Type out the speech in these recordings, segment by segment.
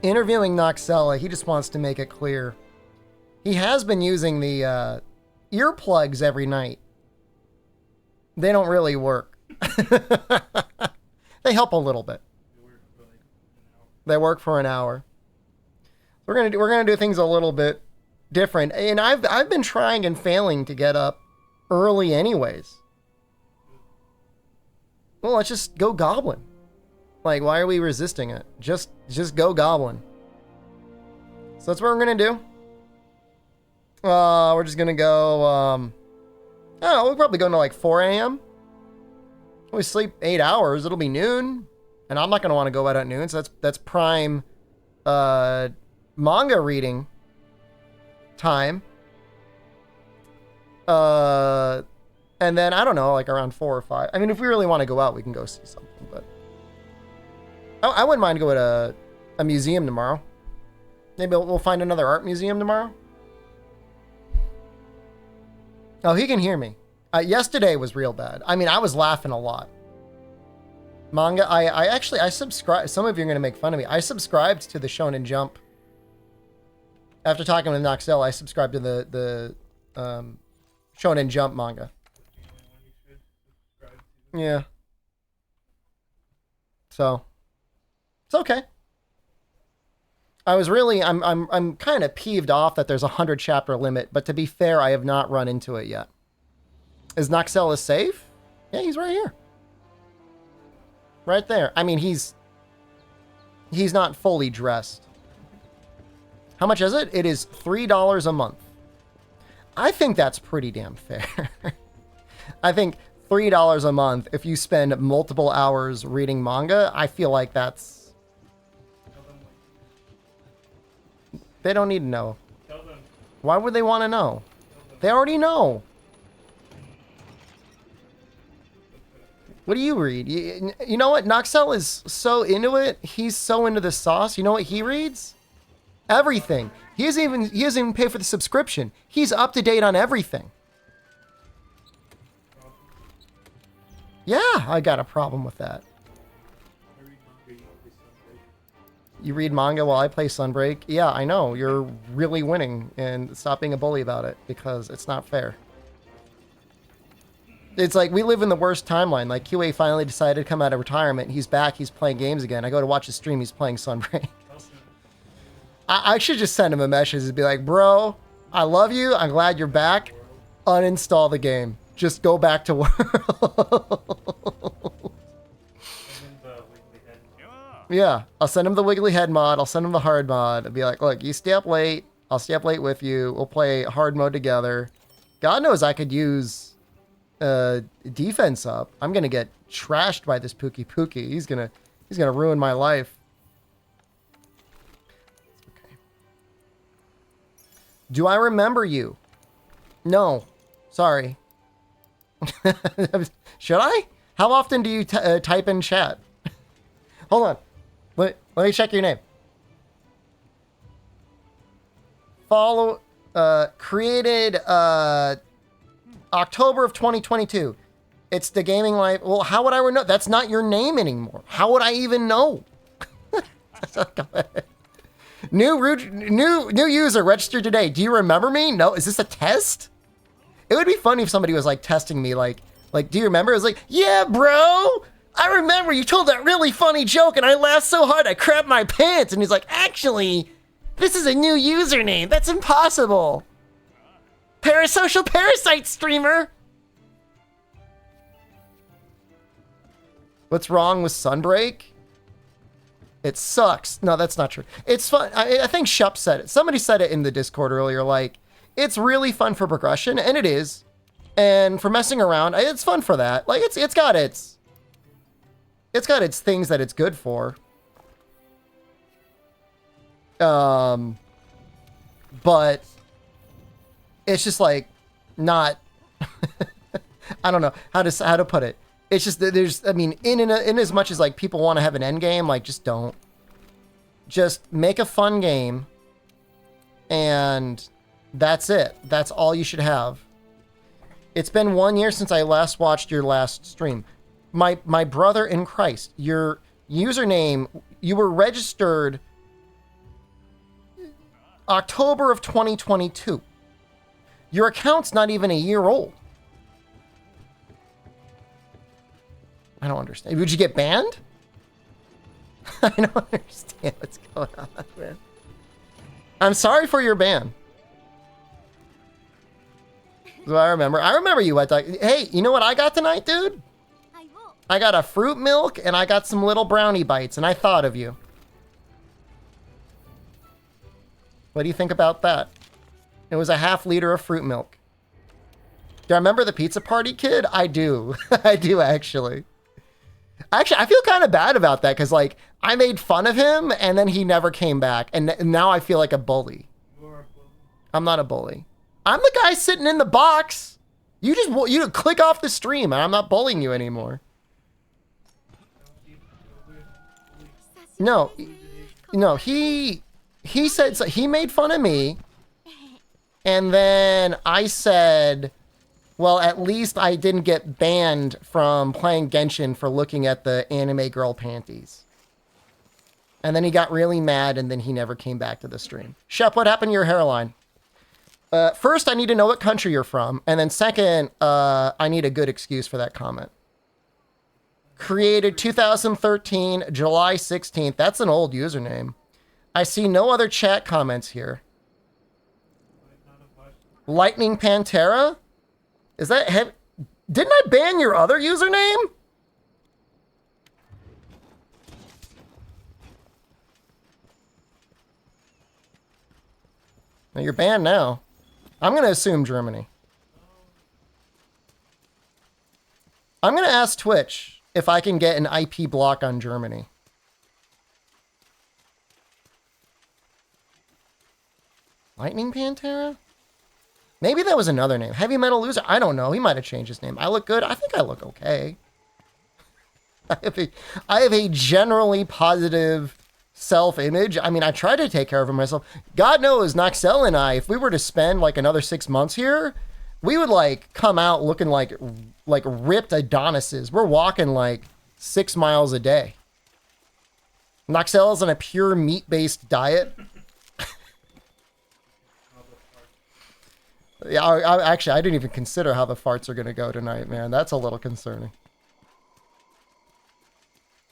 interviewing Noxella, he just wants to make it clear. He has been using the earplugs every night. They don't really work. They help a little bit. They work for an hour. We're gonna do things a little bit different, and I've been trying and failing to get up early anyways. Well, let's just go Goblin. Like, why are we resisting it? Just go Goblin. So that's what we're gonna do. We're just gonna go. I don't know. We'll probably go into like 4 a.m. We sleep 8 hours. It'll be noon, and I'm not gonna want to go out at noon. So that's prime manga reading time. And then I don't know, like around 4 or 5. I mean, if we really want to go out, we can go see something. But I wouldn't mind going to a museum tomorrow. Maybe we'll find another art museum tomorrow. Oh, he can hear me. Yesterday was real bad. I mean, I was laughing a lot. Manga, I subscribe. Some of you are going to make fun of me. I subscribed to the Shonen Jump. After talking with Noxel, I subscribed to the Shonen Jump manga. Yeah. So it's okay. I'm kind of peeved off that there's a 100 chapter limit, but to be fair, I have not run into it yet. Is Noxella safe? Yeah, he's right here. Right there. I mean, he's not fully dressed. How much is it? It is $3 a month. I think that's pretty damn fair. I think $3 a month, if you spend multiple hours reading manga, I feel like that's... They don't need to know. Why would they want to know? They already know. What do you read? You know what? Noxel is so into it. He's so into the sauce. You know what he reads? Everything. He doesn't even pay for the subscription. He's up to date on everything. Yeah, I got a problem with that. You read manga while I play Sunbreak? Yeah, I know. You're really winning, and stop being a bully about it, because it's not fair. It's like, we live in the worst timeline. Like, QA finally decided to come out of retirement. He's back. He's playing games again. I go to watch his stream. He's playing Sunbreak. I should just send him a message and be like, bro, I love you. I'm glad you're back. Uninstall the game. Just go back to work. Yeah, I'll send him the Wiggly Head mod. I'll send him the hard mod. I'll be like, look, you stay up late. I'll stay up late with you. We'll play hard mode together. God knows I could use defense up. I'm gonna get trashed by this Pookie Pookie. He's gonna ruin my life. Okay. Do I remember you? No. Sorry. Should I? How often do you type in chat? Hold on. Let me check your name. Follow, created, October of 2022. It's the gaming life. Well, how would I know? That's not your name anymore. How would I even know? New user registered today. Do you remember me? No. Is this a test? It would be funny if somebody was like testing me, like, do you remember? It was like, yeah, bro. I remember you told that really funny joke and I laughed so hard I crapped my pants. And he's like, actually, this is a new username. That's impossible. Parasocial parasite streamer. What's wrong with Sunbreak? It sucks. No, that's not true. It's fun. I think Shup said it. Somebody said it in the Discord earlier, like, it's really fun for progression, and it is. And for messing around, it's fun for that. Like, it's got its things that it's good for. But it's just like not I don't know how to put it. It's just that there's, I mean, in as much as like people want to have an end game, like just don't. Just make a fun game and that's it. That's all you should have. It's been 1 year since I last watched your last stream. My brother in Christ, your username, you were registered October of 2022. Your account's not even a year old. I don't understand. Would you get banned? I don't understand what's going on, man. I'm sorry for your ban. So I remember you. Hey, you know what I got tonight, dude? I got a fruit milk and I got some little brownie bites, and I thought of you. What do you think about that? It was a ½ liter of fruit milk. Do I remember the pizza party kid? I do. I do, actually. Actually, I feel kind of bad about that because, like, I made fun of him and then he never came back. And now I feel like a bully. You are a bully. I'm not a bully. I'm the guy sitting in the box. You click off the stream and I'm not bullying you anymore. No, he said, so he made fun of me. And then I said, well, at least I didn't get banned from playing Genshin for looking at the anime girl panties. And then he got really mad and then he never came back to the stream. Shep, what happened to your hairline? First, I need to know what country you're from. And then second, I need a good excuse for that comment. Created 2013, July 16th. That's an old username. I see no other chat comments here. Lightning Pantera? Is that... Didn't I ban your other username? No, you're banned now. I'm going to assume Germany. I'm going to ask Twitch if I can get an IP block on Germany. Lightning Pantera? Maybe that was another name. Heavy Metal Loser? I don't know. He might have changed his name. I look good. I think I look okay. I have a generally positive self-image. I mean, I try to take care of myself. God knows, Noxel and I, if we were to spend like another 6 months here, we would like come out looking like ripped Adonises. We're walking like 6 miles a day. Noxel is on a pure meat-based diet. Yeah, actually, I didn't even consider how the farts are going to go tonight, man. That's a little concerning.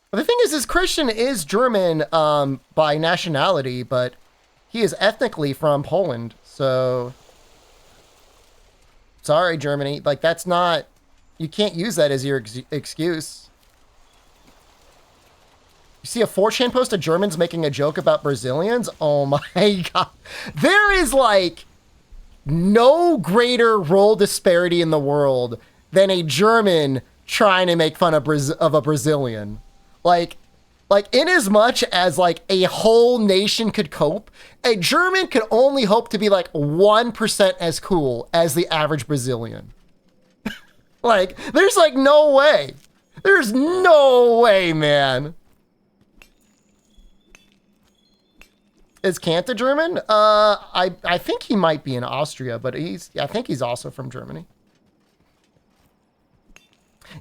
But the thing is Christian is German by nationality, but he is ethnically from Poland. So, sorry, Germany. Like, that's not... You can't use that as your excuse. You see a 4chan post of Germans making a joke about Brazilians? Oh my god. There is, like... no greater role disparity in the world than a German trying to make fun of a Brazilian. Like in as much as like a whole nation could cope, a German could only hope to be like 1% as cool as the average Brazilian. Like, there's like no way. There's no way, man. Is Kanta German? I think he might be in Austria, but I think he's also from Germany.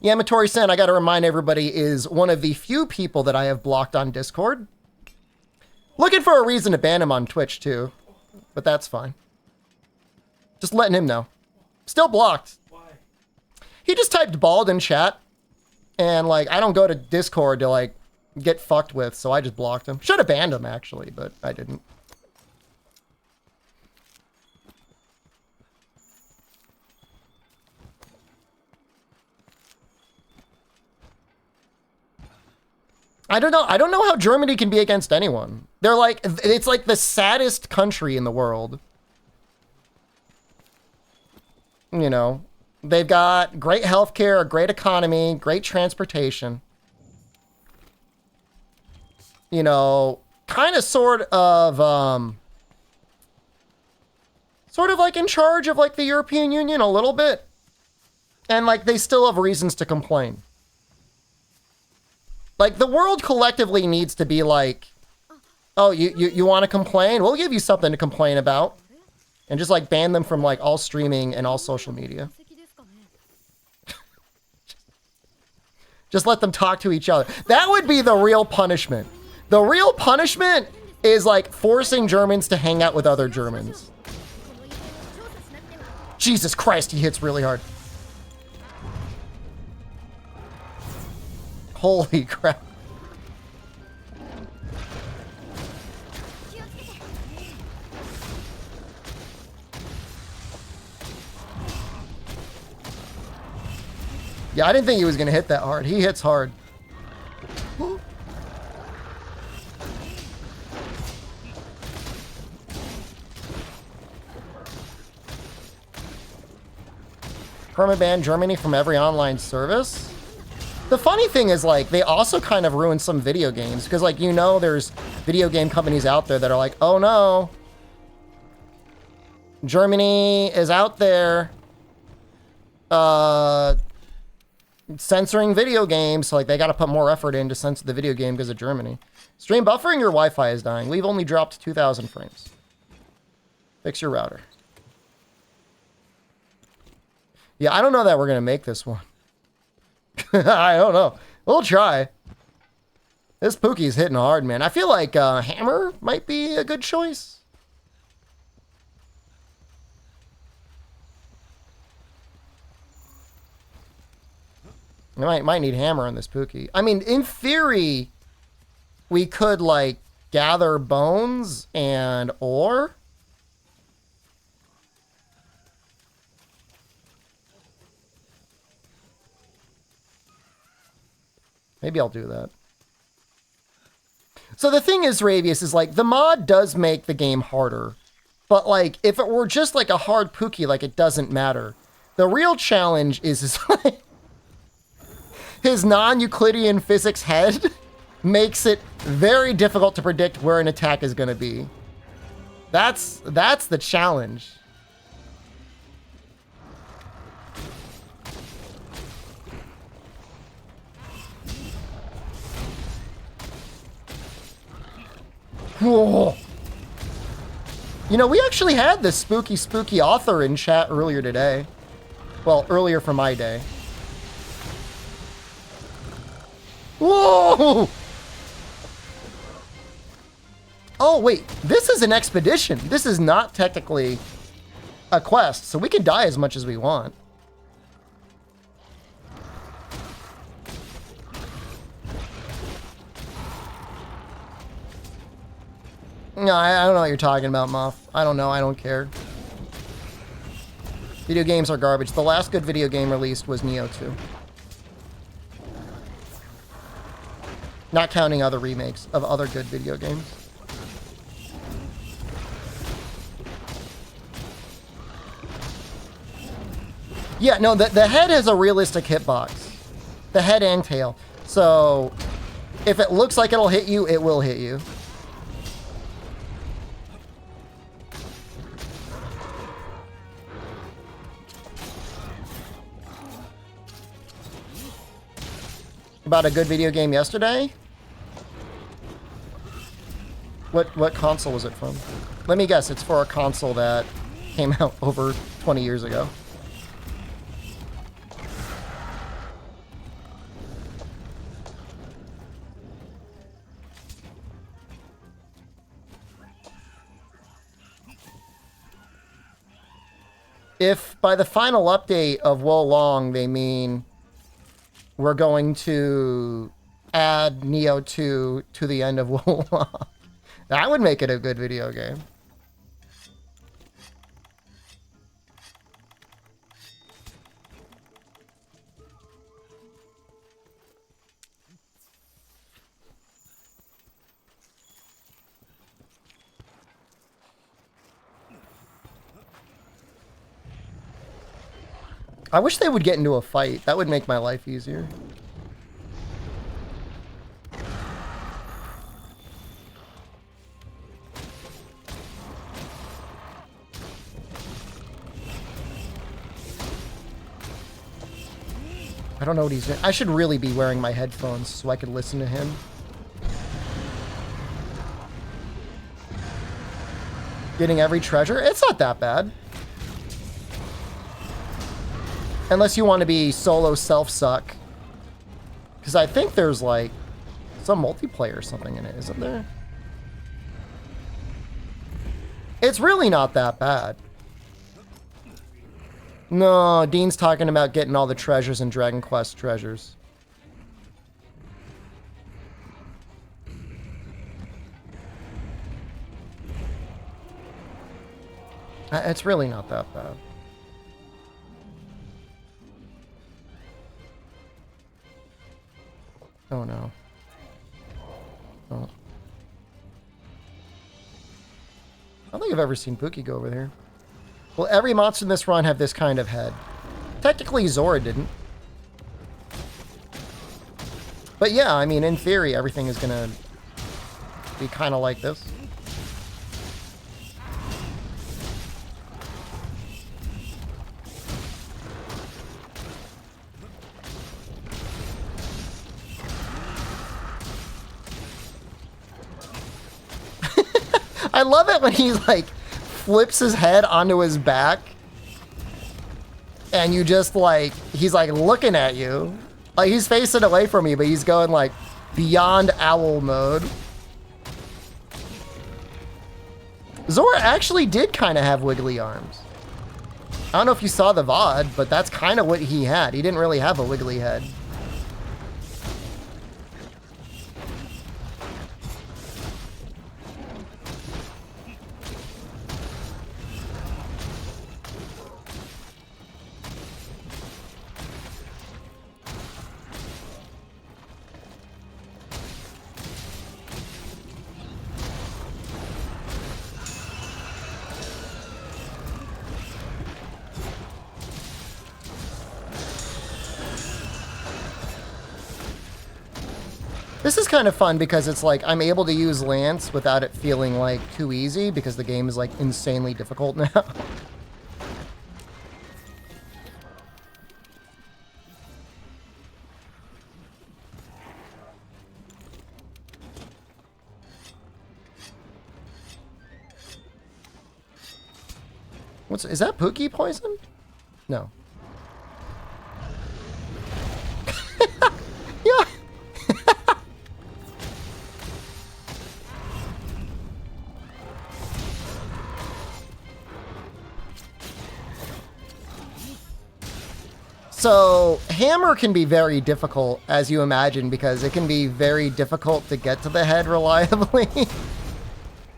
Yamatori-san, I gotta remind everybody, is one of the few people that I have blocked on Discord. Looking for a reason to ban him on Twitch, too. But that's fine. Just letting him know. Still blocked. Why? He just typed bald in chat. And, like, I don't go to Discord to, like, get fucked with, so I just blocked him. Should have banned him, actually, but I didn't. I don't know. I don't know how Germany can be against anyone. They're like, it's like the saddest country in the world. You know, they've got great healthcare, a great economy, great transportation. You know, kind of sort of like in charge of like the European Union a little bit. And like they still have reasons to complain. Like the world collectively needs to be like, oh, you want to complain? We'll give you something to complain about. And just like ban them from like all streaming and all social media. Just let them talk to each other. That would be the real punishment. The real punishment is like forcing Germans to hang out with other Germans. Jesus Christ, he hits really hard. Holy crap. Yeah, I didn't think he was going to hit that hard. He hits hard. Permaban Germany from every online service? The funny thing is, like, they also kind of ruin some video games. Because, like, you know, there's video game companies out there that are like, oh no, Germany is out there censoring video games. So, like, they got to put more effort in to censor the video game because of Germany. Stream buffering, your Wi-Fi is dying. We've only dropped 2,000 frames. Fix your router. Yeah, I don't know that we're going to make this one. I don't know. We'll try. This Pookie's hitting hard, man. I feel like Hammer might be a good choice. I might need Hammer on this Pookie. I mean, in theory, we could, like, gather bones and ore. Maybe I'll do that. So the thing is, Ravius, is like, the mod does make the game harder. But, like, if it were just, like, a hard Pookie, like, it doesn't matter. The real challenge is like, his non-Euclidean physics head makes it very difficult to predict where an attack is going to be. That's the challenge. Whoa. You know, we actually had this spooky author in chat earlier today. Well, earlier for my day. Whoa! Oh, wait. This is an expedition. This is not technically a quest, so we can die as much as we want. No, I don't know what you're talking about, Muff. I don't know. I don't care. Video games are garbage. The last good video game released was Neo 2. Not counting other remakes of other good video games. Yeah, no, the head has a realistic hitbox. The head and tail. So, if it looks like it'll hit you, it will hit you. About a good video game yesterday? What console was it from? Let me guess, it's for a console that came out over 20 years ago. If by the final update of Wo Long they mean we're going to add Neo 2 to the end of Wo Long, that would make it a good video game. I wish they would get into a fight. That would make my life easier. I don't know what he's doing. I should really be wearing my headphones so I could listen to him. Getting every treasure? It's not that bad. Unless you want to be solo self-suck. Because I think there's, like, some multiplayer or something in it, isn't there? It's really not that bad. No, Dean's talking about getting all the treasures in Dragon Quest treasures. It's really not that bad. Oh no. Oh. I don't think I've ever seen Pookie go over there. Well, every monster in this run have this kind of head. Technically, Zora didn't. But yeah, I mean, in theory, everything is gonna be kind of like this. I love it when he's like flips his head onto his back and you just like, he's like looking at you. Like he's facing away from you, but he's going like beyond owl mode. Zora actually did kind of have wiggly arms. I don't know if you saw the VOD, but that's kind of what he had. He didn't really have a wiggly head. This is kind of fun because it's like I'm able to use Lance without it feeling like too easy because the game is like insanely difficult now. Is that Pookie poison? No. Yeah. So, hammer can be very difficult, as you imagine, because it can be very difficult to get to the head reliably.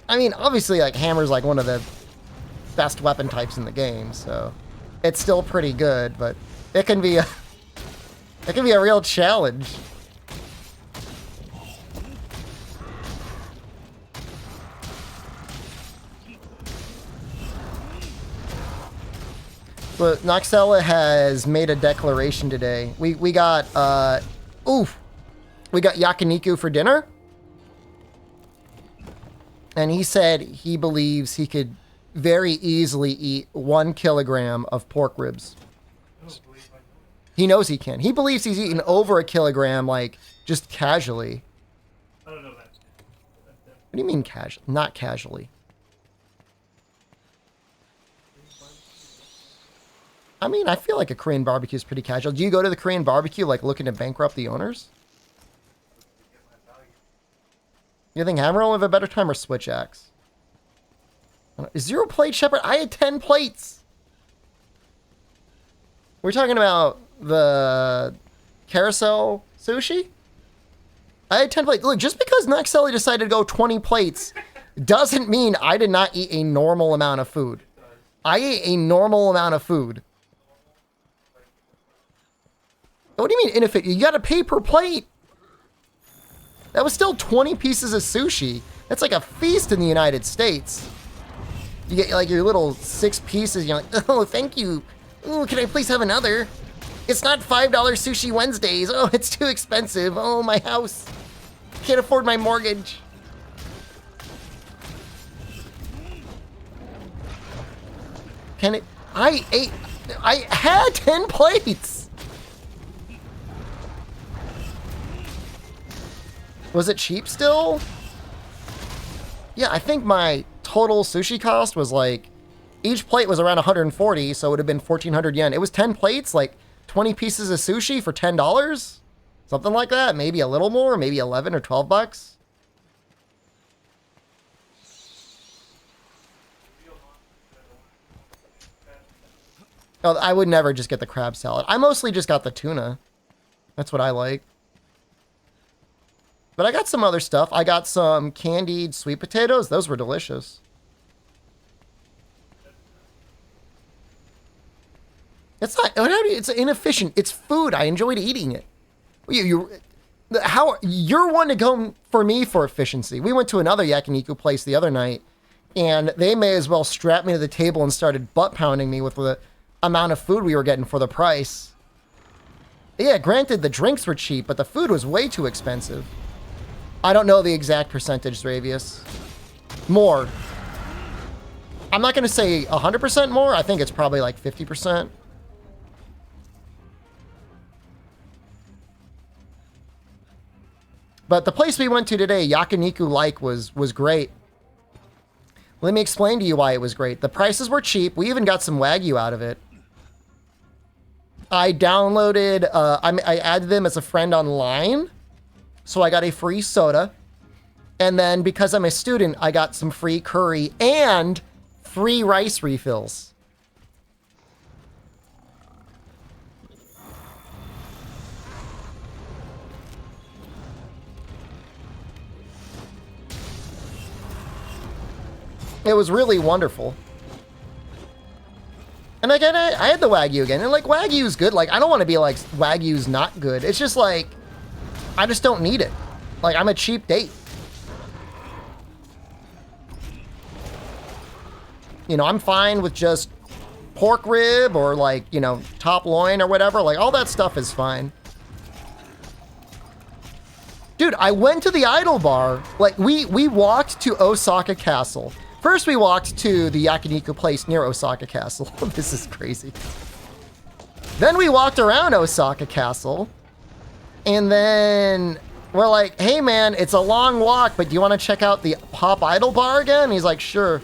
I mean, obviously, like, hammer's like one of the best weapon types in the game, so it's still pretty good, but it can be a real challenge. But Noxella has made a declaration today. We got yakiniku for dinner. And he said he believes he could very easily eat 1 kilogram of pork ribs. He knows he can. He believes he's eaten over 1 kilogram, like, just casually. I don't know that. What do you mean casual? Not casually. I mean, I feel like a Korean barbecue is pretty casual. Do you go to the Korean barbecue, like, looking to bankrupt the owners? You think Hammer will have a better time or Switch Axe? Is 0 plate Shepard? I had 10 plates. We're talking about the carousel sushi? I had 10 plates. Look, just because Noxella decided to go 20 plates doesn't mean I did not eat a normal amount of food. I ate a normal amount of food. What do you mean inefficient? You gotta pay per plate. That was still 20 pieces of sushi. That's like a feast in the United States. You get like your little 6 pieces, and you're like, oh, thank you. Ooh, can I please have another? It's not $5 sushi Wednesdays. Oh, it's too expensive. Oh, my house. Can't afford my mortgage. Can it? I had 10 plates. Was it cheap still? Yeah, I think my total sushi cost was like, each plate was around 140, so it would have been 1,400 yen. It was 10 plates, like 20 pieces of sushi for $10? Something like that. Maybe a little more, maybe 11 or 12 bucks. Oh, I would never just get the crab salad. I mostly just got the tuna. That's what I like. But I got some other stuff. I got some candied sweet potatoes. Those were delicious. It's not, it's inefficient. It's food. I enjoyed eating it. You're one to come for me for efficiency. We went to another yakiniku place the other night, and they may as well strap me to the table and started butt pounding me with the amount of food we were getting for the price. Yeah, granted the drinks were cheap, but the food was way too expensive. I don't know the exact percentage, Ravius. More. I'm not going to say 100% more. I think it's probably like 50%. But the place we went to today, Yakiniku Like, was great. Let me explain to you why it was great. The prices were cheap. We even got some Wagyu out of it. I downloaded, I added them as a friend online. So I got a free soda. And then because I'm a student, I got some free curry and free rice refills. It was really wonderful. And again, I had the Wagyu again. And like, Wagyu's good. Like, I don't want to be like, Wagyu's not good. It's just like, I just don't need it. Like, I'm a cheap date. You know, I'm fine with just pork rib or like, you know, top loin or whatever. Like, all that stuff is fine. Dude, I went to the idol bar. Like, we walked to Osaka Castle. First, we walked to the yakiniku place near Osaka Castle. This is crazy. Then we walked around Osaka Castle. And then we're like, hey, man, it's a long walk, but do you want to check out the Pop Idol bar again? And he's like, sure.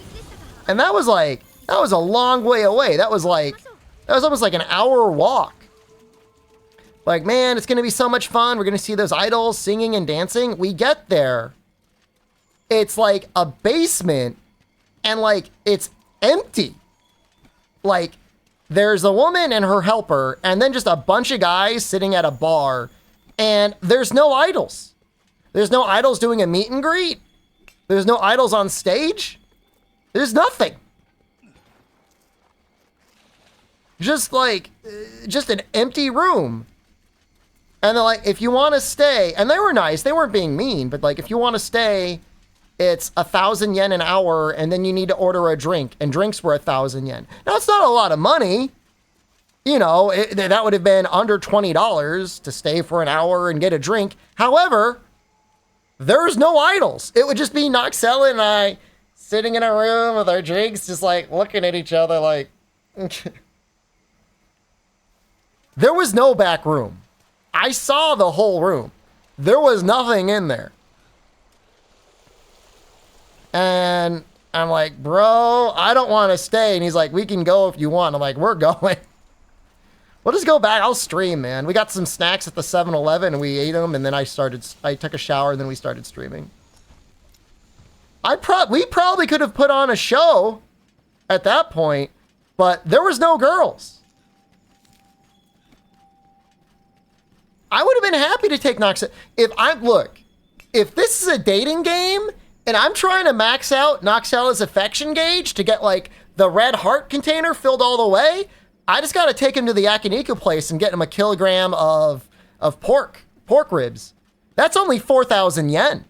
And that was a long way away. That was almost like an hour walk. Like, man, it's going to be so much fun. We're going to see those idols singing and dancing. We get there. It's like a basement. And, like, it's empty. Like, there's a woman and her helper, and then just a bunch of guys sitting at a bar, and there's no idols. There's no idols doing a meet and greet. There's no idols on stage. There's nothing. Just, like, just an empty room. And they're like, if you want to stay, and they were nice. They weren't being mean, but, like, if you want to stay, it's 1,000 yen an hour, and then you need to order a drink, and drinks were 1,000 yen. Now, it's not a lot of money. You know, that would have been under $20 to stay for an hour and get a drink. However, there's no idols. It would just be Noxella and I sitting in a room with our drinks, just like looking at each other like... There was no back room. I saw the whole room. There was nothing in there. And I'm like, bro, I don't want to stay. And he's like, we can go if you want. I'm like, we're going. We'll just go back. I'll stream, man. We got some snacks at the 7-Eleven and we ate them. And then I took a shower and then we started streaming. We probably could have put on a show at that point, but there was no girls. I would have been happy to take Noxella. If this is a dating game, and I'm trying to max out Noxella's affection gauge to get, like, the red heart container filled all the way, I just got to take him to the yakiniku place and get him a kilogram of pork ribs. That's only 4,000 yen.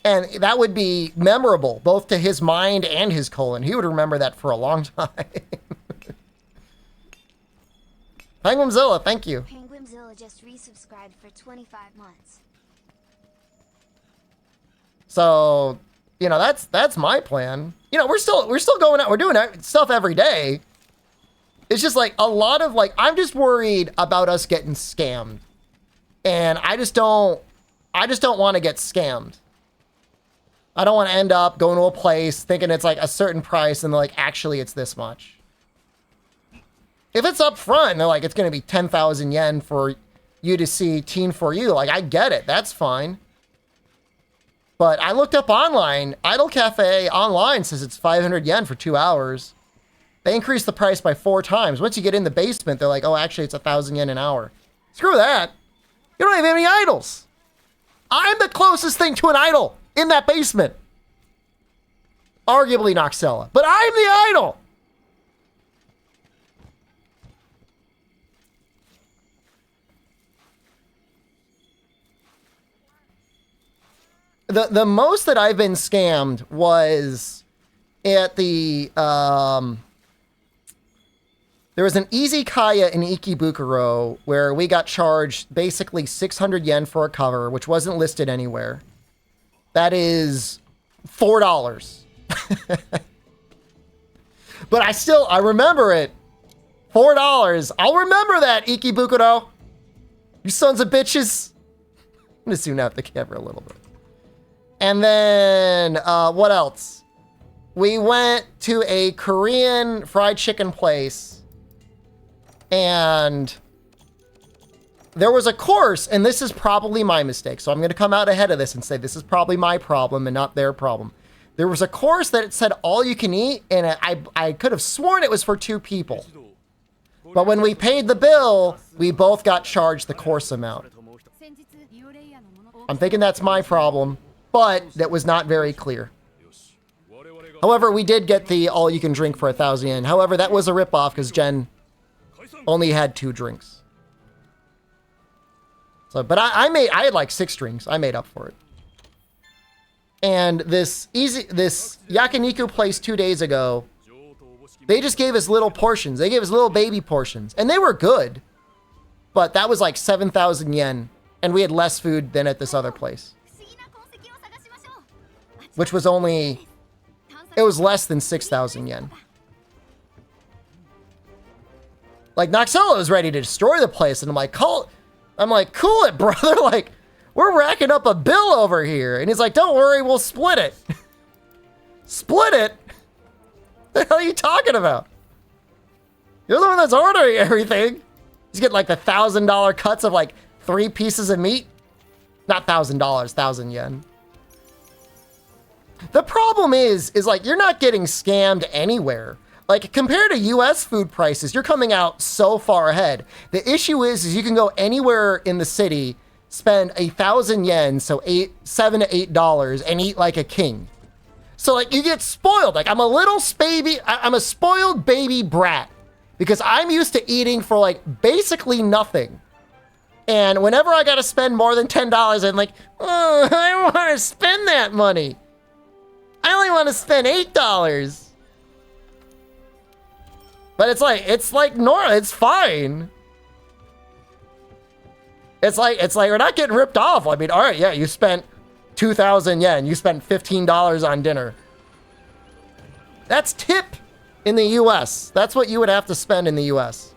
And that would be memorable, both to his mind and his colon. He would remember that for a long time. Penguinzilla, thank you. Penguinzilla just resubscribed for 25 months. So, you know, that's my plan. You know, we're still going out. We're doing stuff every day. It's just like a lot of like, I'm just worried about us getting scammed. And I just don't want to get scammed. I don't want to end up going to a place thinking it's like a certain price and like, actually it's this much. If it's up front, they're like, it's going to be 10,000 yen for you to see Teen For You. Like, I get it. That's fine. But I looked up online. Idle Cafe online says it's 500 yen for 2 hours. They increased the price by 4 times. Once you get in the basement, they're like, oh, actually, it's 1,000 yen an hour. Screw that. You don't even have any idols. I'm the closest thing to an idol in that basement. Arguably Noxella, but I'm the idol. The most that I've been scammed was at the there was an Izakaya in Ikebukuro where we got charged basically 600 yen for a cover, which wasn't listed anywhere. That is $4. But I remember it. $4. I'll remember that, Ikebukuro. You sons of bitches. I'm gonna zoom out the camera a little bit. And then, what else? We went to a Korean fried chicken place. And there was a course, and this is probably my mistake. So I'm going to come out ahead of this and say this is probably my problem and not their problem. There was a course that it said all you can eat, and I could have sworn it was for 2 people. But when we paid the bill, we both got charged the course amount. I'm thinking that's my problem. But that was not very clear. However, we did get the all you can drink for 1,000 yen. However, that was a ripoff because Jen only had 2 drinks. So, but I had like 6 drinks. I made up for it. And this yakiniku place 2 days ago, they just gave us little portions. They gave us little baby portions, and they were good. But that was like 7,000 yen, and we had less food than at this other place. Which was only, it was less than 6,000 yen. Like, Noxella was ready to destroy the place, and I'm like, cool it, brother. Like, we're racking up a bill over here. And he's like, don't worry, we'll split it. Split it? What the hell are you talking about? You're the one that's ordering everything. He's getting like the $1,000 cuts of like 3 pieces of meat. Not $1,000, 1,000 yen. The problem is like, you're not getting scammed anywhere. Like, compared to US food prices, you're coming out so far ahead. The issue is you can go anywhere in the city, spend 1,000 yen, so $7 to $8, and eat like a king. So like, you get spoiled. Like, I'm a spoiled baby brat because I'm used to eating for like basically nothing. And whenever I gotta spend more than $10, I'm like, oh, I don't want to spend that money. I only want to spend $8. But it's like normal. It's fine. It's like we're not getting ripped off. I mean, all right, yeah, you spent 2,000 yen. You spent $15 on dinner. That's tip in the US. That's what you would have to spend in the US.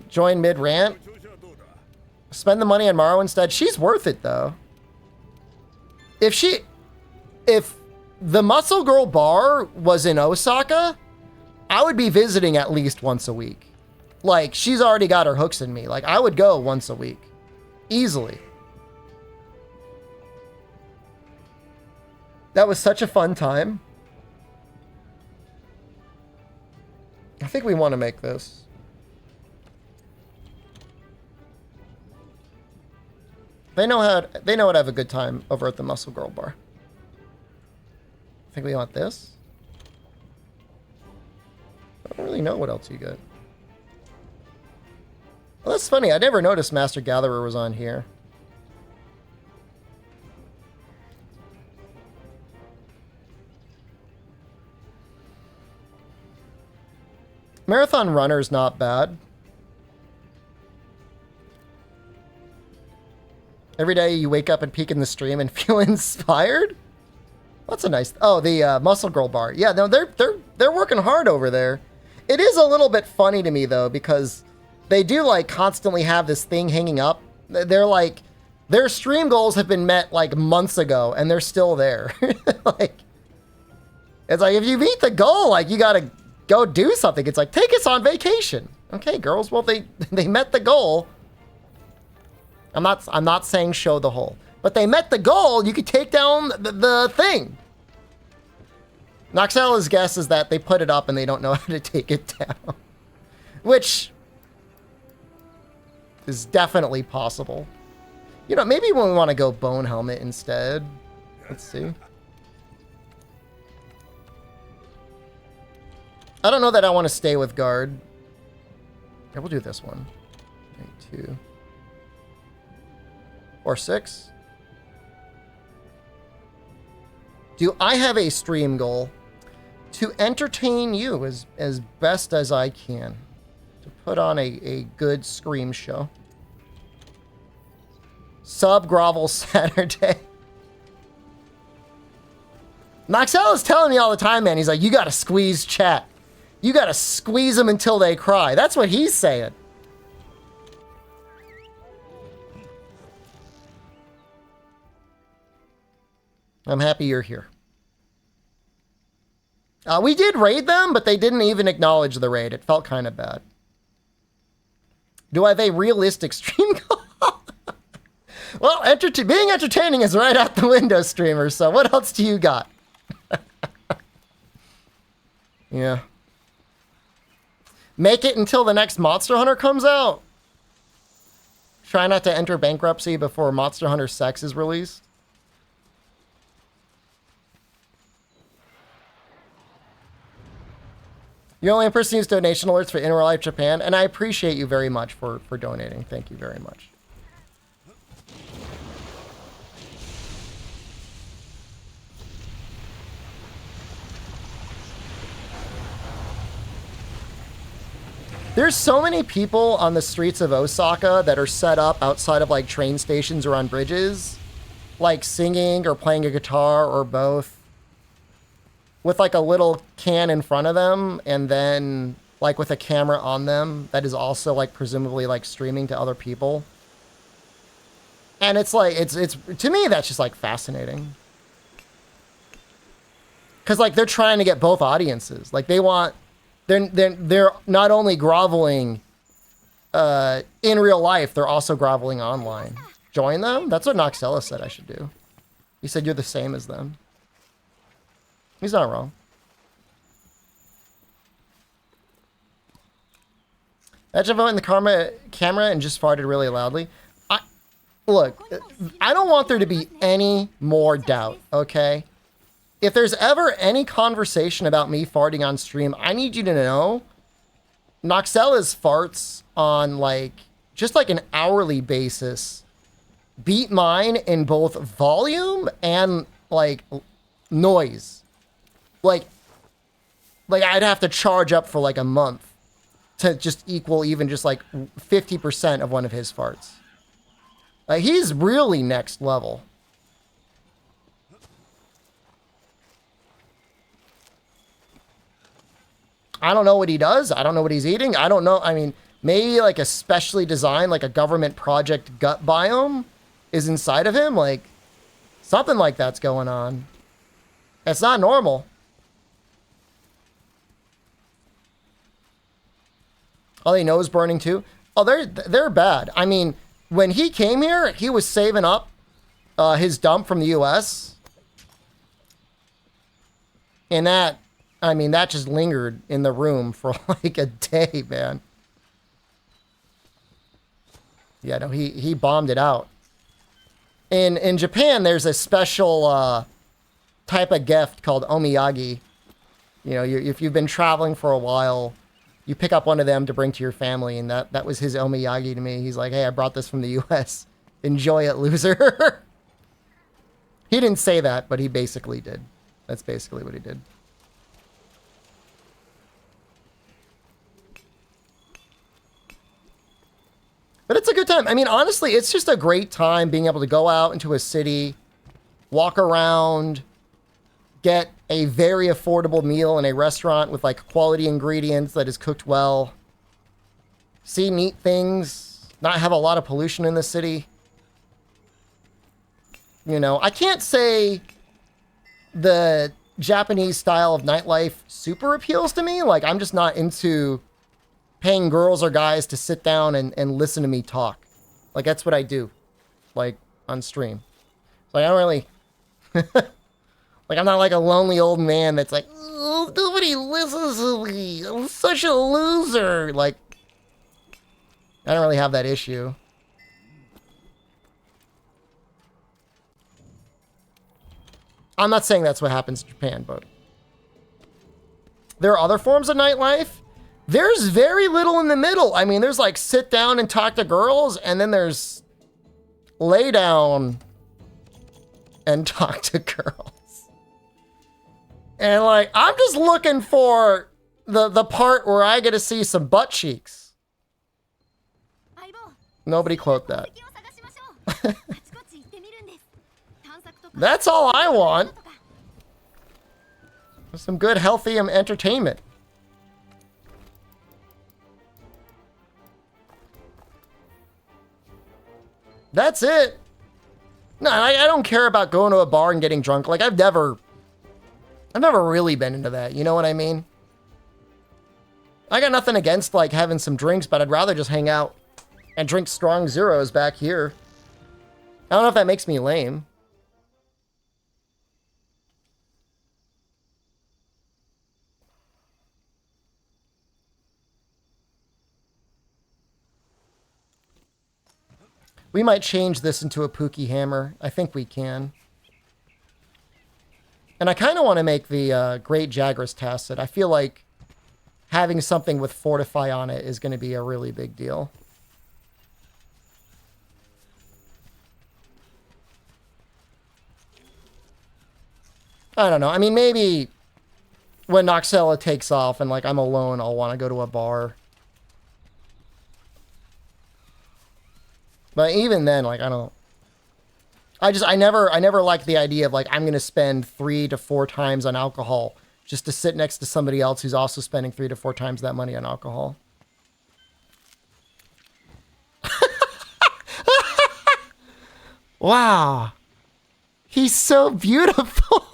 Join mid-rant. Spend the money on Maru instead. She's worth it, though. If the Muscle Girl bar was in Osaka, I would be visiting at least once a week. Like, she's already got her hooks in me. Like, I would go once a week. Easily. That was such a fun time. I think we want to make this. They know how to have a good time over at the Muscle Girl bar. I think we want this. I don't really know what else you get. Well, that's funny. I never noticed Master Gatherer was on here. Marathon Runner's not bad. Every day you wake up and peek in the stream and feel inspired? That's a nice... Oh, the Muscle Girl bar. Yeah, no, they're working hard over there. It is a little bit funny to me, though, because they do, like, constantly have this thing hanging up. They're like... Their stream goals have been met, like, months ago, and they're still there. Like... It's like, if you meet the goal, like, you gotta go do something. It's like, take us on vacation. Okay, girls, well, they met the goal. I'm not saying show the hole. But they met the goal. You could take down the thing. Noxella's guess is that they put it up and they don't know how to take it down. Which is definitely possible. You know, maybe when we want to go bone helmet instead. Let's see. I don't know that I want to stay with guard. Yeah, we'll do this one. 2 or 6. Do I have a stream goal? To entertain you as best as I can. To put on a good scream show. Sub grovel Saturday. Noxell is telling me all the time, man. He's like, you gotta squeeze chat. You gotta squeeze them until they cry. That's what he's saying. I'm happy you're here. We did raid them, but they didn't even acknowledge the raid. It felt kind of bad. Do I have a realistic stream goal? Well, being entertaining is right out the window, streamers. So what else do you got? Yeah. Make it until the next Monster Hunter comes out. Try not to enter bankruptcy before Monster Hunter 6 is released. You're only a person who uses donation alerts for Inner Life Japan, and I appreciate you very much for donating. Thank you very much. There's so many people on the streets of Osaka that are set up outside of like train stations or on bridges, like singing or playing a guitar or both, with like a little can in front of them and then like with a camera on them that is also like presumably like streaming to other people. And it's like, it's to me, that's just like fascinating. Cause like they're trying to get both audiences. Like they want, they're not only groveling in real life, they're also groveling online. Join them? That's what Noxella said I should do. He said you're the same as them. He's not wrong. I just vote in the camera and just farted really loudly. Look, I don't want there to be any more doubt, okay? If there's ever any conversation about me farting on stream, I need you to know Noxella's farts on like, just like an hourly basis beat mine in both volume and like noise. Like I'd have to charge up for like a month to just equal even just like 50% of one of his farts. Like he's really next level. I don't know what he does. I don't know what he's eating. I don't know. I mean, maybe like a specially designed, like a government project gut biome is inside of him. Like something like that's going on. It's not normal. Oh, they nose burning too? Oh, they're bad. I mean, when he came here, he was saving up his dump from the US. And that, I mean, that just lingered in the room for like a day, man. Yeah, no, he bombed it out. In Japan, there's a special type of gift called omiyagi. You know, if you've been traveling for a while, you pick up one of them to bring to your family, and that was his omiyagi to me. He's like, hey, I brought this from the US. Enjoy it, loser. He didn't say that, but he basically did. That's basically what he did. But it's a good time. I mean, honestly, it's just a great time being able to go out into a city, walk around, get a very affordable meal in a restaurant with like quality ingredients that is cooked well, see neat things, not have a lot of pollution in the city. You know, I can't say the Japanese style of nightlife super appeals to me. Like, I'm just not into paying girls or guys to sit down and listen to me talk. Like, that's what I do. like, on stream. So I don't really... like, I'm not like a lonely old man that's like, oh, nobody listens to me. I'm such a loser. Like, I don't really have that issue. I'm not saying that's what happens in Japan, but... There are other forms of nightlife. There's very little in the middle. I mean, there's like sit down and talk to girls, and then there's lay down and talk to girls. And like, I'm just looking for the part where I get to see some butt cheeks. Nobody quote that. That's all I want. Some good, healthy entertainment. That's it. No, I don't care about going to a bar and getting drunk. Like, I've never really been into that. You know what I mean? I got nothing against, like, having some drinks, but I'd rather just hang out and drink strong zeros back here. I don't know if that makes me lame. We might change this into a Pookie Hammer. I think we can. And I kind of want to make the Great Jagras Tacit. I feel like having something with Fortify on it is going to be a really big deal. I don't know. I mean, maybe when Noxella takes off and, like, I'm alone, I'll want to go to a bar. But even then, like, I never liked the idea of, like, I'm going to spend 3 to 4 times on alcohol just to sit next to somebody else who's also spending 3 to 4 times that money on alcohol. Wow. He's so beautiful.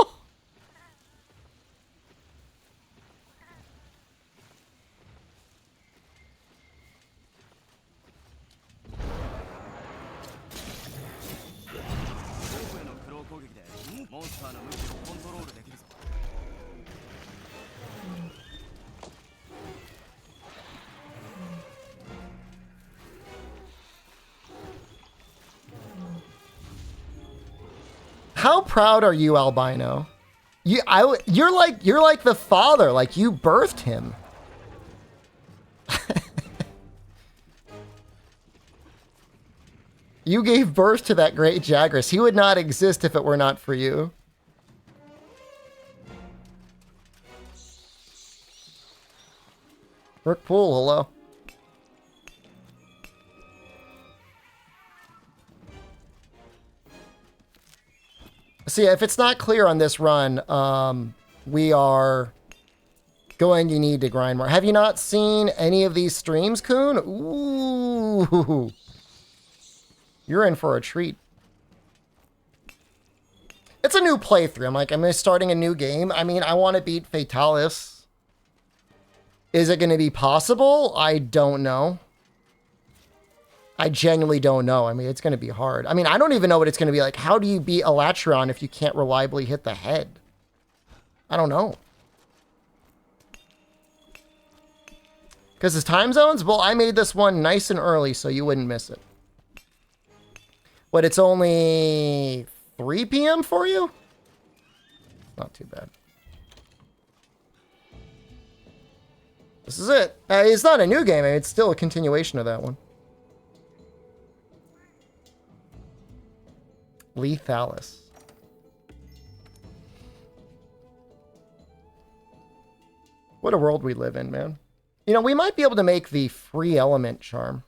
How proud are you, Albino? You're like the father. Like, you birthed him. You gave birth to that great Jagras. He would not exist if it were not for you. Rick Poole, hello. See, if it's not clear on this run, we are going to need to grind more. Have you not seen any of these streams, Coon? Ooh. You're in for a treat. It's a new playthrough. I'm like, am I starting a new game? I mean, I want to beat Fatalis. Is it going to be possible? I don't know. I genuinely don't know. I mean, it's going to be hard. I mean, I don't even know what it's going to be like. How do you beat Elatron if you can't reliably hit the head? I don't know. Because it's time zones? Well, I made this one nice and early so you wouldn't miss it. But it's only 3 p.m. for you? Not too bad. This is it. It's not a new game. It's still a continuation of that one. Lethalis. What a world we live in, man. You know, we might be able to make the free element charm.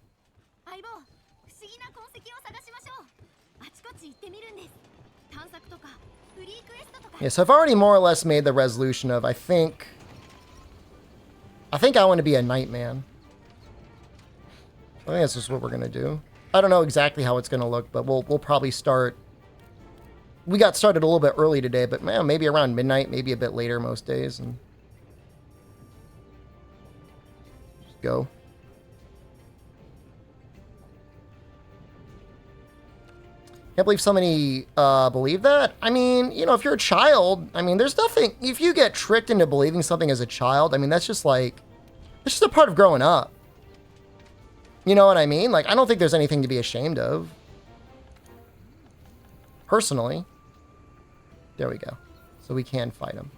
Yeah, so I've already more or less made the resolution of, I think I want to be a Nightman. I think that's just what we're going to do. I don't know exactly how it's going to look, but we'll probably start. We got started a little bit early today, but man, maybe around midnight, maybe a bit later most days, and just go. Can't believe so many believe that. I mean, you know, if you're a child, I mean, there's nothing, if you get tricked into believing something as a child, I mean, that's just like, it's just a part of growing up. You know what I mean? Like, I don't think there's anything to be ashamed of. Personally. There we go. So we can fight him.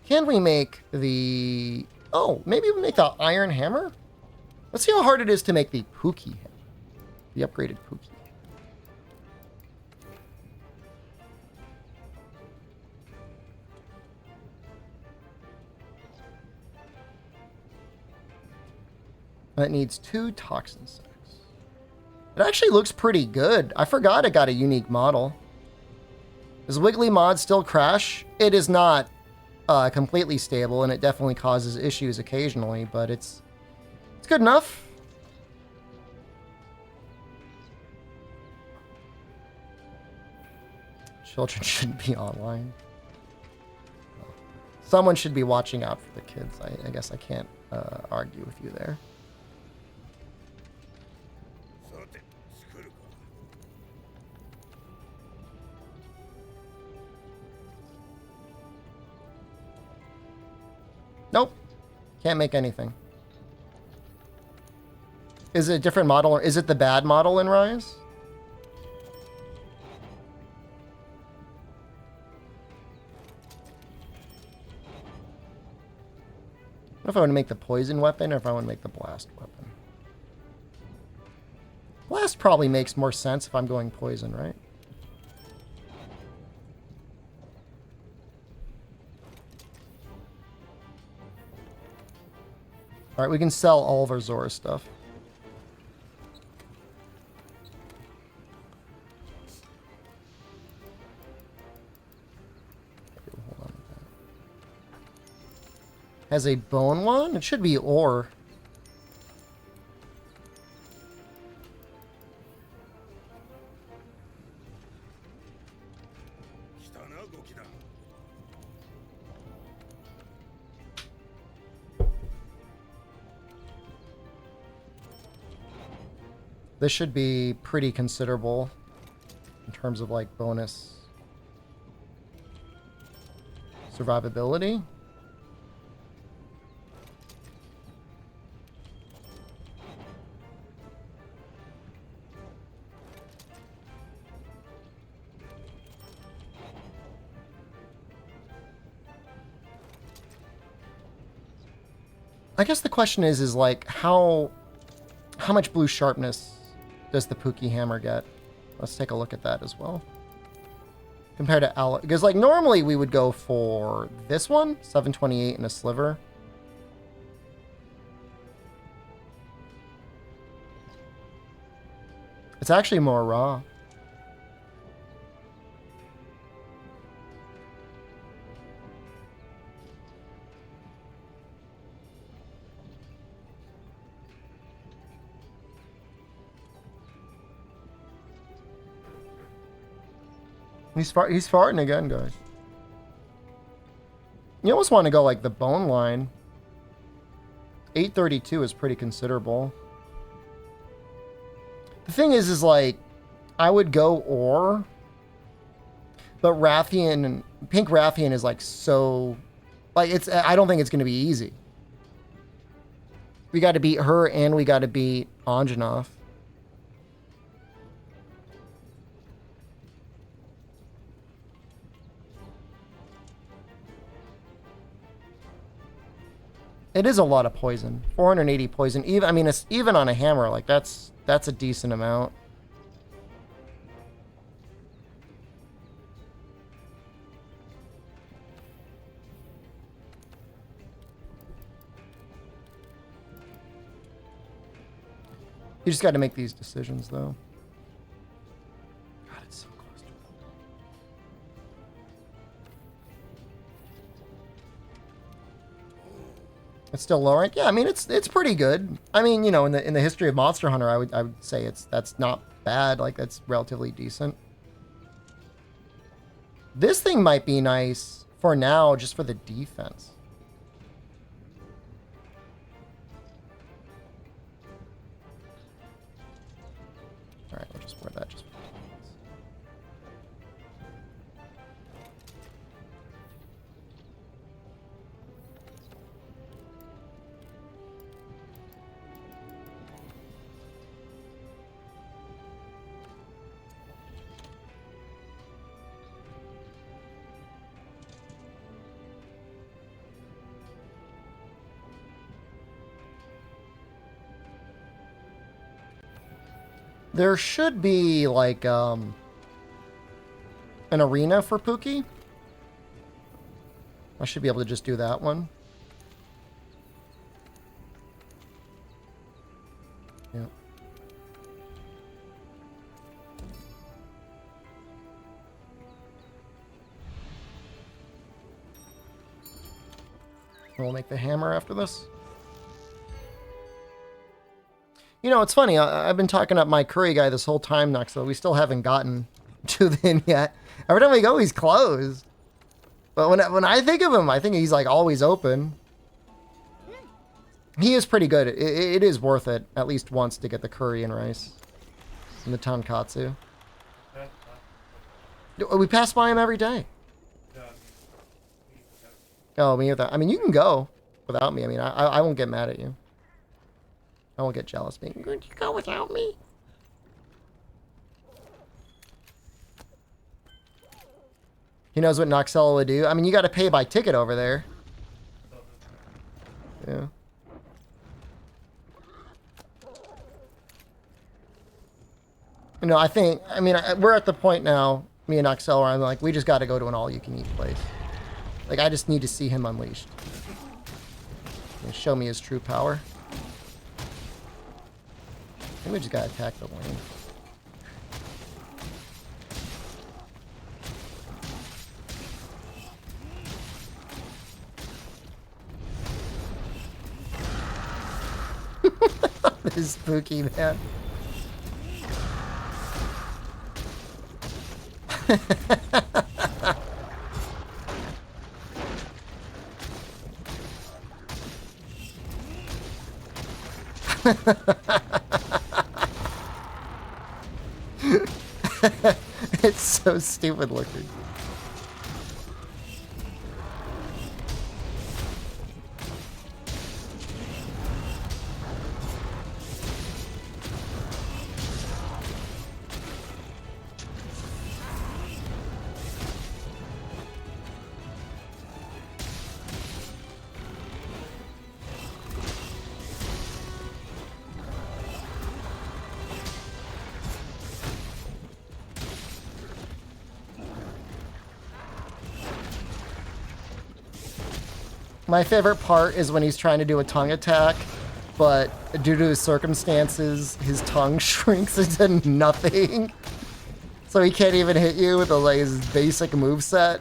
Can we make the... Oh, maybe we make the iron hammer? Let's see how hard it is to make the Pookie hammer. The upgraded Pookie. That needs 2 toxin sacks. It actually looks pretty good. I forgot it got a unique model. Does Wiggly Mod still crash? It is not completely stable, and it definitely causes issues occasionally, but it's good enough. Children shouldn't be online. Someone should be watching out for the kids. I guess I can't argue with you there. Nope. Can't make anything. Is it a different model, or is it the bad model in Rise? I don't know if I want to make the poison weapon or if I want to make the blast weapon. Blast probably makes more sense if I'm going poison, right? Alright, we can sell all of our Zora stuff. Hold on with that. Has a bone one? It should be ore. This should be pretty considerable in terms of like bonus survivability. I guess the question is like how much blue sharpness does the Pookie hammer get? Let's take a look at that as well. Compared to alloy, because like normally we would go for this one, 728 and a sliver. It's actually more raw. He's farting again, guys. You almost want to go like the bone line. 832 is pretty considerable. The thing is like, I would go ore, but Rathian, Pink Rathian is like so, like it's, I don't think it's going to be easy. We got to beat her and we got to beat Anjanov. It is a lot of poison. 480 poison. Even, I mean, it's even on a hammer, like that's a decent amount. You just got to make these decisions, though. God, it's so close to it. It's still low rank. Yeah, I mean it's pretty good. I mean, you know, in the history of Monster Hunter, I would say that's not bad. Like that's relatively decent. This thing might be nice for now, just for the defense. All right, we'll just wear that just for defense. There should be, like, an arena for Pookie. I should be able to just do that one. Yep. We'll make the hammer after this. You know, it's funny. I've been talking up my curry guy this whole time, Nuxel. We still haven't gotten to the inn yet. Every time we go, he's closed. But when I think of him, I think he's like always open. He is pretty good. It is worth it at least once to get the curry and rice and the tonkatsu. We pass by him every day. Oh, me with that. I mean, you can go without me. I mean, I won't get mad at you. I won't get jealous. Being, could you go without me? He knows what Noxella would do. I mean, you got to pay by ticket over there. Yeah. You know, I mean, we're at the point now, me and Noxella, where I'm like, we just got to go to an all-you-can-eat place. Like, I just need to see him unleashed. Show me his true power. I think we just gotta attack the wing. This is spooky, man. It's so stupid looking. My favorite part is when he's trying to do a tongue attack, but due to his circumstances, his tongue shrinks into nothing. So he can't even hit you with like, his basic moveset.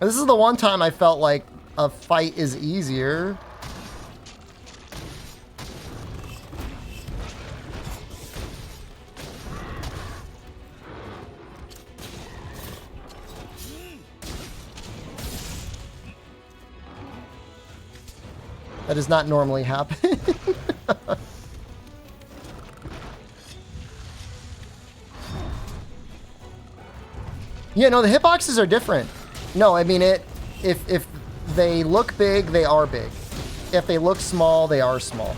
This is the one time I felt like a fight is easier. That does not normally happen. Yeah, no, the hitboxes are different. No, I mean if they look big, they are big. If they look small, they are small.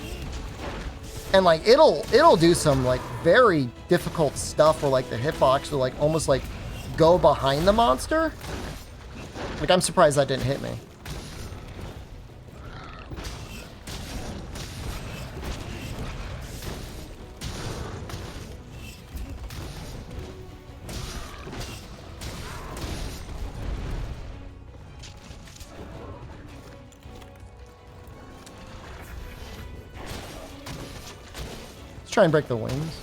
And like it'll do some like very difficult stuff where like the hitbox will like almost like go behind the monster. Like I'm surprised that didn't hit me. Let's try and break the wings.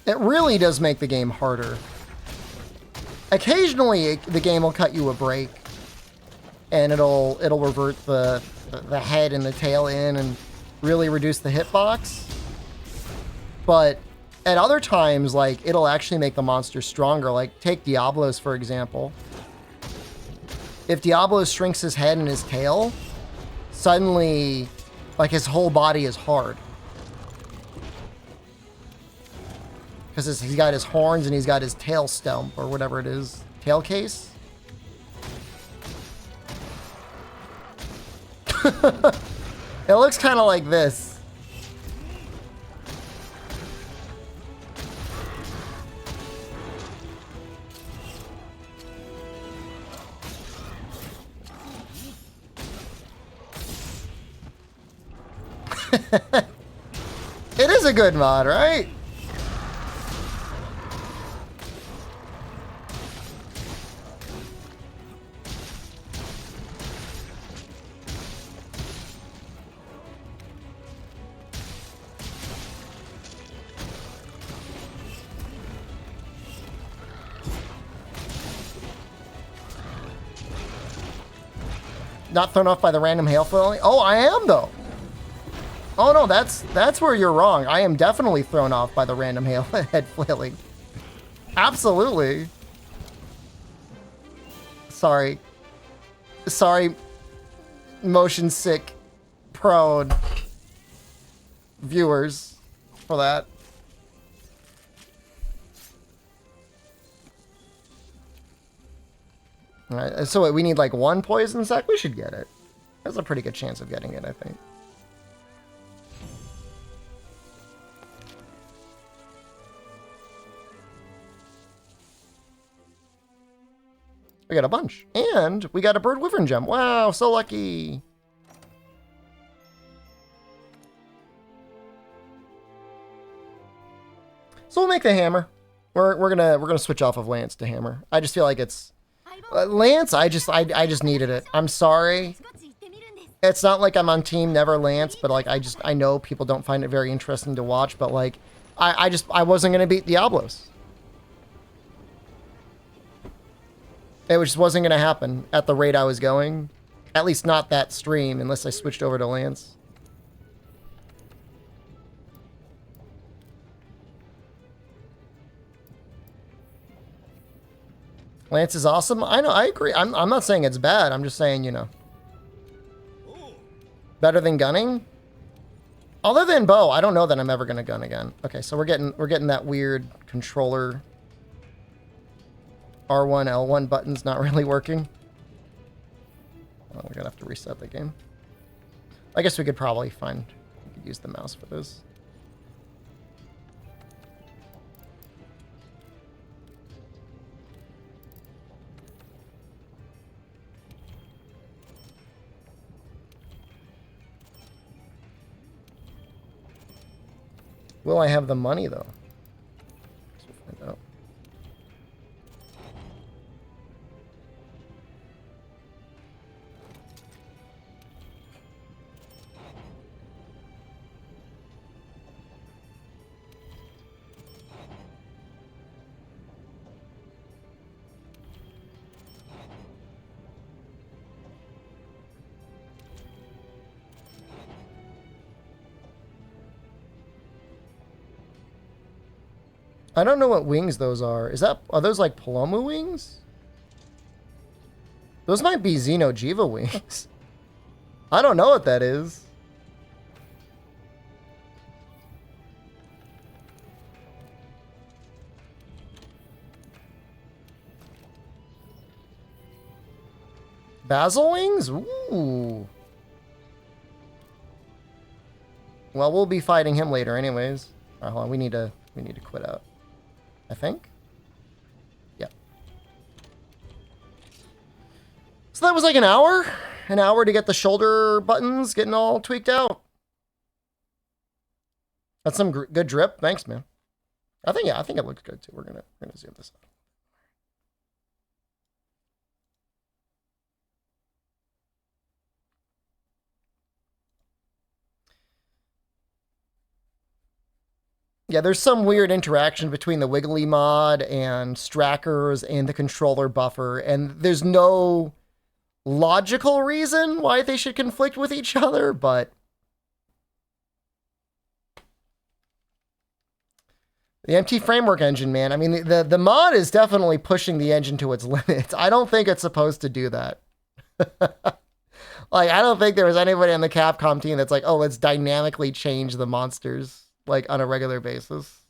It really does make the game harder. Occasionally, the game will cut you a break, and it'll revert the head and the tail in and really reduce the hitbox. But at other times, like it'll actually make the monster stronger. Like take Diablos for example. If Diablos shrinks his head and his tail, suddenly, like his whole body is hard. Because he's got his horns and he's got his tail stump or whatever it is. Tail case? It looks kind of like this. It is a good mod, right? Not thrown off by the random hail flailing? Oh, I am though. Oh no, that's where you're wrong. I am definitely thrown off by the random hail head flailing. Absolutely. Sorry. Sorry, motion sick prone viewers for that. All right, so we need like one poison sac? We should get it. There's a pretty good chance of getting it, I think. We got a bunch. And we got a bird wyvern gem. Wow, so lucky. So we'll make the hammer. We're gonna switch off of Lance to hammer. I just feel like it's Lance. I just needed it. I'm sorry. It's not like I'm on team never Lance, but like I know people don't find it very interesting to watch, but like I wasn't gonna beat Diablos. It just wasn't gonna happen at the rate I was going. At least not that stream, unless I switched over to Lance. Lance is awesome. I know, I agree. I'm not saying it's bad. I'm just saying, you know. Better than gunning? Other than bow, I don't know that I'm ever gonna gun again. Okay, so we're getting that weird controller R1, L1 buttons not really working. Oh, we're gonna have to reset the game. I guess we could probably we could use the mouse for this. Will I have the money though? We'll find out. I don't know what wings those are. Are those like Paloma wings? Those might be Xeno'jiva wings. I don't know what that is. Basil wings? Ooh. Well, we'll be fighting him later anyways. All right, hold on. We need to quit out. I think. Yeah. So that was like an hour to get the shoulder buttons getting all tweaked out. That's some good drip. Thanks, man. I think it looks good too. We're gonna zoom this out. Yeah, there's some weird interaction between the Wiggly mod and Strackers and the controller buffer, and there's no logical reason why they should conflict with each other, but the MT framework engine, man. I mean, the mod is definitely pushing the engine to its limits. I don't think it's supposed to do that. Like, I don't think there was anybody on the Capcom team that's like, oh, let's dynamically change the monsters like on a regular basis.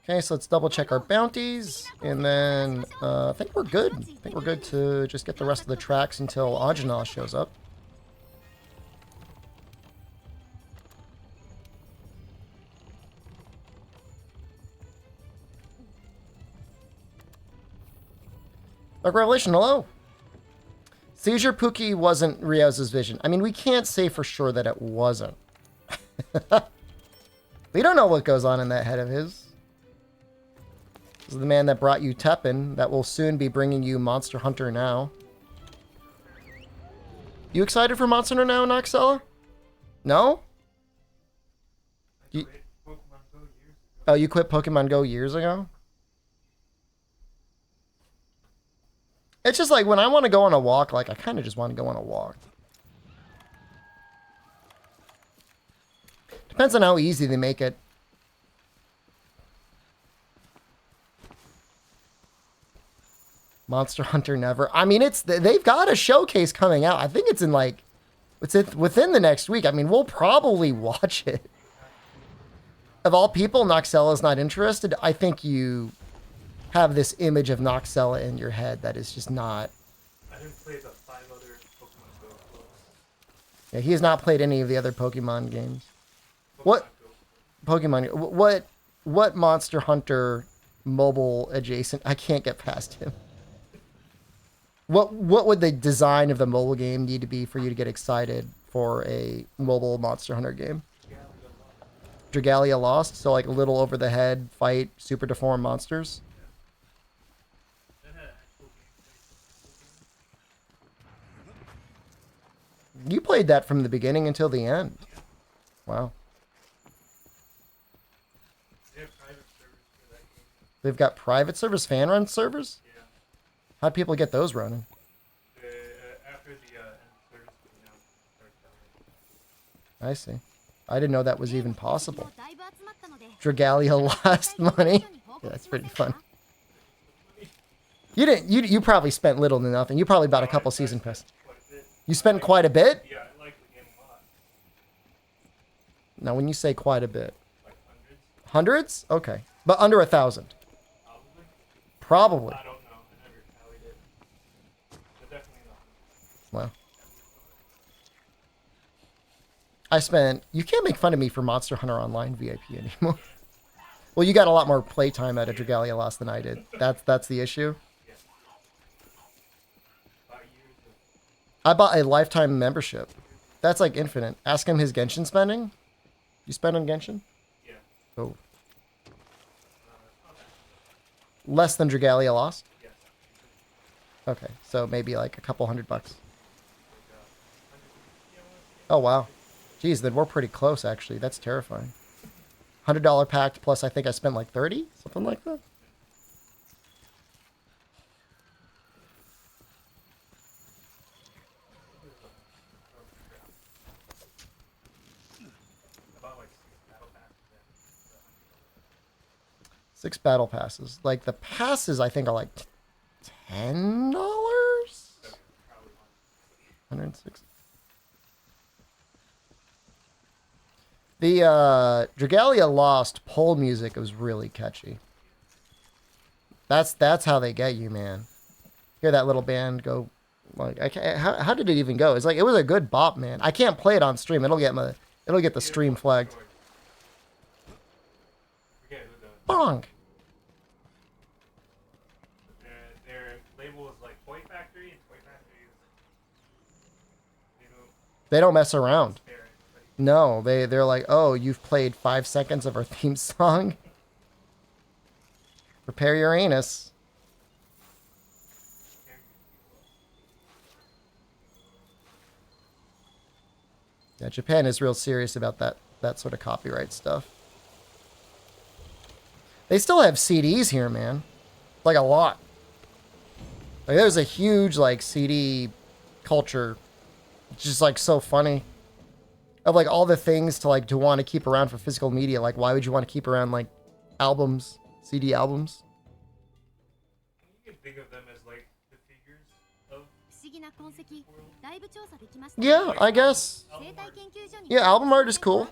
Okay, so let's double check our bounties, and then I think we're good. I think we're good to just get the rest of the tracks until Ajana shows up. Dark Revelation, hello. Seizure Pookie wasn't Rioz's vision. I mean, we can't say for sure that it wasn't. We don't know what goes on in that head of his. This is the man that brought you Teppen, that will soon be bringing you Monster Hunter Now. You excited for Monster Hunter Now, Noxella? No? Oh, you quit Pokemon Go years ago? It's just like when I want to go on a walk, like I kind of just want to go on a walk. Depends on how easy they make it. Monster Hunter Never. I mean, they've got a showcase coming out. I think it's in like, within the next week. I mean, we'll probably watch it. Of all people, Noxella's not interested. I think you have this image of Noxella in your head that is just not. I didn't play the 5 other Pokemon Go books. Yeah, he has not played any of the other Pokemon games. What Monster Hunter mobile adjacent? I can't get past him. What would the design of the mobile game need to be for you to get excited for a mobile Monster Hunter game? Dragalia Lost, so like a little over the head fight super deformed monsters. You played that from the beginning until the end. Wow. They've got private servers, fan run servers? Yeah. How'd people get those running? After the end of service, I see. I didn't know that was even possible. Dragalia lost money. Yeah, that's pretty fun. You probably spent little to nothing. You probably bought a couple season pass. You spent quite a bit? Yeah, I like the game a lot. Now, when you say quite a bit, Like hundreds? hundreds? Okay, but under 1,000. Probably. I don't know. I never tallied it. But definitely not. Well, I spent. You can't make fun of me for Monster Hunter Online VIP anymore. Well, you got a lot more playtime out of Dragalia Lost than I did. That's the issue. I bought a lifetime membership. That's like infinite. Ask him his Genshin spending. You spend on Genshin? Yeah. Oh. Less than Dragalia Lost? Yeah. Okay, so maybe like a couple $100. Oh, wow. Geez, then we're pretty close, actually. That's terrifying. $100 pack plus I think I spent like 30? Something like that? Six battle passes. Like the passes, I think are like $10. 106. The Dragalia Lost pole music was really catchy. That's how they get you, man. Hear that little band go, like I can't, how did it even go? It's like it was a good bop, man. I can't play it on stream. It'll get the stream flagged. Bonk. Their label is like Toy Factory, and Toy Factory is, they don't mess around. No, they're like, oh, you've played 5 seconds of our theme song. Prepare your anus. Yeah, Japan is real serious about that sort of copyright stuff. They still have CDs here, man. Like a lot. Like there's a huge like CD culture. It's just like so funny. Of like all the things to like to want to keep around for physical media. Like why would you want to keep around like albums, CD albums? You can think of them as like the figures of Yeah, I guess. Yeah, album art is cool.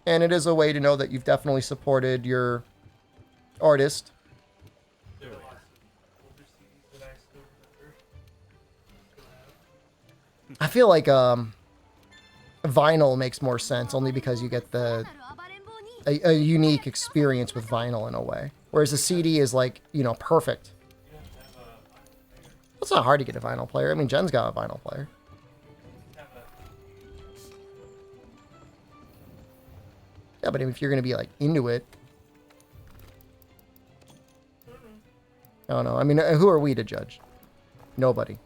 And it is a way to know that you've definitely supported your artist. There are lots of older CDs that I still remember. Still have. I feel like vinyl makes more sense only because you get a unique experience with vinyl in a way. Whereas a CD is like, you know, perfect. You don't have a vinyl player. It's not hard to get a vinyl player. I mean, Jen's got a vinyl player. You have a Yeah, but if you're going to be like into it. I don't know. I mean, who are we to judge? Nobody.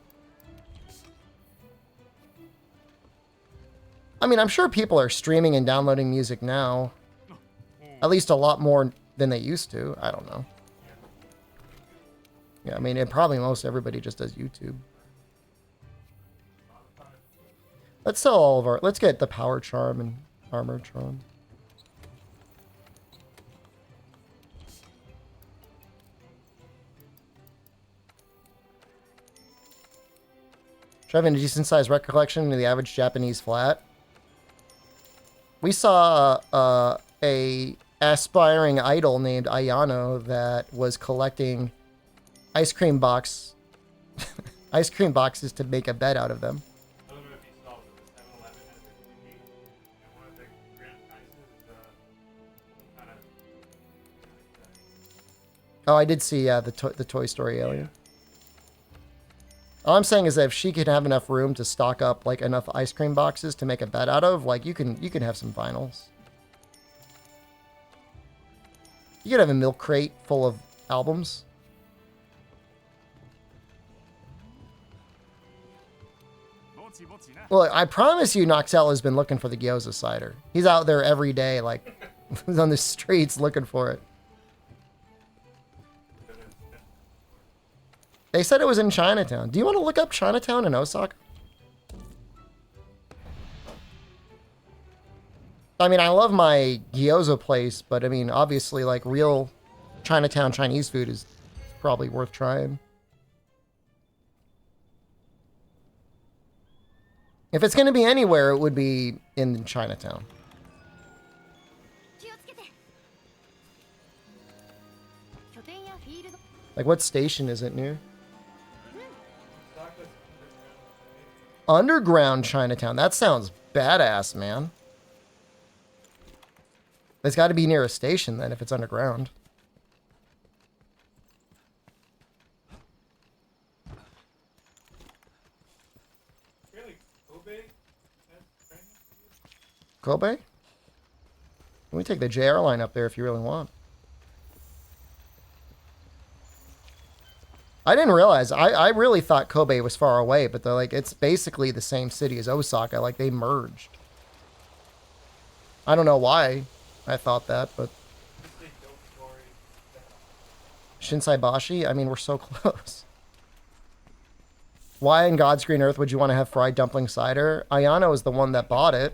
I mean, I'm sure people are streaming and downloading music now. At least a lot more than they used to. I don't know. Yeah, I mean, it probably most everybody just does YouTube. Let's sell all of our... Let's get the power charm and armor charm. Driving a decent sized recollection of the average Japanese flat. We saw a aspiring idol named Ayano that was collecting ice cream boxes to make a bed out of them. I don't know if you saw, but the 7-Eleven has a cake, and one of the grand prizes is some kind of Oh, I did see the Toy Story alien. All I'm saying is that if she could have enough room to stock up like enough ice cream boxes to make a bed out of, like you can have some vinyls. You could have a milk crate full of albums. Well, I promise you Noxel has been looking for the gyoza cider. He's out there every day, like, he's on the streets looking for it. They said it was in Chinatown. Do you want to look up Chinatown in Osaka? I mean, I love my gyoza place, but I mean, obviously, like, real Chinatown Chinese food is probably worth trying. If it's going to be anywhere, it would be in Chinatown. Like, what station is it near? Underground Chinatown. That sounds badass, man. It's got to be near a station then if it's underground. really Kobe. Kobe? We take the JR line up there if you really want. I didn't realize. I really thought Kobe was far away, but they're like, it's basically the same city as Osaka. Like, they merged. I don't know why I thought that, but... Shinsaibashi? I mean, we're so close. Why in God's green earth would you want to have fried dumpling cider? Ayano is the one that bought it.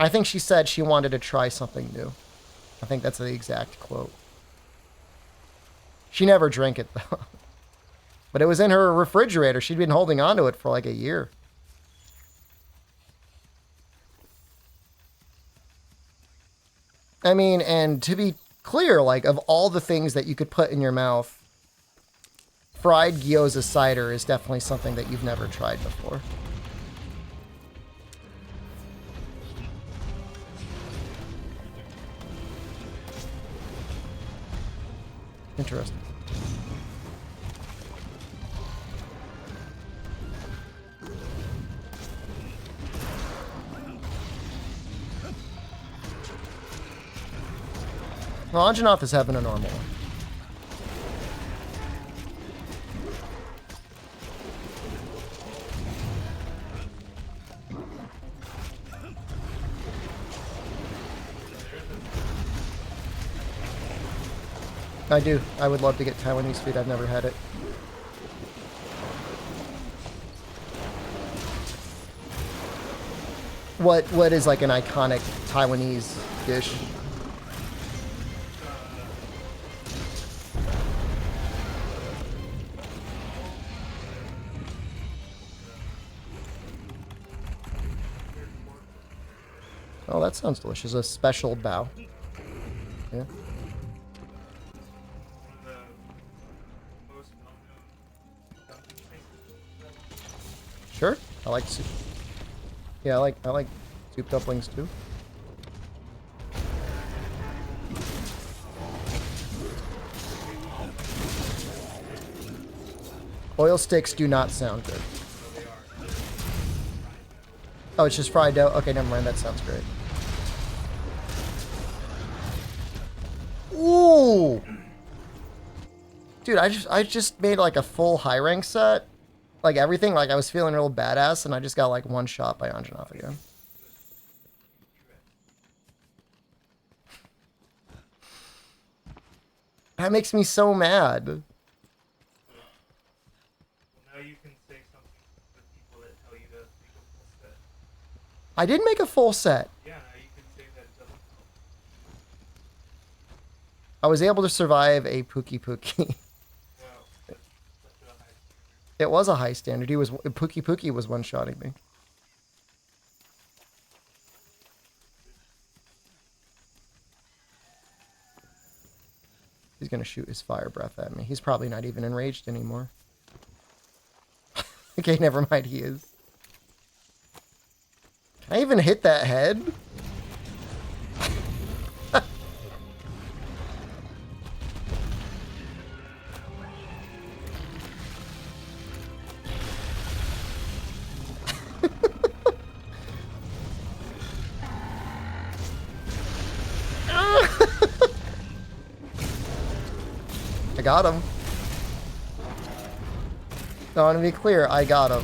I think she said she wanted to try something new. I think that's the exact quote. She never drank it, though. But it was in her refrigerator. She'd been holding on to it for like a year. I mean, and to be clear, like, of all the things that you could put in your mouth, fried gyoza cider is definitely something that you've never tried before. Interesting. Well, Anjanath is having a normal one. I do. I would love to get Taiwanese food. I've never had it. What is like an iconic Taiwanese dish? Oh, that sounds delicious. A special bao. Yeah. One of the most well-known dumping places. Sure. I like soup. Yeah, I like soup dumplings too. Oil sticks do not sound good. Oh, it's just fried dough? Okay, never mind. That sounds great. Ooh! Dude, I just made like a full high rank set. Like everything, like I was feeling real badass, and I just got like one shot by Anjanov again. That makes me so mad. Now you can say something to people that tell you to make a full set. I did make a full set. Yeah, now you can say that it doesn't help. I was able to survive a Pookie Pookie. Well, that's such a high standard. It was a high standard. Pookie Pookie was one-shotting me. He's gonna shoot his fire breath at me. He's probably not even enraged anymore. Okay, never mind, he is. Can I even hit that head? I got him. I want to be clear, I got him.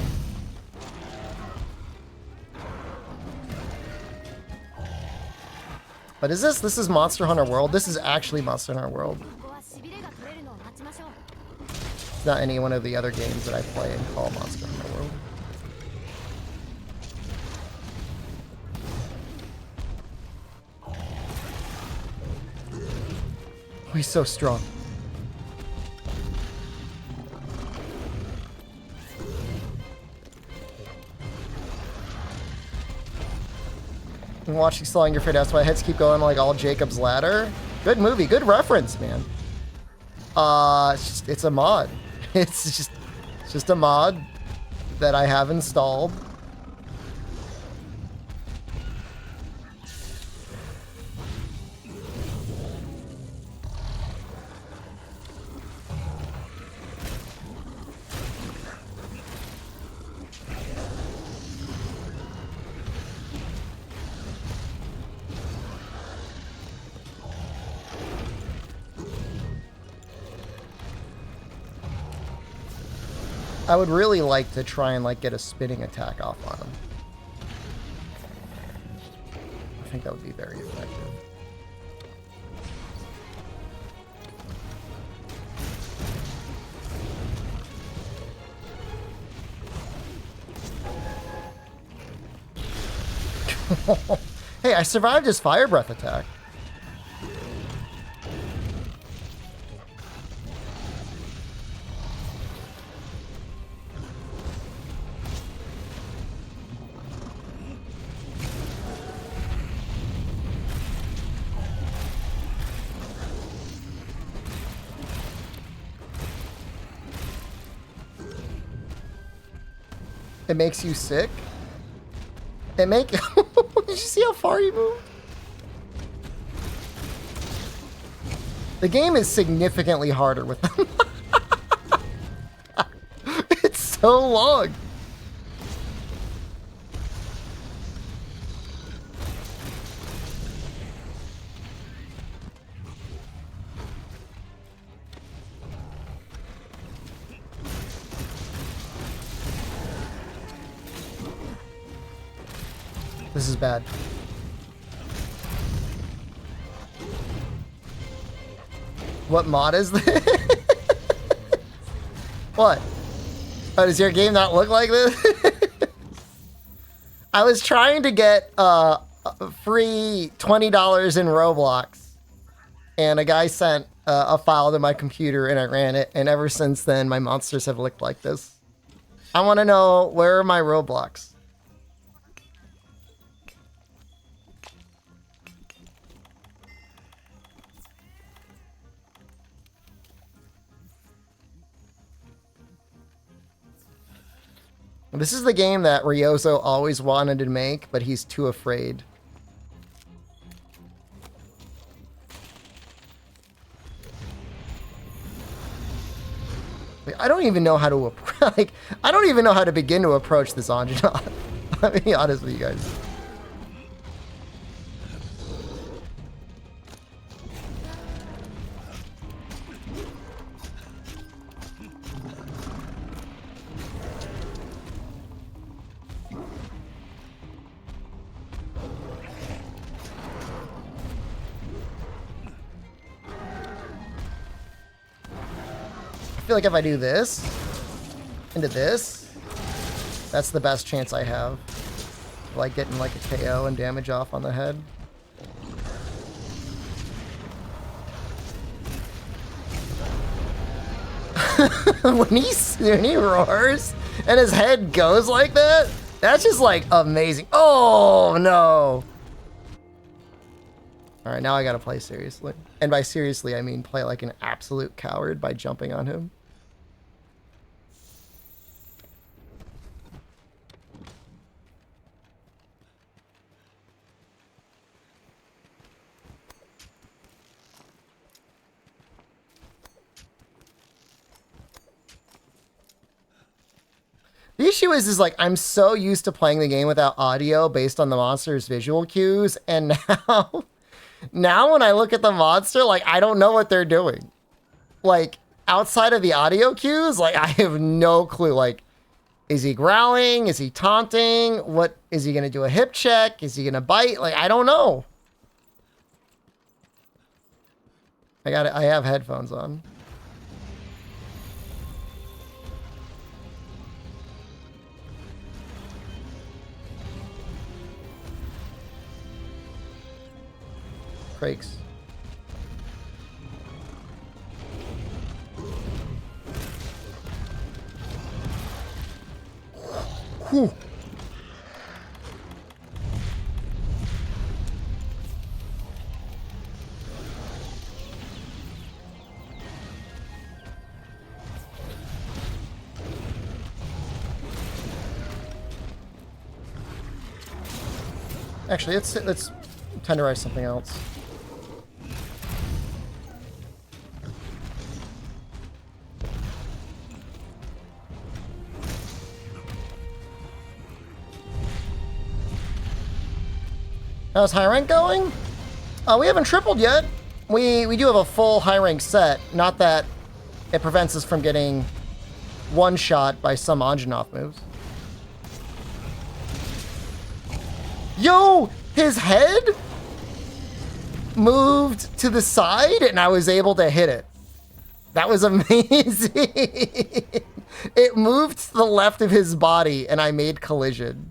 What is this? This is Monster Hunter World. This is actually Monster Hunter World. It's not any one of the other games that I play and call Monster Hunter World. Oh, he's so strong. And watching Slowing Your Fate, that's why heads keep going like all Jacob's Ladder. Good movie, good reference, man. It's a mod. It's just a mod that I have installed. I would really like to try and like get a spinning attack off on him. I think that would be very effective. Hey, I survived his fire breath attack. It makes you sick. Did you see how far you moved? The game is significantly harder with them. It's so long. This is bad. What mod is this? What? Oh, does your game not look like this? I was trying to get free $20 in Roblox, and a guy sent a file to my computer, and I ran it, and ever since then, my monsters have looked like this. I want to know, where are my Roblox? This is the game that Ryozo always wanted to make, but he's too afraid. Like, I don't even know how to like. I don't even know how to begin to approach this Anjuna. I'll be honest with you guys. I feel like if I do this into this, that's the best chance I have. Like getting like a KO and damage off on the head. when he roars and his head goes like that, that's just like amazing. Oh no. Alright, now I gotta play seriously. And by seriously, I mean play like an absolute coward by jumping on him. The issue is like, I'm so used to playing the game without audio based on the monster's visual cues, and now when I look at the monster, like, I don't know what they're doing. Like, outside of the audio cues, like, I have no clue. Like, is he growling? Is he taunting? What, is he gonna do a hip check? Is he gonna bite? Like, I don't know. I have headphones on. Crakes. Whew. Actually, let's tenderize something else. How's high rank going? We haven't tripled yet. We do have a full high rank set. Not that it prevents us from getting one shot by some Anjanoff moves. Yo, his head moved to the side and I was able to hit it. That was amazing. It moved to the left of his body and I made collision.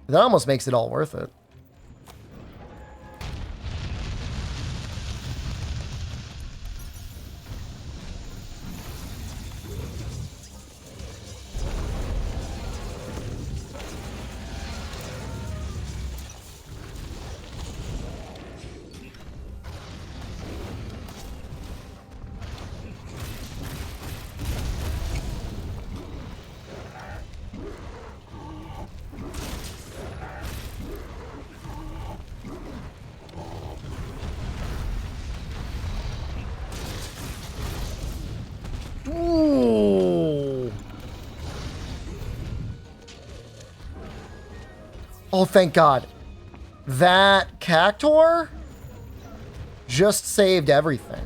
That almost makes it all worth it. Ooh. Oh, thank God. That Cactor just saved everything.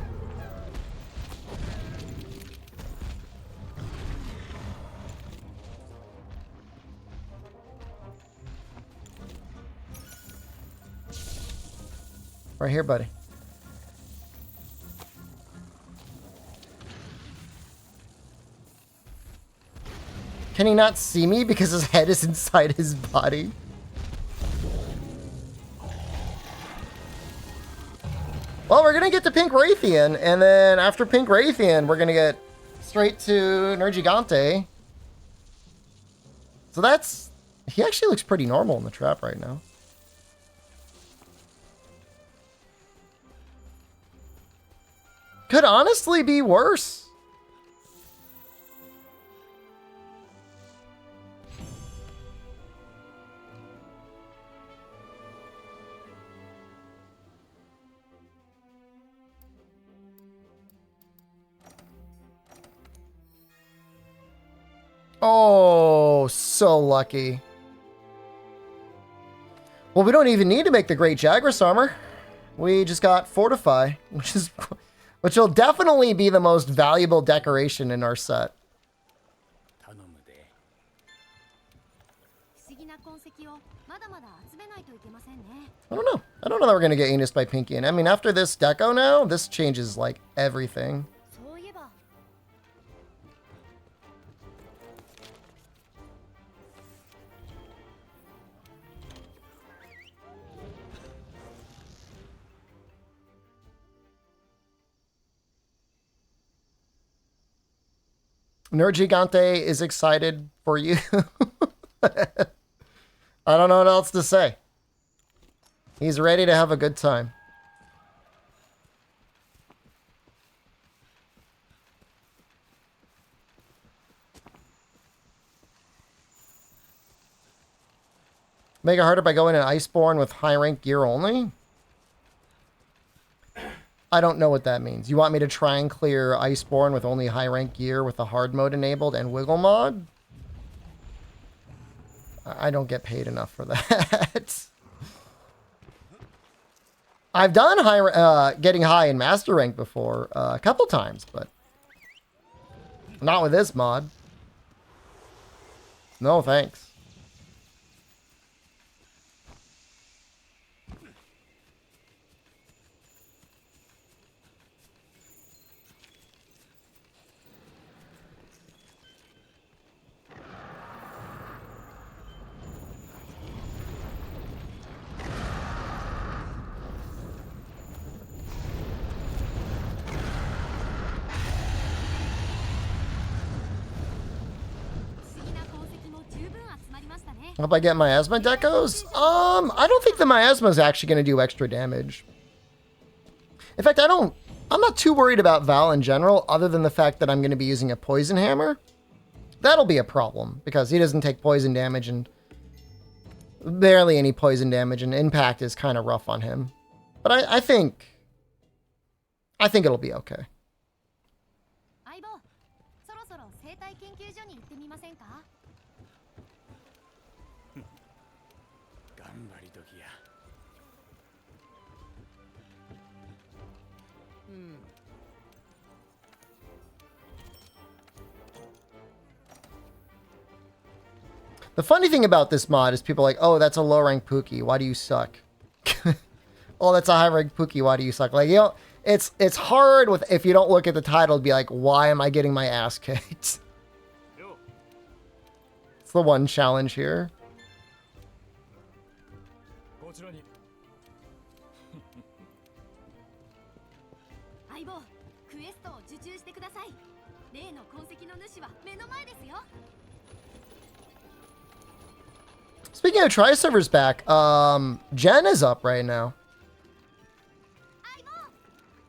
Right here, buddy. Can he not see me because his head is inside his body? Well, we're gonna get to Pink Raytheon, and then after Pink Raytheon, we're gonna get straight to Nergigante. So that's... He actually looks pretty normal in the trap right now. Could honestly be worse. Oh, so lucky. Well, we don't even need to make the Great Jagras armor. We just got Fortify, which will definitely be the most valuable decoration in our set. I don't know. I don't know that we're going to get Enos by Pinky. And I mean, after this deco now, this changes like everything. Nerd Gigante is excited for you. I don't know what else to say. He's ready to have a good time. Make it harder by going in Iceborne with high rank gear only? I don't know what that means. You want me to try and clear Iceborne with only high rank gear with the hard mode enabled and wiggle mod? I don't get paid enough for that. I've done getting high in master rank before a couple times, but not with this mod. No thanks. Hope I get miasma decos. I don't think the miasma is actually going to do extra damage. In fact, I'm not too worried about Val in general, other than the fact that I'm going to be using a poison hammer. That'll be a problem because he doesn't take poison damage and barely any poison damage, and impact is kind of rough on him. But I think it'll be okay. The funny thing about this mod is people are like, oh, that's a low rank Pookie. Why do you suck? Oh, that's a high rank Pookie. Why do you suck? Like, you know, it's hard with if you don't look at the title to be like, why am I getting my ass kicked? It's the one challenge here. Speaking of tri-servers back, Jen is up right now.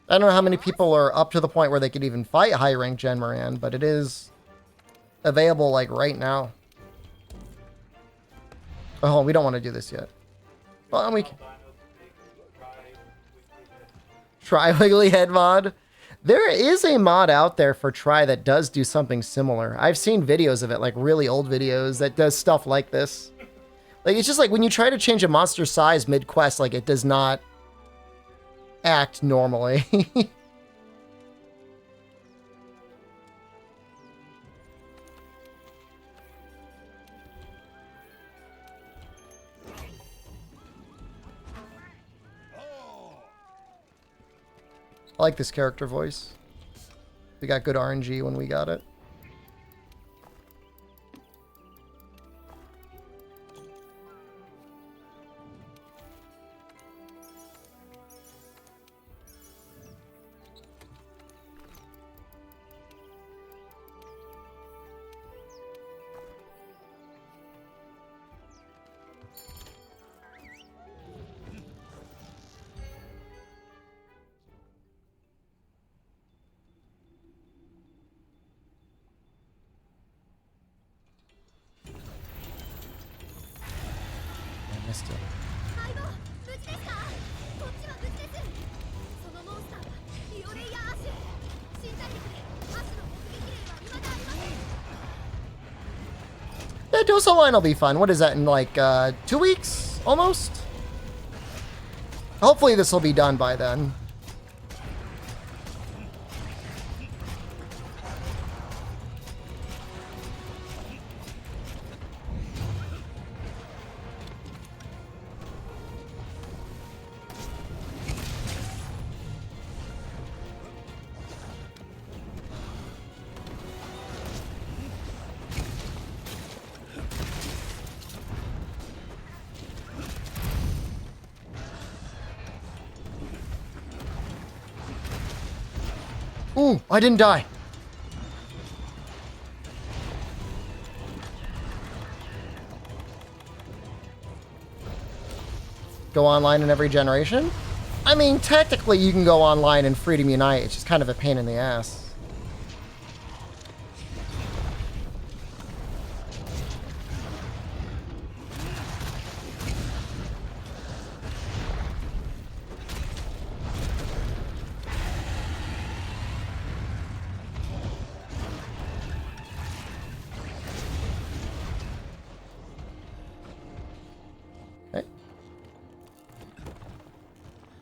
I don't know how many people are up to the point where they could even fight high-ranked Jen Moran, but it is available, like, right now. Oh, we don't want to do this yet. Well, we can... Try Wiggly Head mod. There is a mod out there for Try that does do something similar. I've seen videos of it, like really old videos, that does stuff like this. Like, it's just like when you try to change a monster's size mid-quest, like, it does not act normally. I like this character voice. We got good RNG when we got it. Yeah, Dose Online will be fun. What is that, in like 2 weeks? Almost? Hopefully this will be done by then. Ooh, I didn't die. Go online in every generation? I mean, technically you can go online in Freedom Unite. It's just kind of a pain in the ass.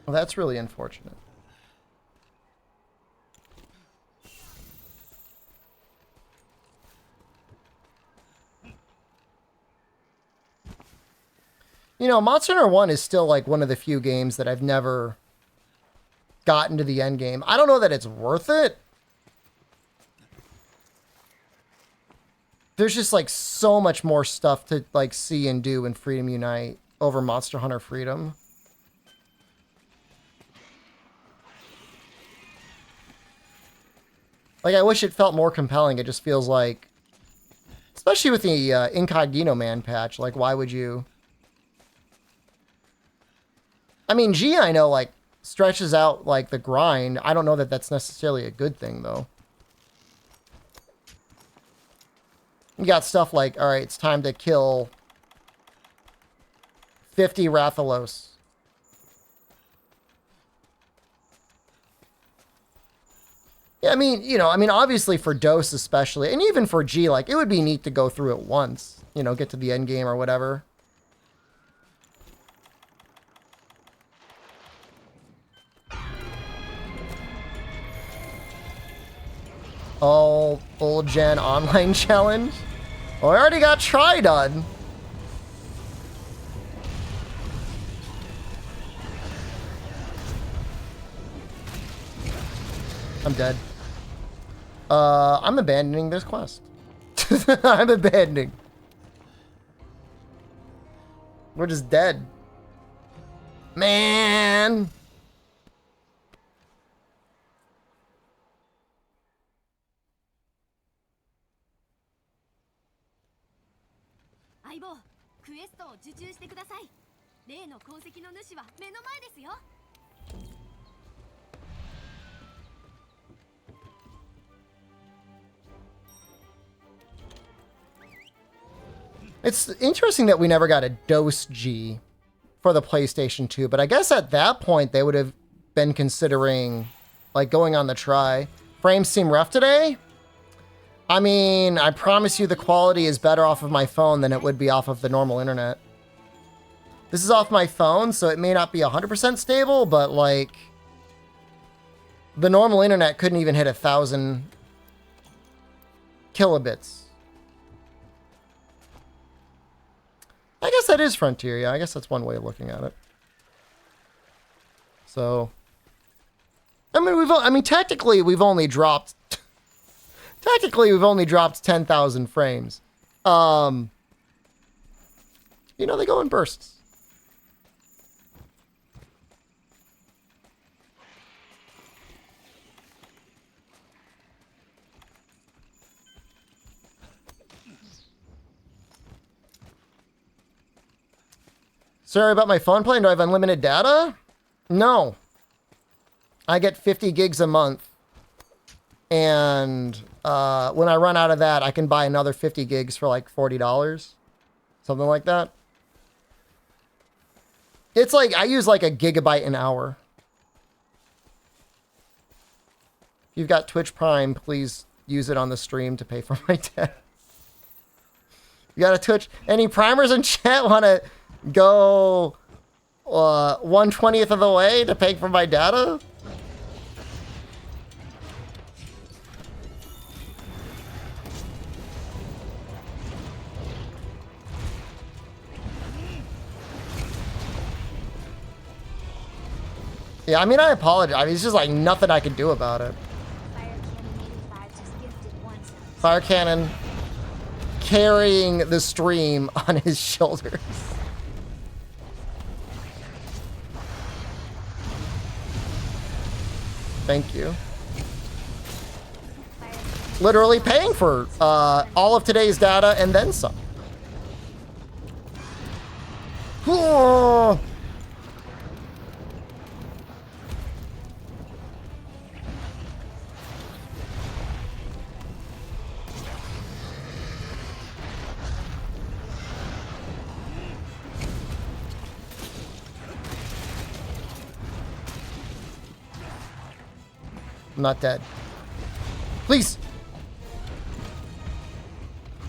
Well, that's really unfortunate. You know, Monster Hunter 1 is still like one of the few games that I've never gotten to the end game. I don't know that it's worth it. There's just like so much more stuff to like see and do in Freedom Unite over Monster Hunter Freedom. Like, I wish it felt more compelling. It just feels like, especially with the Incognito Man patch, like, why would you? I mean, G, I know, like, stretches out, like, the grind. I don't know that that's necessarily a good thing, though. You got stuff like, all right, it's time to kill 50 Rathalos. Yeah, I mean, you know, obviously for Dose especially, and even for G, like, it would be neat to go through it once, you know, get to the end game or whatever. Oh, old gen online challenge? Well, I already got try done. I'm dead. I'm abandoning this quest. I'm abandoning. We're just dead. Man. It's interesting that we never got a Dose G for the PlayStation 2, but I guess at that point they would have been considering like going on the try. Frames seem rough today? I mean, I promise you the quality is better off of my phone than it would be off of the normal internet. This is off my phone, so it may not be 100% stable, but like the normal internet couldn't even hit 1,000 kilobits. I guess that is Frontier, yeah. I guess that's one way of looking at it. So, I mean, technically we've only dropped 10,000 frames. You know, they go in bursts. Sorry about my phone plan. Do I have unlimited data? No. I get 50 gigs a month. And when I run out of that, I can buy another 50 gigs for like $40. Something like that. It's like, I use like a gigabyte an hour. If you've got Twitch Prime, please use it on the stream to pay for my data. You got a Twitch. Any primers in chat want to go 1/20th of the way to pay for my data? Yeah, I mean, I apologize. I mean, it's just like nothing I can do about it. Fire Cannon carrying the stream on his shoulders. Thank you. Literally paying for all of today's data and then some. Oh. I'm not dead. Please.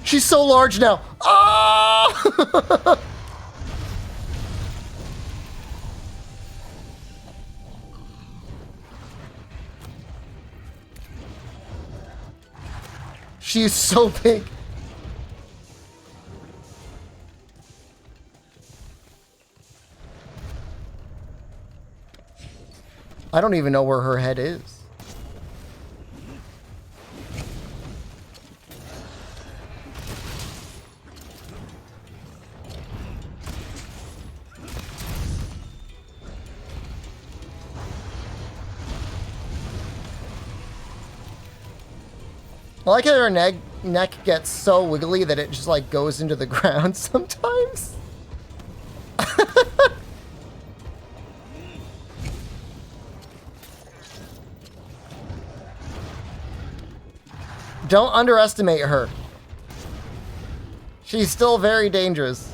She's so large now. Ah! She's so big. I don't even know where her head is. I like how her neck gets so wiggly that it just like goes into the ground sometimes. Don't underestimate her. She's still very dangerous.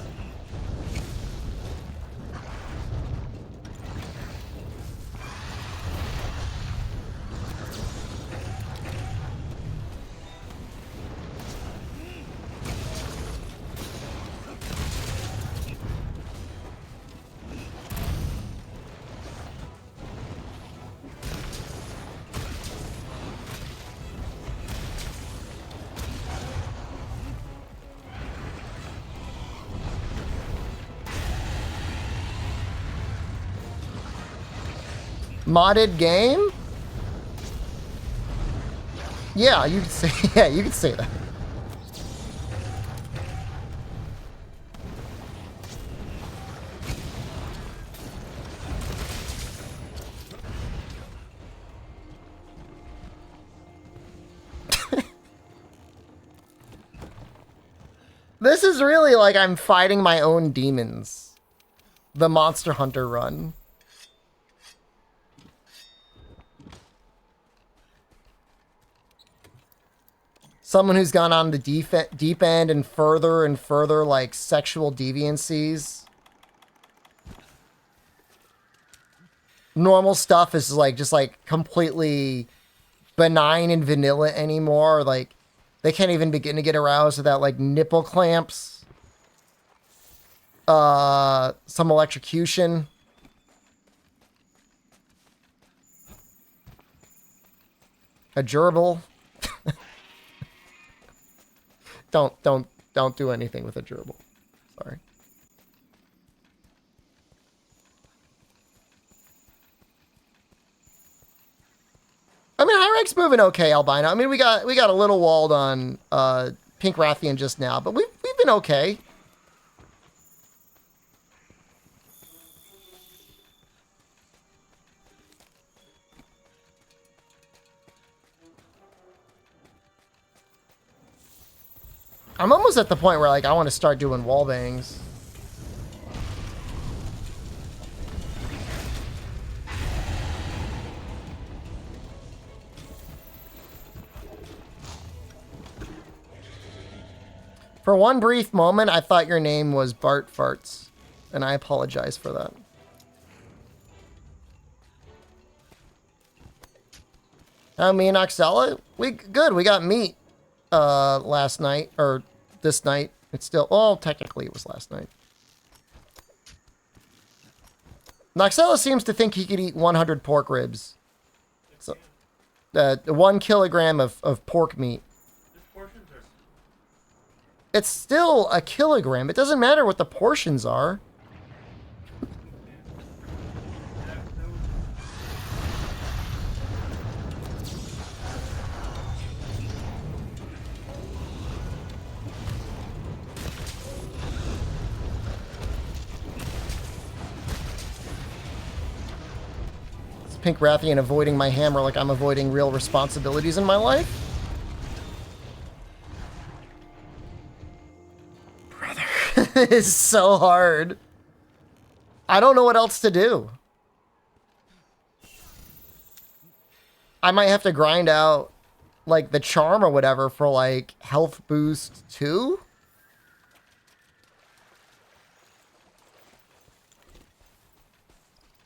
Modded game? Yeah, you could say you could say that. This is really like I'm fighting my own demons. The Monster Hunter run. Someone who's gone on the deep end and further like sexual deviancies. Normal stuff is like just like completely benign and vanilla anymore. Like they can't even begin to get aroused without like nipple clamps. Some electrocution. A gerbil. Don't do anything with a gerbil. Sorry. I mean, high rank's moving okay, Albino. I mean, we got a little walled on Pink Rathian just now, but we've been okay. I'm almost at the point where like I want to start doing wall bangs. For one brief moment, I thought your name was Bart Farts, and I apologize for that. Me and Oxella, we got meat last night or this night It's still, well, technically it was last night. Noxella seems to think he could eat 100 pork ribs. So, 1 kilogram of pork meat. It's still a kilogram. It doesn't matter what the portions are. Pink Rathian avoiding my hammer like I'm avoiding real responsibilities in my life. Brother, it's so hard. I don't know what else to do. I might have to grind out like the charm or whatever for like health boost too.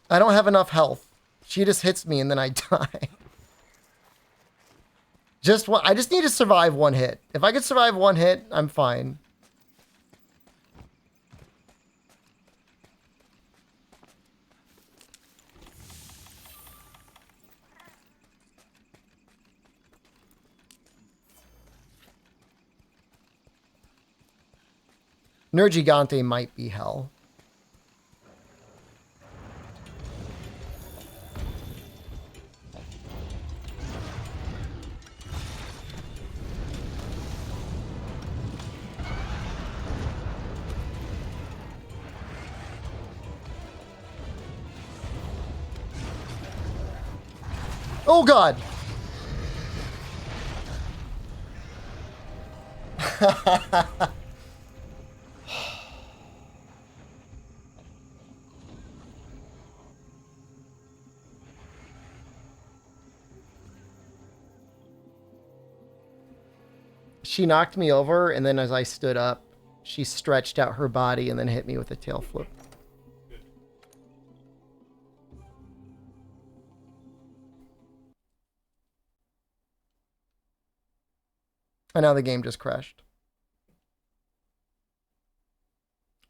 I don't have enough health. She just hits me and then I die. I just need to survive 1 hit. If I could survive 1 hit, I'm fine. Nergigante might be hell. Oh god! She knocked me over, and then as I stood up, she stretched out her body and then hit me with a tail flip. And now the game just crashed.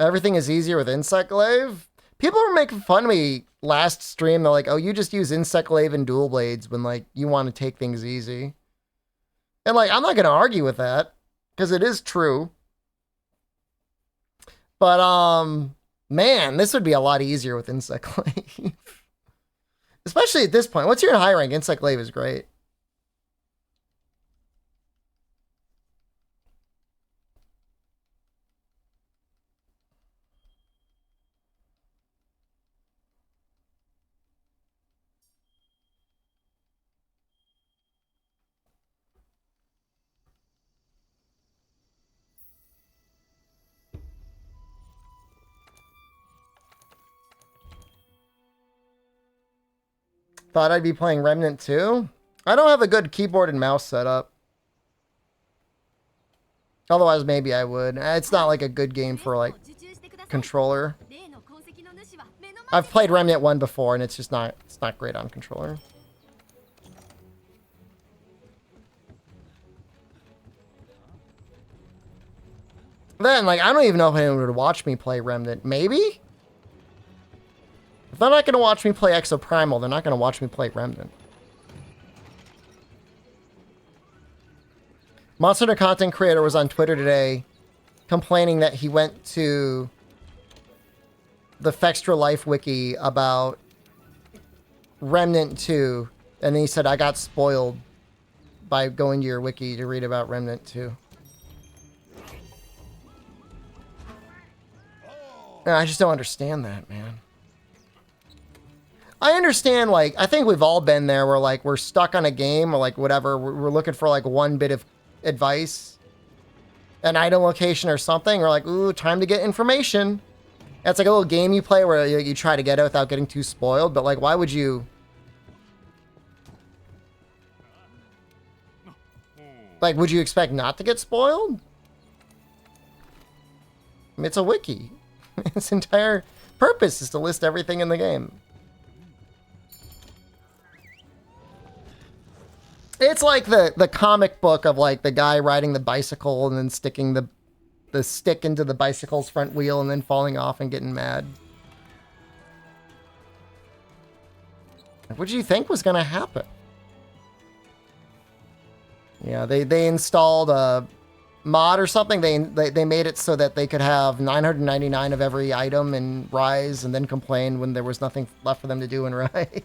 Everything is easier with Insect Glaive? People were making fun of me last stream. They're like, oh, you just use Insect Glaive and Dual Blades when, like, you want to take things easy. And, like, I'm not going to argue with that, because it is true. But, man, this would be a lot easier with Insect Glaive. Especially at this point. Once you're in high rank, Insect Glaive is great. Thought I'd be playing Remnant 2? I don't have a good keyboard and mouse setup. Otherwise, maybe I would. It's not like a good game for like controller. I've played Remnant 1 before and it's not great on controller. Then, like, I don't even know if anyone would watch me play Remnant. Maybe? If they're not going to watch me play Exoprimal, they're not going to watch me play Remnant. Monster Hunter content creator was on Twitter today complaining that he went to the Fextra Life wiki about Remnant 2, and then he said, I got spoiled by going to your wiki to read about Remnant 2. I just don't understand that, man. I understand, like, I think we've all been there where, like, we're stuck on a game or, like, whatever. We're looking for, like, one bit of advice, an item location or something. We're like, ooh, time to get information. It's like a little game you play where you try to get it without getting too spoiled. But, like, why would you... Like, would you expect not to get spoiled? I mean, it's a wiki. Its entire purpose is to list everything in the game. It's like the comic book of like the guy riding the bicycle and then sticking the the stick into the bicycle's front wheel and then falling off and getting mad. What did you think was going to happen? Yeah, they installed a mod or something. They made it so that they could have 999 of every item in Rise and then complain when there was nothing left for them to do in Rise.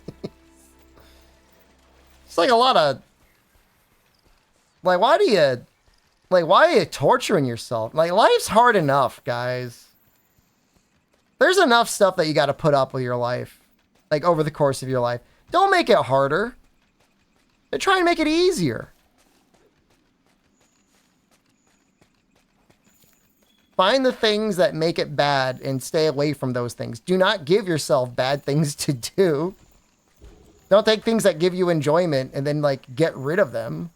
It's like a lot of... Like, why are you torturing yourself? Like, life's hard enough, guys. There's enough stuff that you got to put up with your life. Like, over the course of your life. Don't make it harder. Try and make it easier. Find the things that make it bad and stay away from those things. Do not give yourself bad things to do. Don't take things that give you enjoyment and then, like, get rid of them.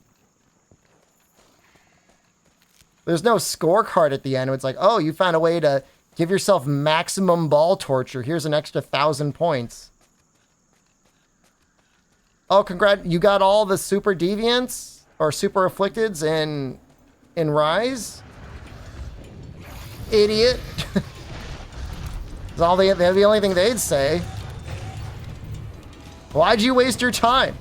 There's no scorecard at the end. It's like, oh, you found a way to give yourself maximum ball torture. Here's an extra 1,000 points. Oh, you got all the super deviants or super afflicteds in Rise? Idiot. That's the only thing they'd say. Why'd you waste your time?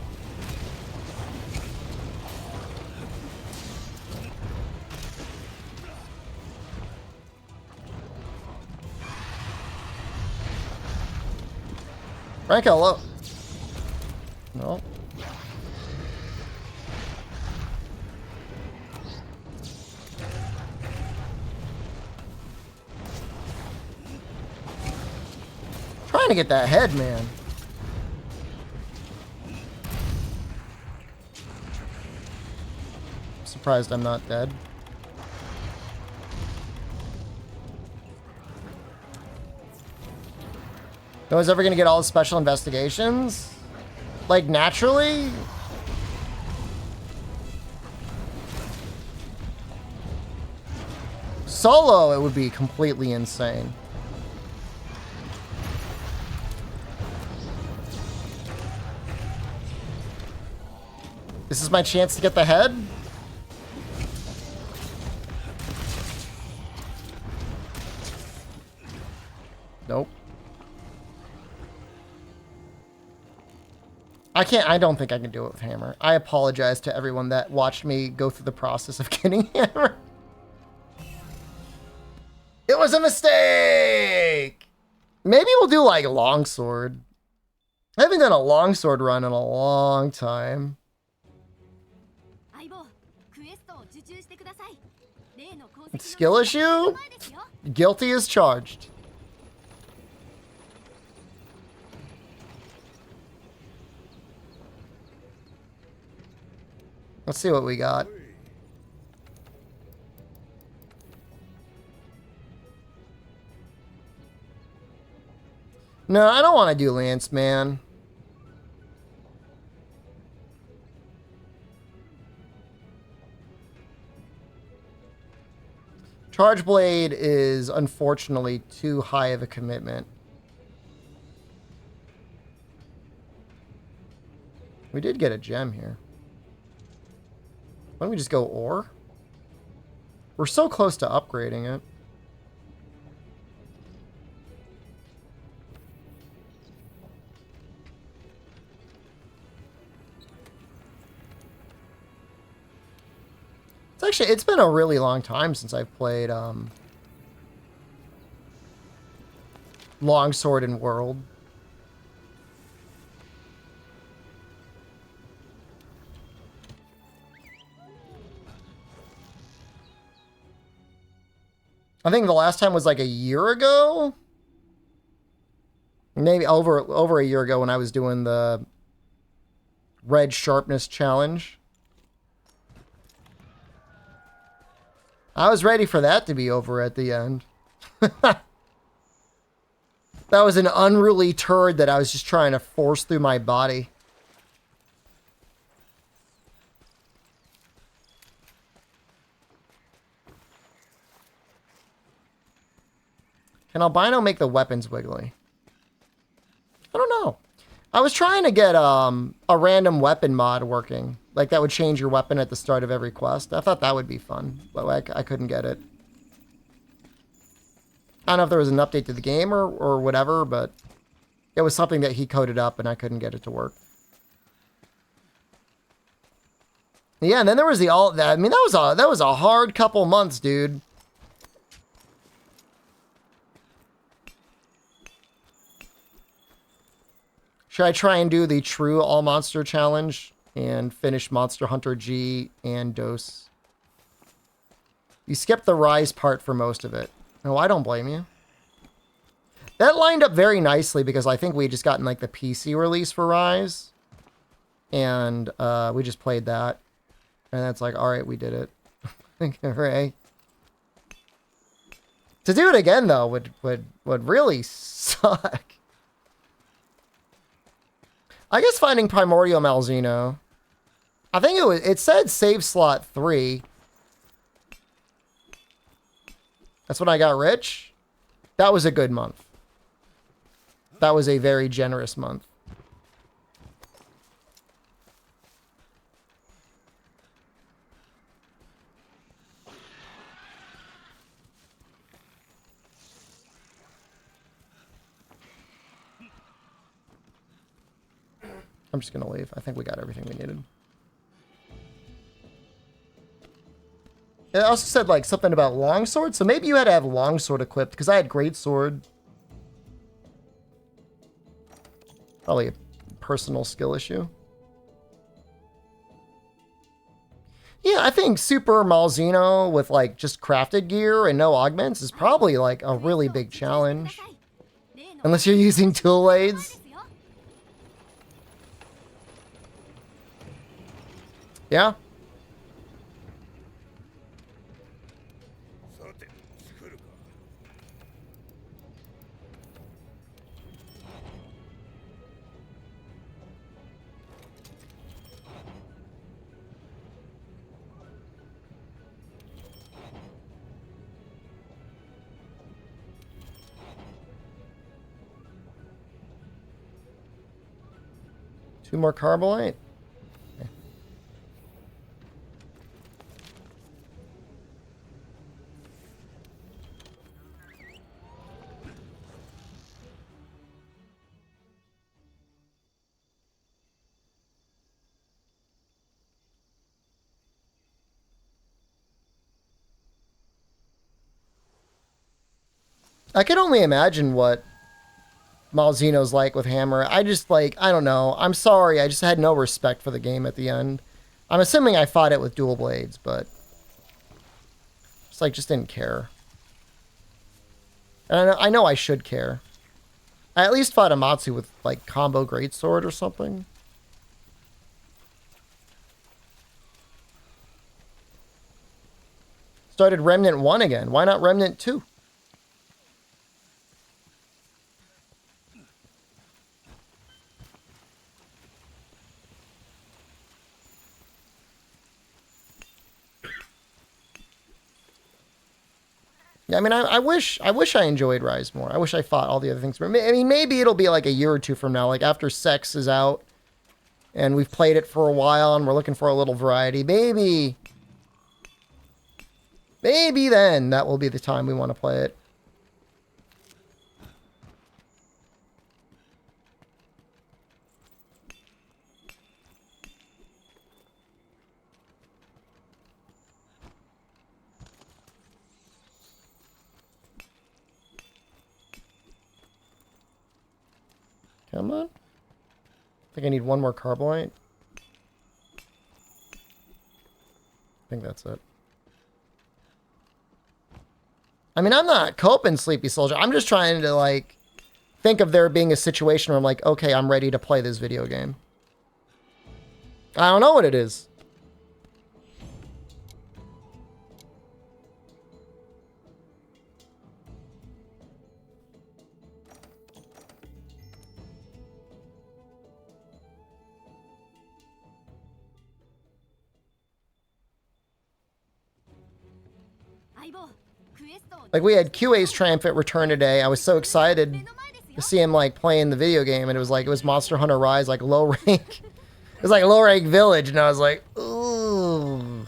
Frank, hello. No. Trying to get that head, man. Surprised I'm not dead. No one's ever gonna get all the special investigations? Like, naturally? Solo, it would be completely insane. This is my chance to get the head? Nope. I don't think I can do it with Hammer. I apologize to everyone that watched me go through the process of getting Hammer. It was a mistake! Maybe we'll do, like, Longsword. I haven't done a Longsword run in a long time. Skill issue? Guilty as charged. Let's see what we got. No, I don't want to do Lance, man. Charge Blade is unfortunately too high of a commitment. We did get a gem here. Why don't we just go ore? We're so close to upgrading it. It's been a really long time since I've played Longsword in World. I think the last time was like a year ago. Maybe over a year ago when I was doing the Red Sharpness Challenge. I was ready for that to be over at the end. That was an unruly turd that I was just trying to force through my body. Can Albino make the weapons wiggly? I don't know. I was trying to get a random weapon mod working. Like, that would change your weapon at the start of every quest. I thought that would be fun, but I couldn't get it. I don't know if there was an update to the game or whatever, but it was something that he coded up and I couldn't get it to work. Yeah, and then there was I mean, that was a hard couple months, dude. Should I try and do the true all monster challenge and finish Monster Hunter G and Dose? You skipped the Rise part for most of it. No, I don't blame you. That lined up very nicely because I think we just gotten like the PC release for Rise. And we just played that. And that's like, all right, we did it. Hooray. To do it again though would really suck. I guess finding Primordial Malzeno. I think it said save slot 3. That's when I got rich. That was a good month. That was a very generous month. I'm just going to leave. I think we got everything we needed. It also said like something about longsword, so maybe you had to have longsword equipped because I had greatsword. Probably a personal skill issue. Yeah, I think Super Malzeno with like just crafted gear and no augments is probably like a really big challenge. Unless you're using tool aids. Yeah. Two more carbolite. Okay. I can only imagine what Malzeno's like with Hammer. I just like, I don't know. I'm sorry. I just had no respect for the game at the end. I'm assuming I fought it with dual blades, but just didn't care. And I know I should care. I at least fought Amatsu with like combo greatsword or something. Started Remnant 1 again. Why not Remnant 2? Yeah, I mean, I wish I enjoyed Rise more. I wish I fought all the other things. I mean, maybe it'll be like a year or two from now, like after Sex is out, and we've played it for a while, and we're looking for a little variety. Maybe then that will be the time we want to play it. Come on. I think I need one more carbolite. I think that's it. I mean, I'm not coping, Sleepy Soldier. I'm just trying to, like, think of there being a situation where I'm like, okay, I'm ready to play this video game. I don't know what it is. Like, we had QA's Triumphant return today. I was so excited to see him, like, playing the video game. And it was Monster Hunter Rise, like, low rank. It was like low rank village. And I was like, ooh.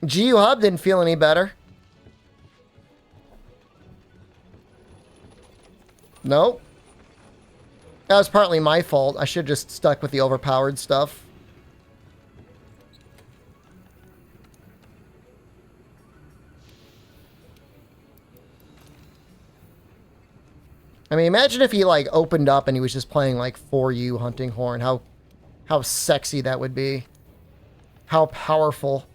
GU Hub didn't feel any better. Nope. That was partly my fault. I should have just stuck with the overpowered stuff. I mean, imagine if he, like, opened up and he was just playing, like, 4U Hunting Horn. How sexy that would be. How powerful.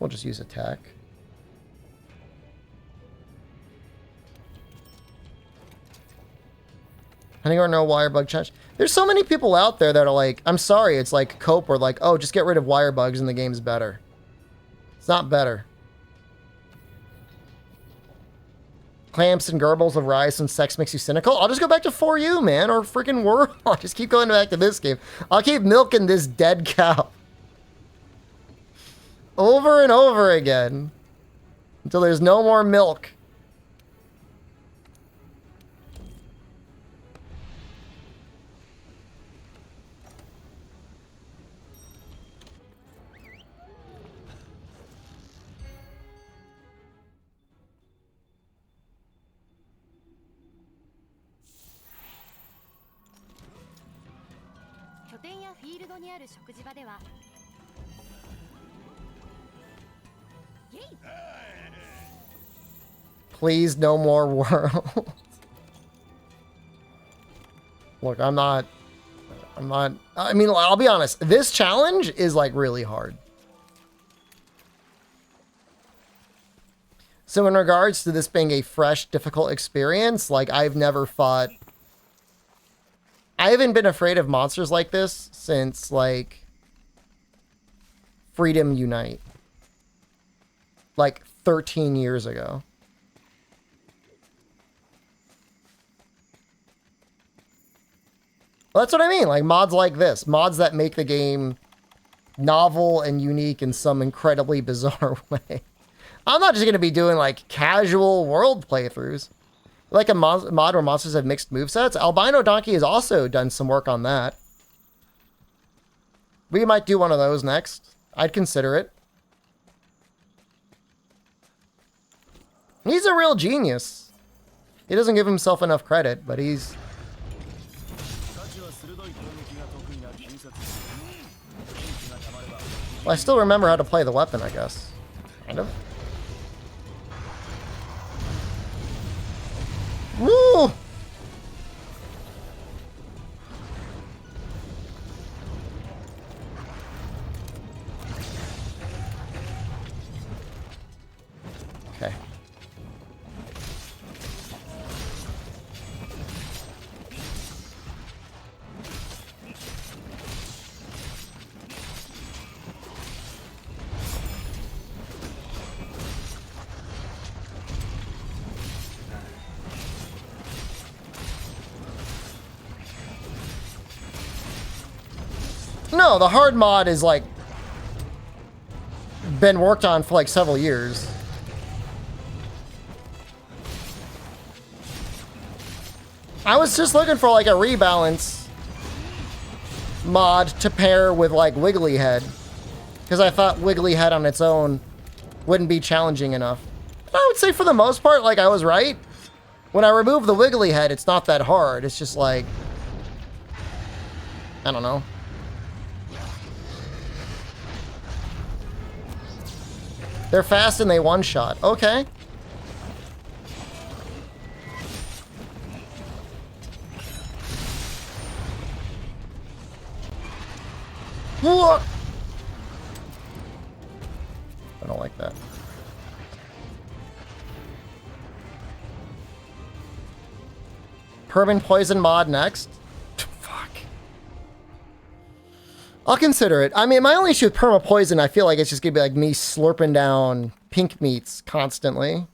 We'll just use attack. Hunting Horn, no wire bug challenge. There's so many people out there that are like, I'm sorry, it's like Cope or like, oh, just get rid of wire bugs and the game's better. It's not better. Clamps and Gerbles of Rise and Sex Makes You Cynical. I'll just go back to 4U, man, or freaking World. I'll just keep going back to this game. I'll keep milking this dead cow. Over and over again. Until there's no more milk. Please, no more world. Look, I mean, I'll be honest. This challenge is, like, really hard. So in regards to this being a fresh, difficult experience, like, I've never fought... I haven't been afraid of monsters like this since, like, Freedom Unite. Like, 13 years ago. Well, that's what I mean. Like, mods like this. Mods that make the game novel and unique in some incredibly bizarre way. I'm not just going to be doing, like, casual world playthroughs. Like a mod where monsters have mixed movesets. Albino Donkey has also done some work on that. We might do one of those next. I'd consider it. He's a real genius. He doesn't give himself enough credit, but he's... Well, I still remember how to play the weapon, I guess. Kind of. Woo! Okay. No, the hard mod is like been worked on for like several years. I was just looking for like a rebalance mod to pair with like Wiggly Head, because I thought Wiggly Head on its own wouldn't be challenging enough. I would say for the most part, like, I was right. When I remove the Wiggly Head, it's not that hard. It's just like, I don't know. They're fast and they one-shot. Okay. What? I don't like that. Permanent poison mod next. Fuck. I'll consider it. I mean, my only issue with perma poison, I feel like it's just gonna be like me slurping down pink meats constantly.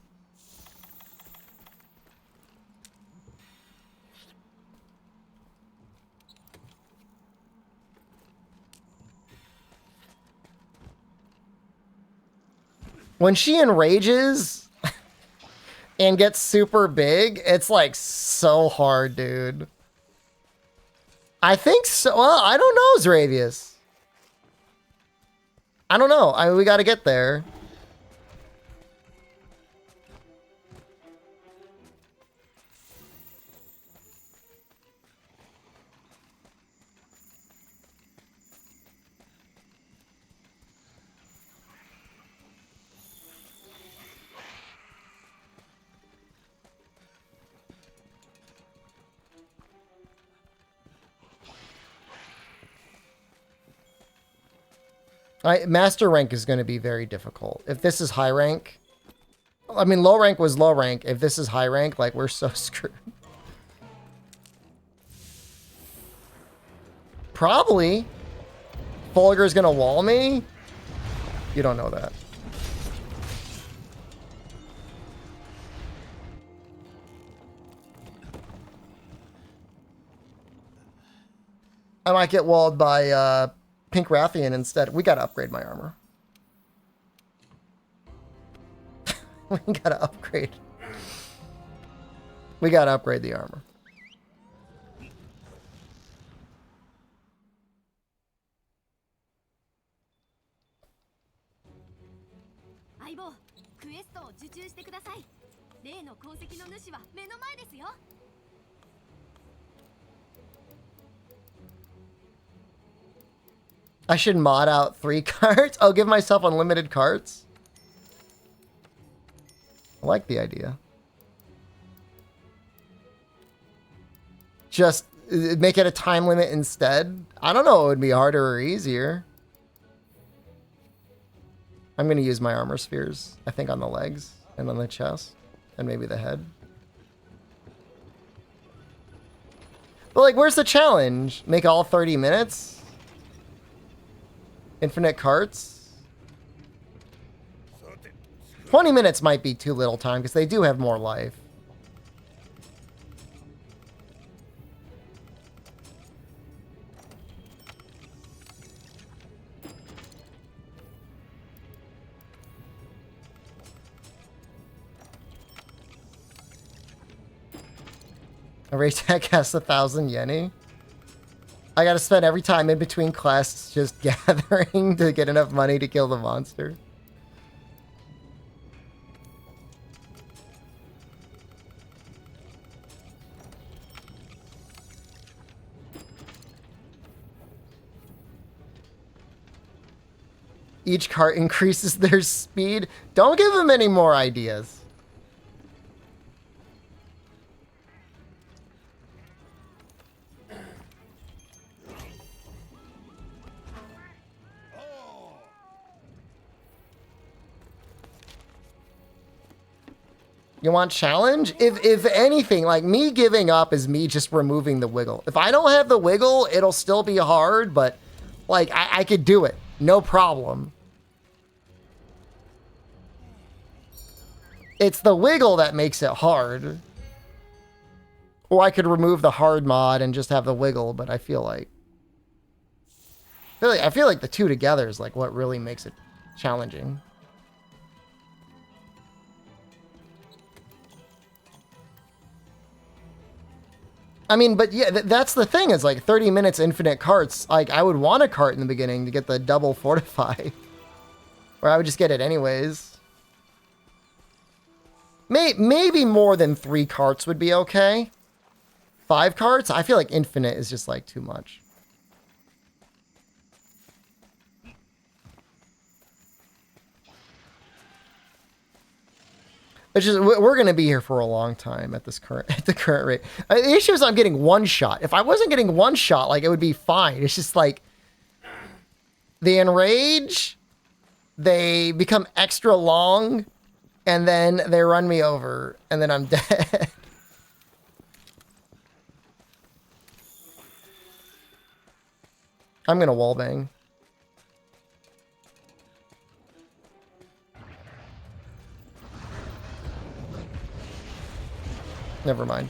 When she enrages and gets super big, it's like so hard, dude. I think so. Well, I don't know, Zeravius. I don't know. We got to get there. Master rank is going to be very difficult. If this is high rank, I mean, low rank was low rank. If this is high rank, like, we're so screwed. Probably. Fulgur's going to wall me? You don't know that. I might get walled by, Pink Rathian instead. We gotta upgrade my armor. We gotta upgrade. We gotta upgrade the armor. I should mod out 3 cards. I'll give myself unlimited cards. I like the idea. Just make it a time limit instead. I don't know. It would be harder or easier. I'm going to use my armor spheres, I think, on the legs and on the chest and maybe the head. But, like, where's the challenge? Make all 30 minutes? Infinite carts? 20 minutes might be too little time because they do have more life. A race tag costs 1,000 yeni. I gotta spend every time in between quests just gathering to get enough money to kill the monster. Each cart increases their speed. Don't give them any more ideas. You want challenge? If anything, like, me giving up is me just removing the wiggle. If I don't have the wiggle, it'll still be hard, but, like, I could do it. No problem. It's the wiggle that makes it hard. Or I could remove the hard mod and just have the wiggle, but I feel like the two together is, like, what really makes it challenging. I mean, but yeah, that's the thing. Is like 30 minutes infinite carts. Like, I would want a cart in the beginning to get the double fortify. Or I would just get it anyways. Maybe more than 3 carts would be okay. 5 carts? I feel like infinite is just, like, too much. It's just, we're going to be here for a long time at the current rate. The issue is I'm getting one shot. If I wasn't getting one shot, like, it would be fine. It's just like they enrage, they become extra long, and then they run me over, and then I'm dead. I'm going to wallbang. Never mind.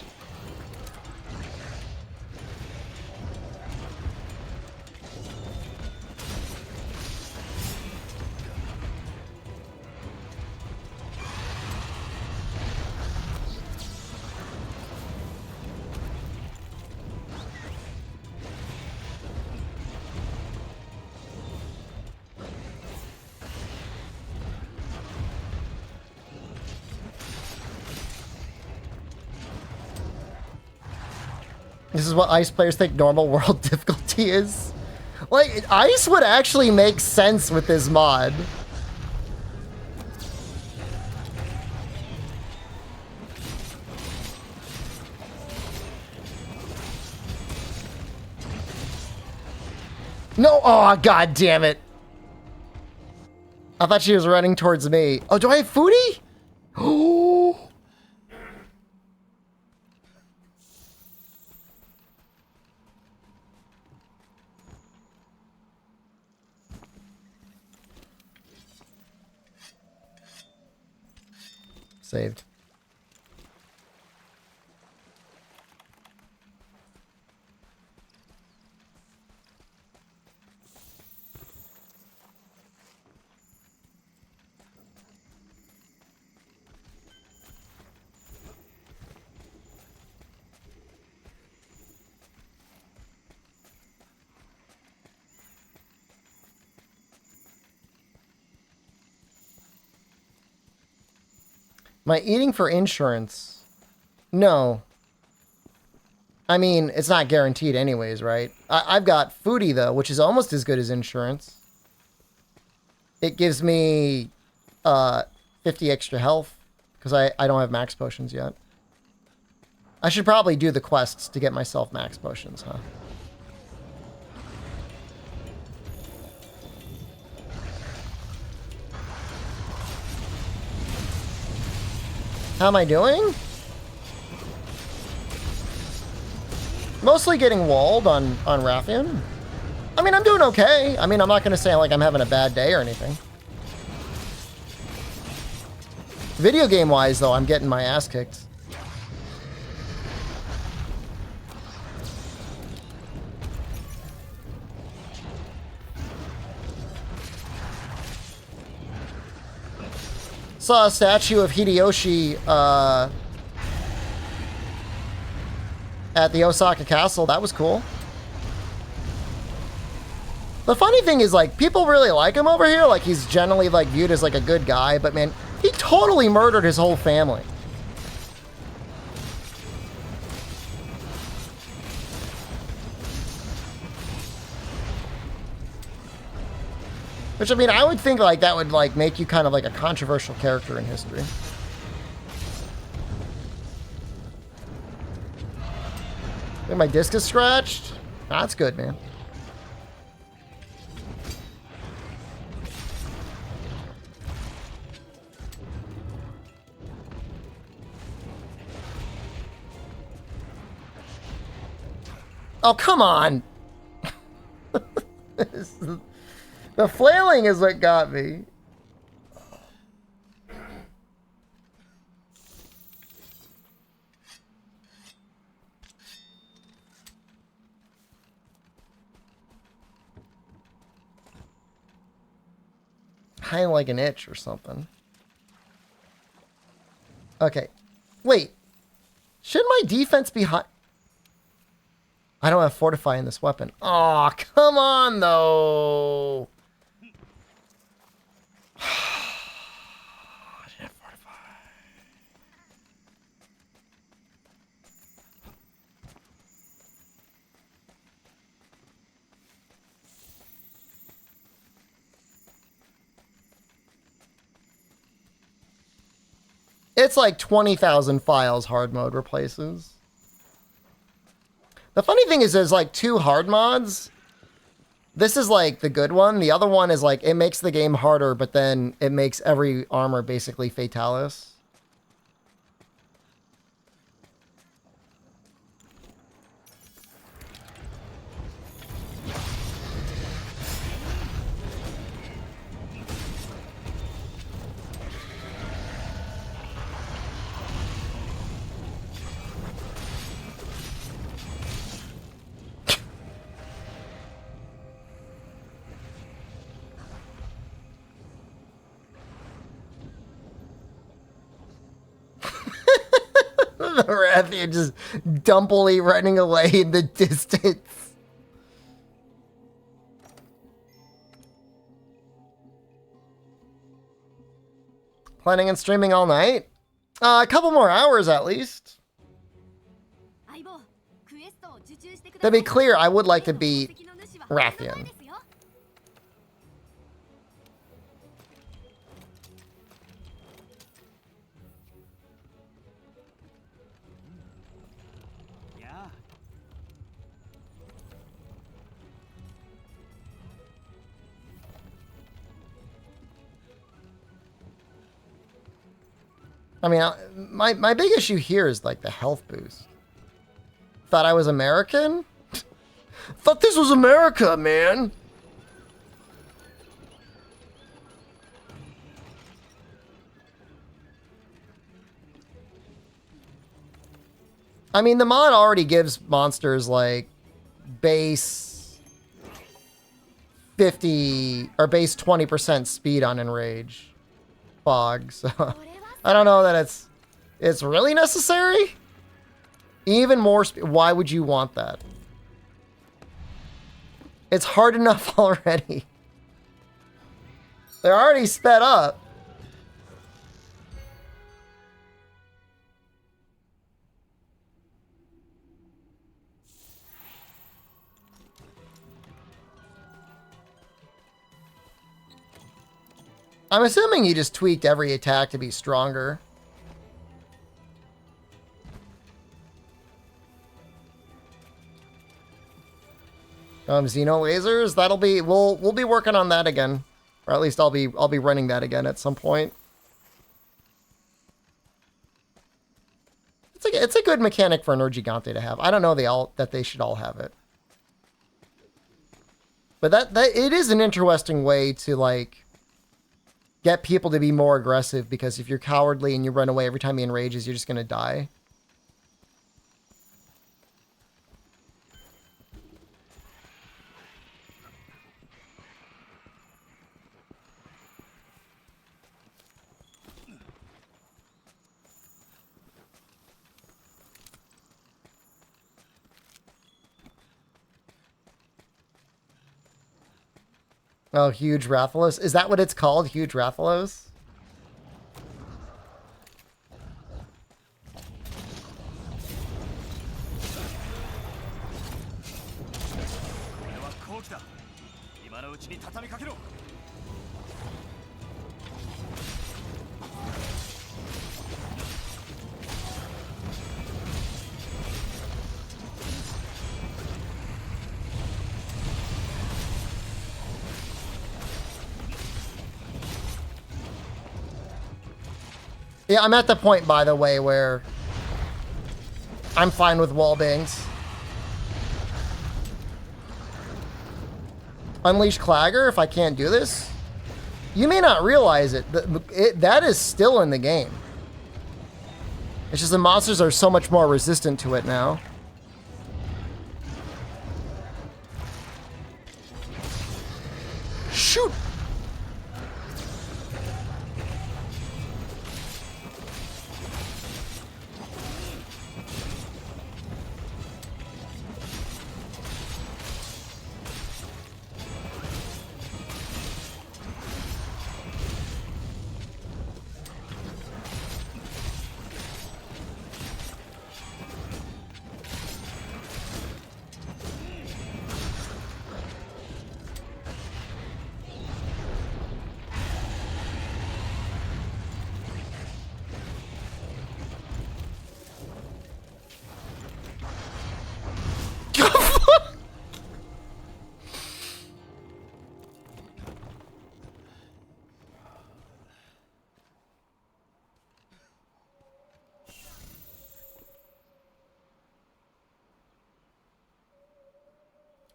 This is what ice players think normal world difficulty is. Like, ice would actually make sense with this mod. No, oh, god damn it. I thought she was running towards me. Oh, do I have foodie? Oh. Saved. Am I eating for insurance? No. I mean, it's not guaranteed anyways, right? I've got foodie, though, which is almost as good as insurance. It gives me 50 extra health, because I don't have max potions yet. I should probably do the quests to get myself max potions, huh? How am I doing? Mostly getting walled on Rathian. I mean, I'm doing okay. I mean, I'm not going to say like I'm having a bad day or anything. Video game wise, though, I'm getting my ass kicked. Saw a statue of Hideyoshi at the Osaka Castle. That was cool. The funny thing is, like, people really like him over here. Like, he's generally, like, viewed as, like, a good guy. But, man, he totally murdered his whole family. Which, I mean, I would think, like, that would, like, make you kind of, like, a controversial character in history. I think my disc is scratched. That's good, man. Oh, come on. The flailing is what got me. Kind of like an itch or something. Okay. Wait. Should my defense be high? I don't have fortify in this weapon. Aw, come on, though. I didn't have fortify. It's like 20,000 files hard mode replaces. The funny thing is there's like two hard mods. This is like the good one. The other one is like, it makes the game harder, but then it makes every armor basically fatalis. The Rathian just dumpily running away in the distance. Planning on streaming all night? A couple more hours at least. To be clear, I would like to beat Rathian. I mean, my big issue here is like the health boost. Thought I was American? Thought this was America, man. I mean, the mod already gives monsters like base 50 or base 20% speed on enrage fog, so I don't know that it's really necessary. Even more speed. Why would you want that? It's hard enough already. They're already sped up. I'm assuming he just tweaked every attack to be stronger. Xeno lasers, that'll be we'll be working on that again. Or at least I'll be running that again at some point. It's a good mechanic for an Gigante to have. I don't know that they should all have it. But that it is an interesting way to like get people to be more aggressive, because if you're cowardly and you run away every time he enrages, you're just gonna die. Oh, Huge Rathalos. Is that what it's called? Huge Rathalos? Yeah, I'm at the point, by the way, where I'm fine with wall bangs. Unleash Clagger if I can't do this? You may not realize it. That is still in the game. It's just the monsters are so much more resistant to it now. Shoot!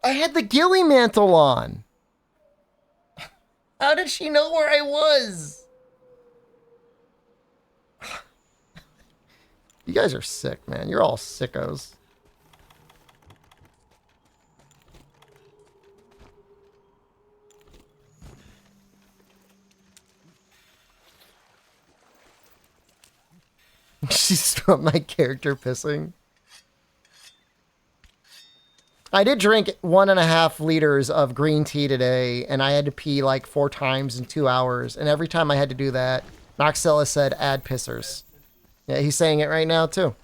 I had the ghillie mantle on. How did she know where I was? You guys are sick, man. You're all sickos. She's from my character pissing. I did drink 1.5 liters of green tea today, and I had to pee like 4 times in 2 hours. And every time I had to do that, Noxella said, add pissers. Yeah, he's saying it right now, too.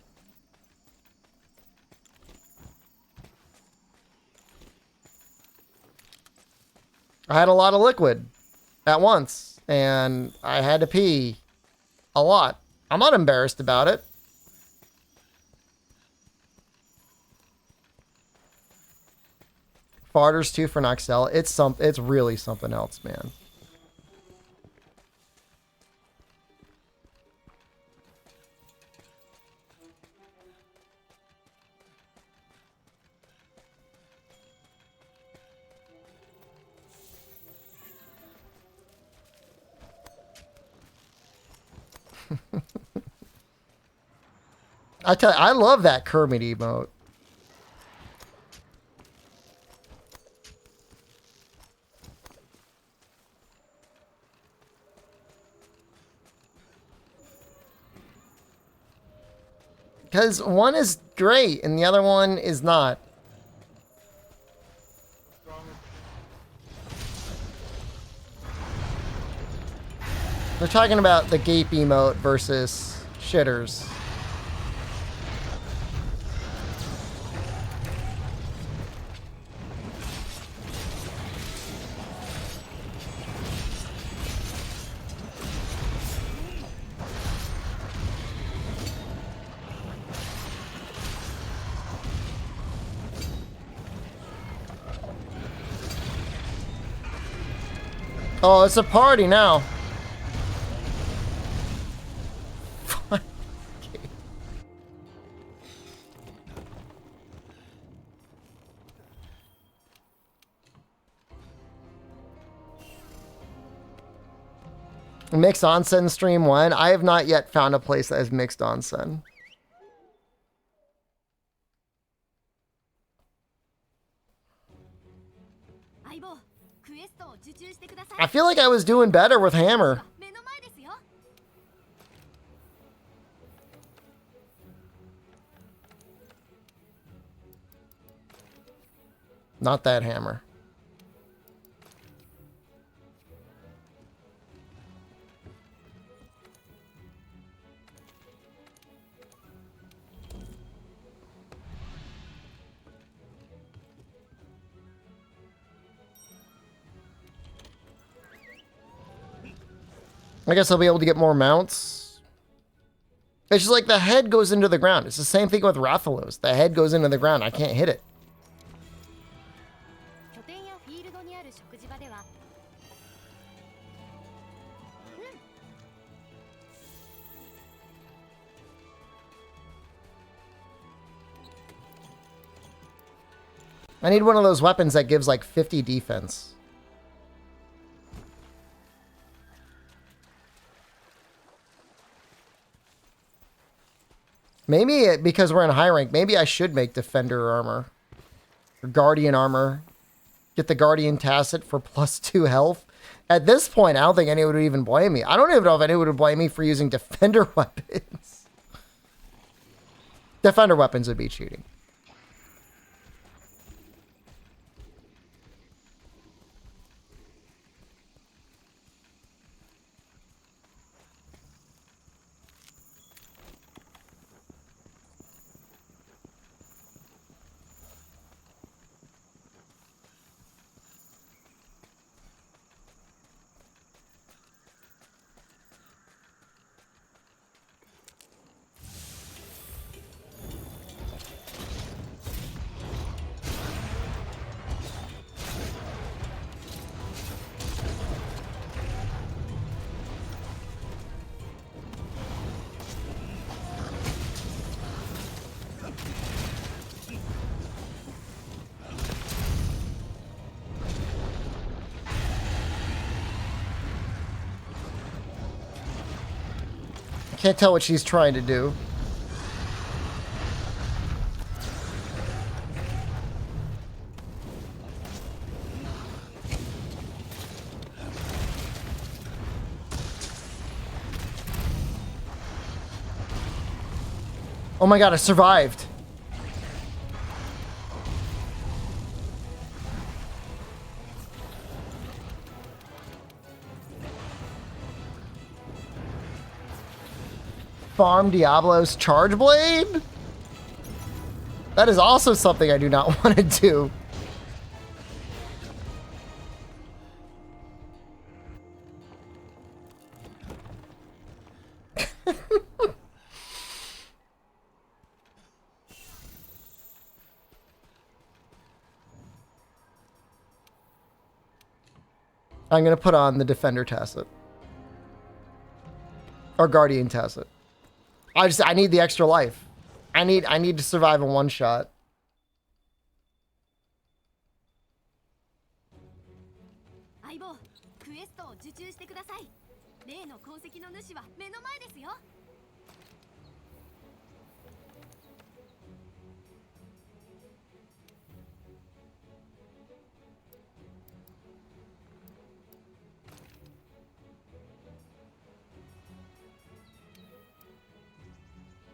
I had a lot of liquid at once, and I had to pee a lot. I'm not embarrassed about it. Farters 2 for Noxel. It's really something else, man. I tell you, I love that Kermit emote. Because one is great and the other one is not. They're talking about the gape emote versus shitters. Oh, it's a party now. Mixed onsen stream 1. I have not yet found a place that has mixed onsen. I feel like I was doing better with Hammer. Not that Hammer. I guess I'll be able to get more mounts. It's just like the head goes into the ground. It's the same thing with Rathalos. The head goes into the ground. I can't hit it. I need one of those weapons that gives like 50 defense. Maybe because we're in high rank, maybe I should make Defender armor. Or Guardian armor. Get the Guardian Tacit for +2 health. At this point, I don't think anyone would even blame me. I don't even know if anyone would blame me for using Defender weapons. Defender weapons would be cheating. Can't tell what she's trying to do. Oh my god, I survived. Farm Diablo's Charge Blade? That is also something I do not want to do. I'm gonna put on the Defender Tacit. Or Guardian Tacit. I need the extra life. I need to survive a one-shot. 相棒、クエストを受注してください。例の鉱石の主は目の前ですよ。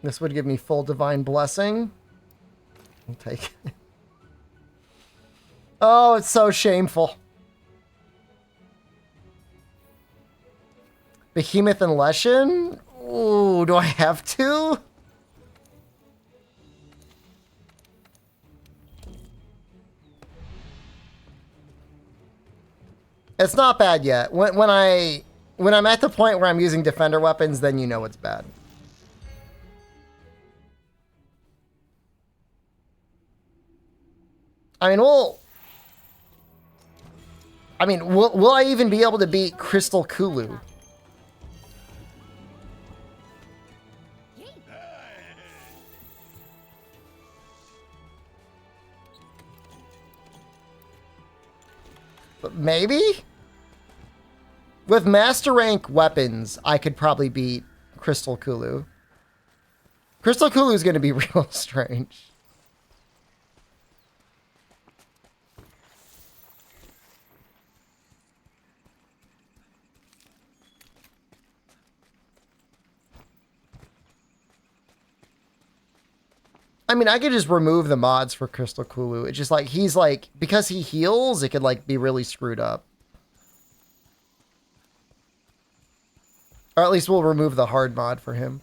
This would give me full divine blessing. I'll take it. Oh, it's so shameful. Behemoth and Leshen? Ooh, do I have to? It's not bad yet. When I'm at the point where I'm using defender weapons, then you know it's bad. I mean, will I even be able to beat Crystal Kulu? Maybe? With master rank weapons, I could probably beat Crystal Kulu. Crystal Kulu is going to be real strange. I mean, I could just remove the mods for Crystal Kulu. It's just like, he's like, because he heals, it could like be really screwed up. Or at least we'll remove the hard mod for him.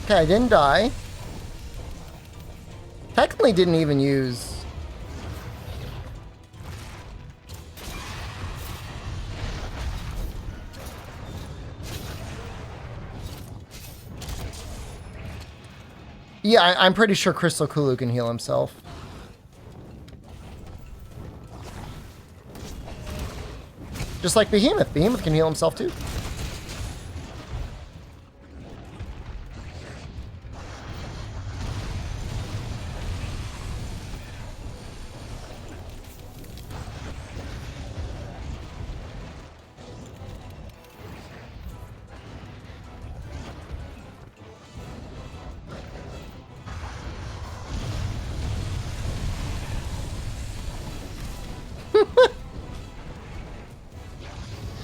Okay, I didn't die. Technically didn't even use... Yeah, I'm pretty sure Crystal Kulu can heal himself. Just like Behemoth. Behemoth can heal himself too.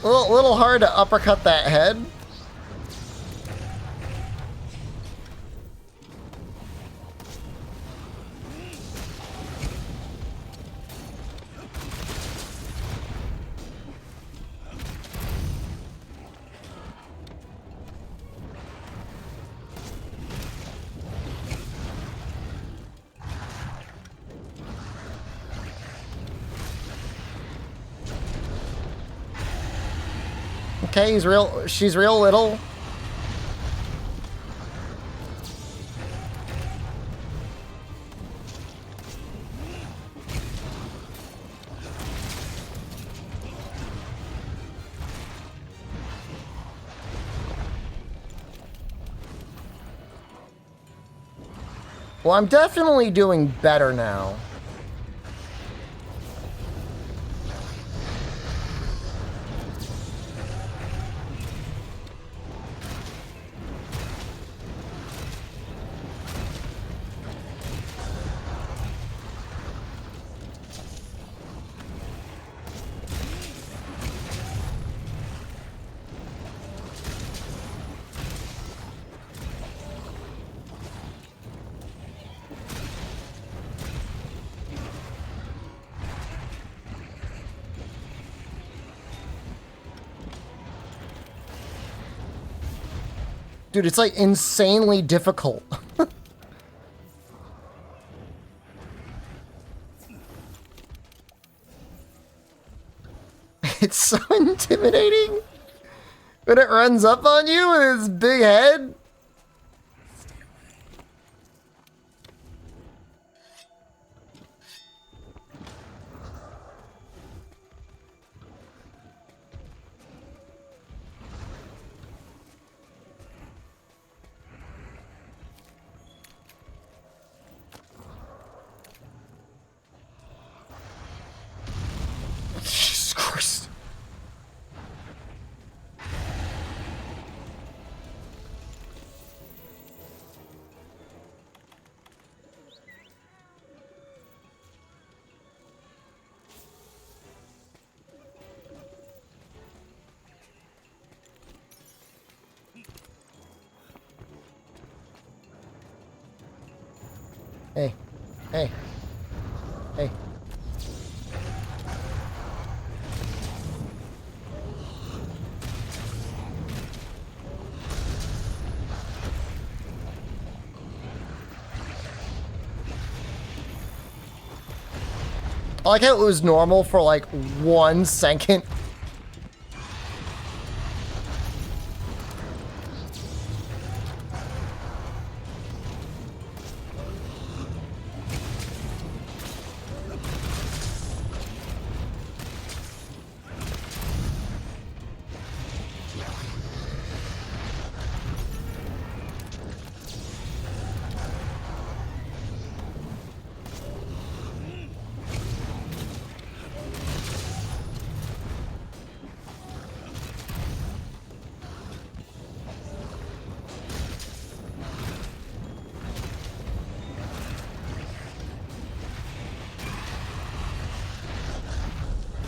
A little hard to uppercut that head. Okay, she's real little. Well, I'm definitely doing better now. Dude, it's like insanely difficult. It's so intimidating when it runs up on you with its big head. Jesus Christ. Hey, hey, hey. I like how it was normal for like 1 second.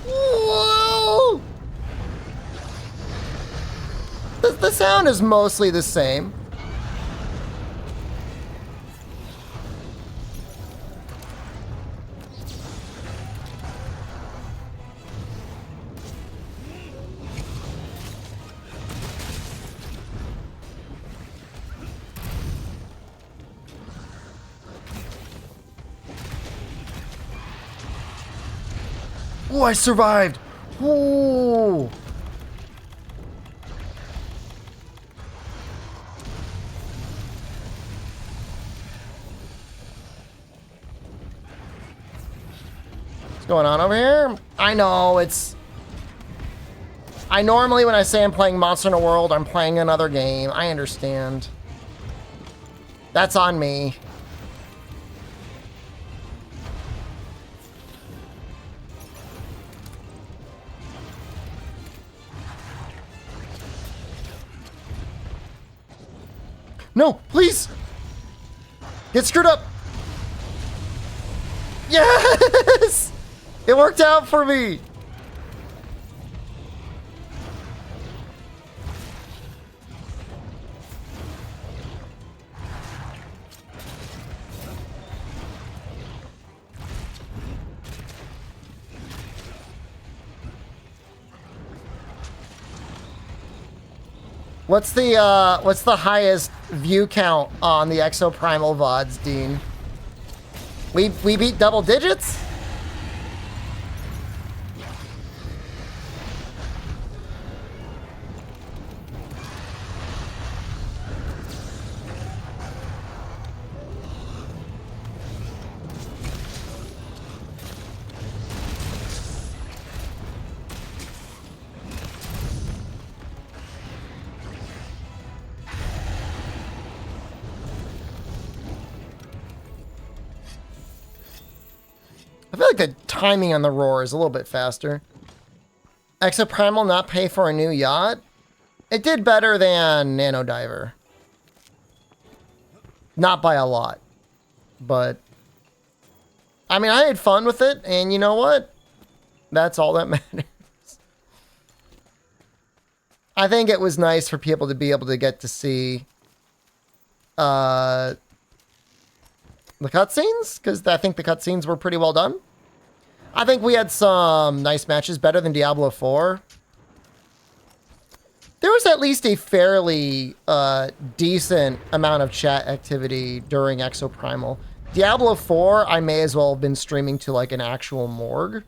Whoa! The sound is mostly the same. Oh, I survived! Ooh! What's going on over here? I know, it's... I normally, when I say I'm playing Monster Hunter World, I'm playing another game. I understand. That's on me. No, please! Get screwed up! Yes! It worked out for me! What's the highest view count on the Exoprimal VODs, Dean? We beat double digits? I feel like the timing on the roar is a little bit faster. Exoprimal not pay for a new yacht? It did better than Nano Diver. Not by a lot. But, I mean, I had fun with it, and you know what? That's all that matters. I think it was nice for people to be able to get to see the cutscenes, because I think the cutscenes were pretty well done. I think we had some nice matches, better than Diablo 4. There was at least a fairly decent amount of chat activity during Exoprimal. Diablo 4, I may as well have been streaming to like an actual morgue.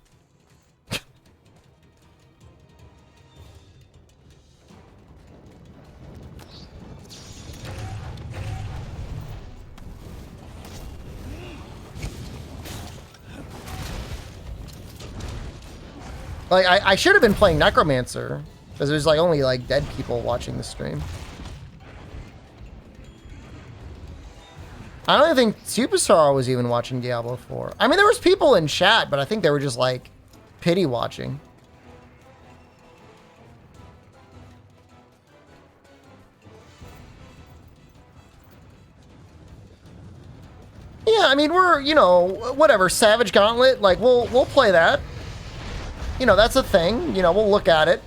Like, I should have been playing Necromancer, because there's like only like dead people watching the stream. I don't even think Superstar was even watching Diablo 4. I mean, there was people in chat, but I think they were just like pity watching. Yeah, I mean, we're, you know, whatever, Savage Gauntlet, like we'll play that. You know, that's a thing. You know, we'll look at it.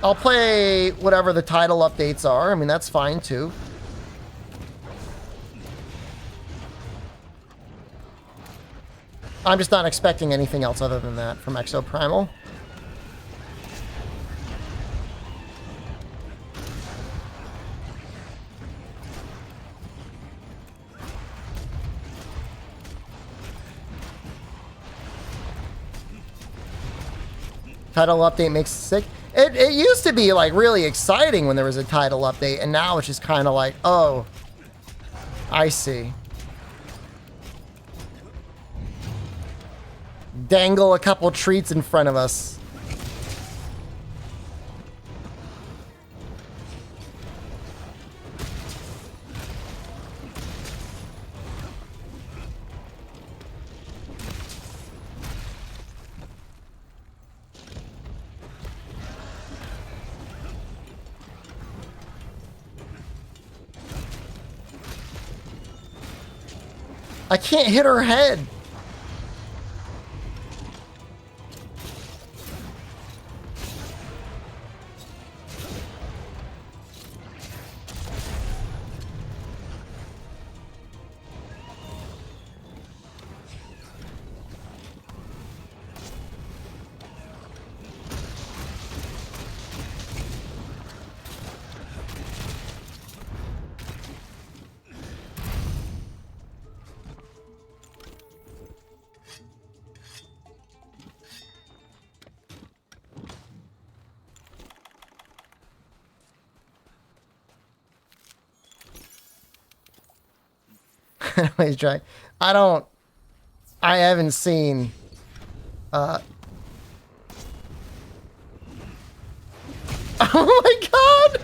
I'll play whatever the title updates are. I mean, that's fine too. I'm just not expecting anything else other than that from Exoprimal. Title update makes it sick. It used to be like really exciting when there was a title update, and now it's just kind of like, oh, I see. Dangle a couple treats in front of us. I can't hit her head. Anyways, try. I haven't seen oh my god!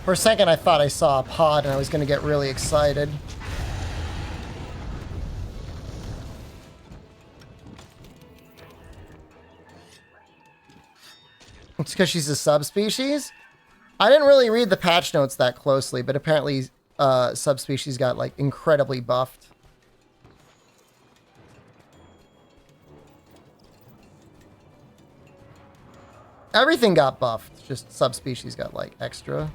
For a second, I thought I saw a pod and I was going to get really excited. It's because she's a subspecies? I didn't really read the patch notes that closely, but apparently subspecies got like incredibly buffed. Everything got buffed, just subspecies got like extra.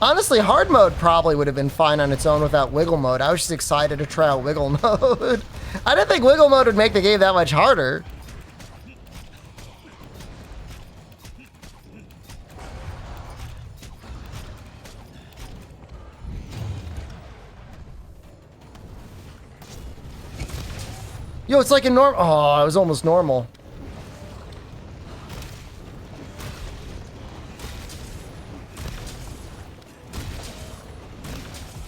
Honestly, hard mode probably would have been fine on its own without wiggle mode. I was just excited to try out wiggle mode. I didn't think wiggle mode would make the game that much harder. Yo, it's like a normal. Oh, it was almost normal.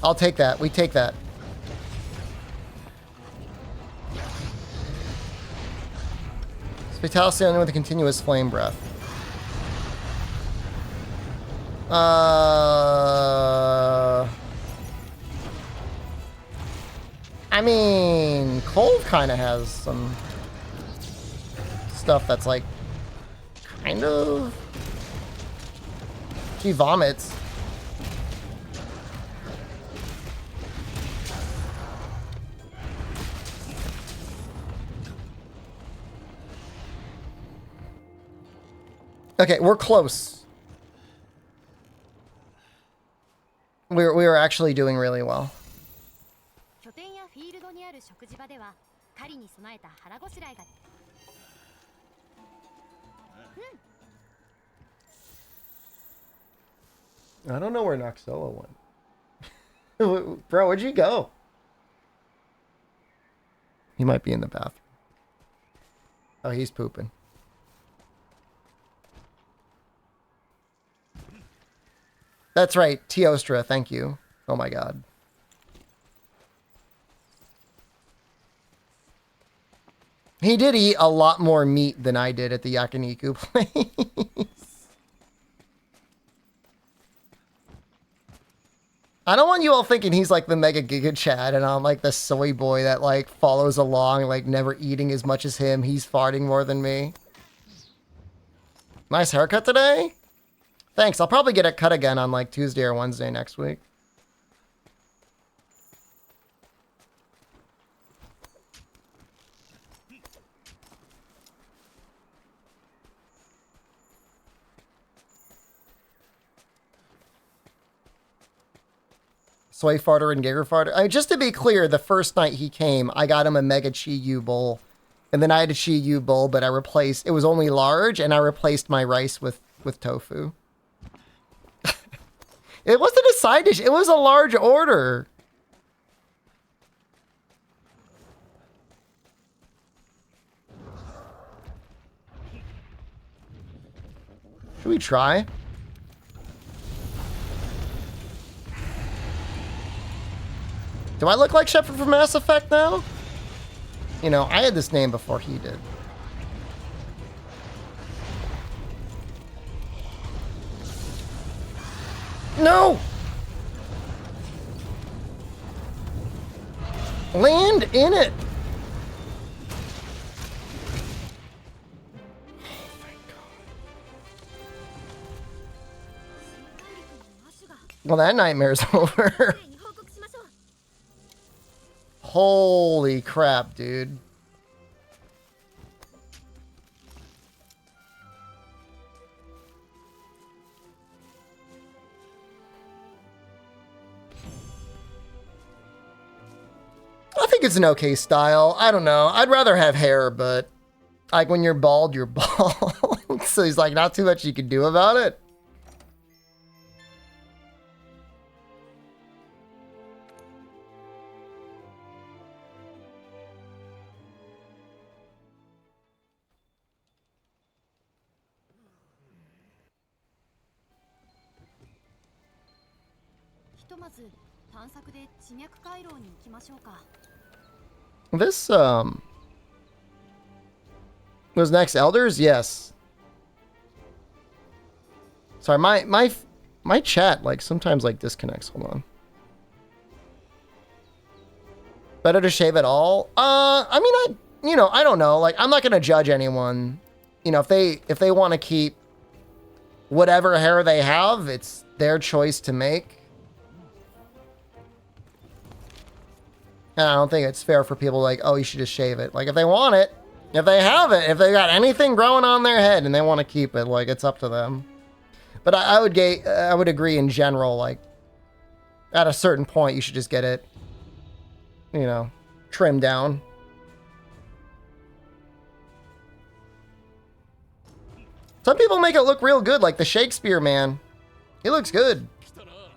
I'll take that. We take that. Fatality only with a continuous flame breath. I mean, Cold kind of has some stuff that's like, kind of. She vomits. Okay, we're close. We were actually doing really well. 拠点やフィールドにある食事場では狩りに備えた腹ごしらえが。I don't know where Noxella went. Bro, where'd you go? He might be in the bathroom. Oh, he's pooping. That's right, Teostra, thank you. Oh my god. He did eat a lot more meat than I did at the Yakiniku place. I don't want you all thinking he's like the Mega Giga Chad and I'm like the soy boy that like follows along, like never eating as much as him. He's farting more than me. Nice haircut today? Thanks. I'll probably get it cut again on like Tuesday or Wednesday next week. Soy farter and Giger farter. I mean, just to be clear, the first night he came, I got him a Mega Chi-Yu bowl. And then I had a Chi-Yu bowl, but I replaced... It was only large, and I replaced my rice with tofu. It wasn't a side dish. It was a large order. Should we try? Do I look like Shepard from Mass Effect now? You know, I had this name before he did. No! Land in it! Well, that nightmare's over. Holy crap, dude. I think it's an okay style. I don't know. I'd rather have hair, but like when you're bald, you're bald. So he's like, not too much you can do about it. This, was next Elders? Yes. Sorry, my chat, like, sometimes, like, disconnects. Hold on. Better to shave at all? I mean, I don't know. Like, I'm not gonna judge anyone. You know, if they want to keep whatever hair they have, it's their choice to make. And I don't think it's fair for people like, oh, you should just shave it. Like, if they want it, if they have it, if they got anything growing on their head and they want to keep it, like, it's up to them. But I would agree in general, like, at a certain point, you should just get it, you know, trimmed down. Some people make it look real good, like the Shakespeare man. He looks good.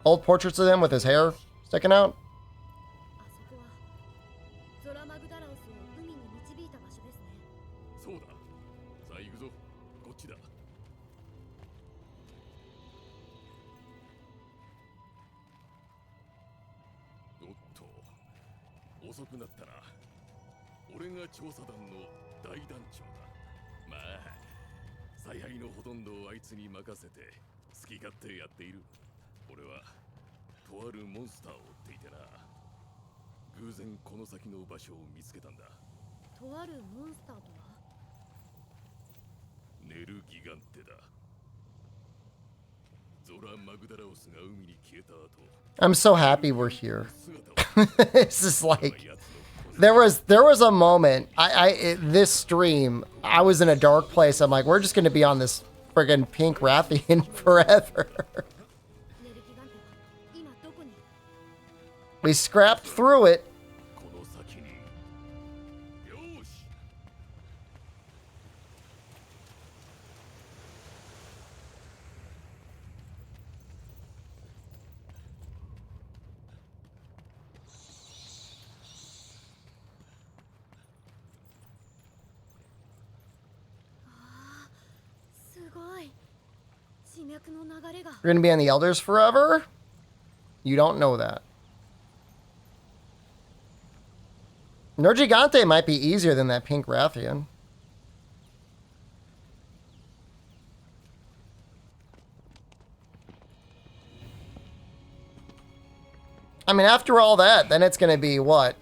Old portraits of him with his hair sticking out. あ、行くぞ。こっちだ。おっと、遅くなったな。俺が調査団の大団長だ。まあ、采配のほとんどをあいつに任せて好き勝手やっている。俺はとあるモンスターを追っていてな。偶然この先の場所を見つけたんだ。とあるモンスターとは？ネルギガンテだ。ゾラ・マグダラオスが海に消えた後、 I'm so happy we're here. 姿を It's just like there was a moment this stream I was in a dark place. I'm like, we're just gonna be on this friggin' pink Rathian forever. ネルギガンテは今どこに？ We scrapped through it. この先に。よし。すごい。地脈の流れが。 You're gonna be on the Elders forever? You don't know that. Nergigante might be easier than that pink Rathian. I mean, after all that, then it's gonna be what?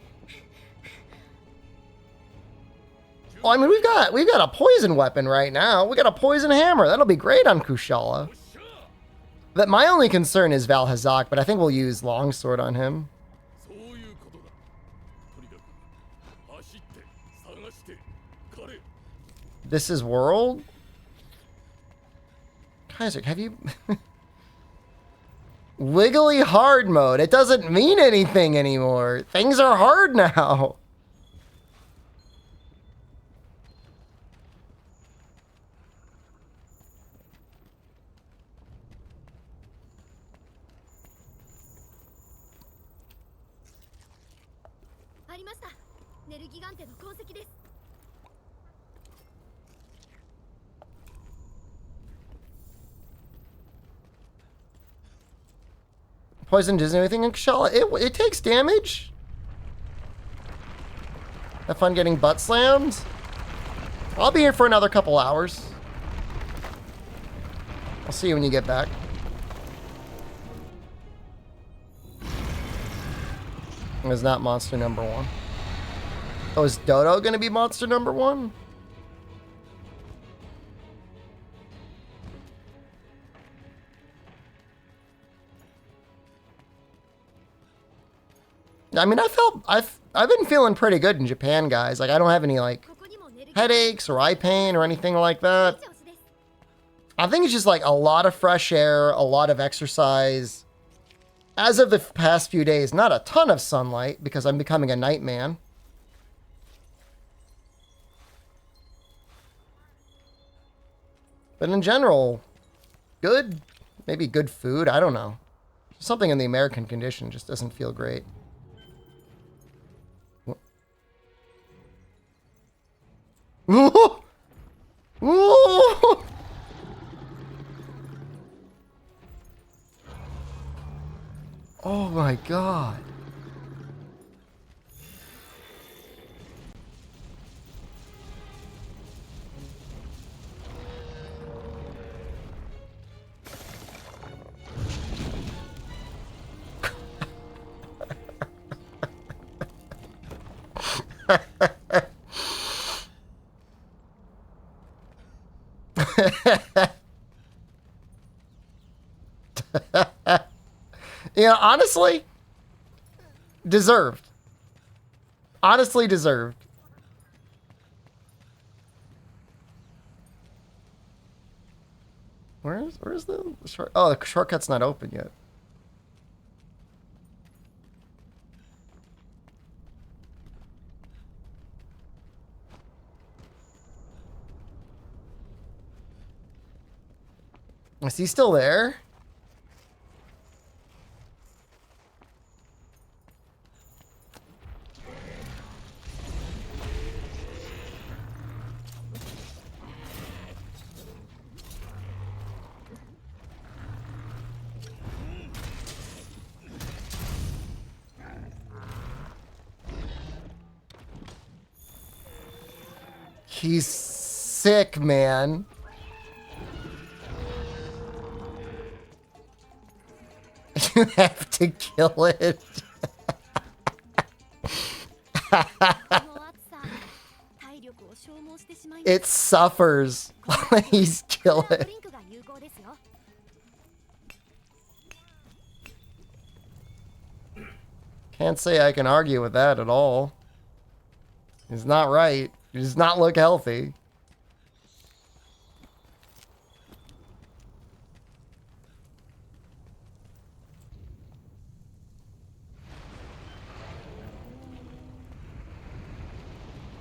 Well, I mean, we've got a poison weapon right now. We got a poison hammer. That'll be great on Kushala. That my only concern is Val Hazak, but I think we'll use longsword on him. そういうことだ。とにかく走って探して彼。 This is world? Kaiser, have you... Wiggly hard mode. It doesn't mean anything anymore. Things are hard now. Poison doesn't do anything in Kushala. It takes damage. Have fun getting butt slammed. I'll be here for another couple hours. I'll see you when you get back. It's not monster number 1. Oh, is Dodo gonna be monster number 1? I mean, I've been feeling pretty good in Japan, guys. Like, I don't have any like headaches or eye pain or anything like that. I think it's just like a lot of fresh air, a lot of exercise. As of the past few days, not a ton of sunlight because I'm becoming a night man. But in general, good, maybe good food. I don't know. Something in the American condition just doesn't feel great. Ooh! Ooh! Oh my god. You know, honestly, deserved. Honestly deserved. Where's the short? Oh, the shortcut's not open yet. Is he still there? He's sick, man. You have to kill it. この暑さ体力を消耗してしまいます。 It suffers. Please kill ド it. リンクが有効ですよ。 Can't say I can argue with that at all. It's not right. It does not look healthy.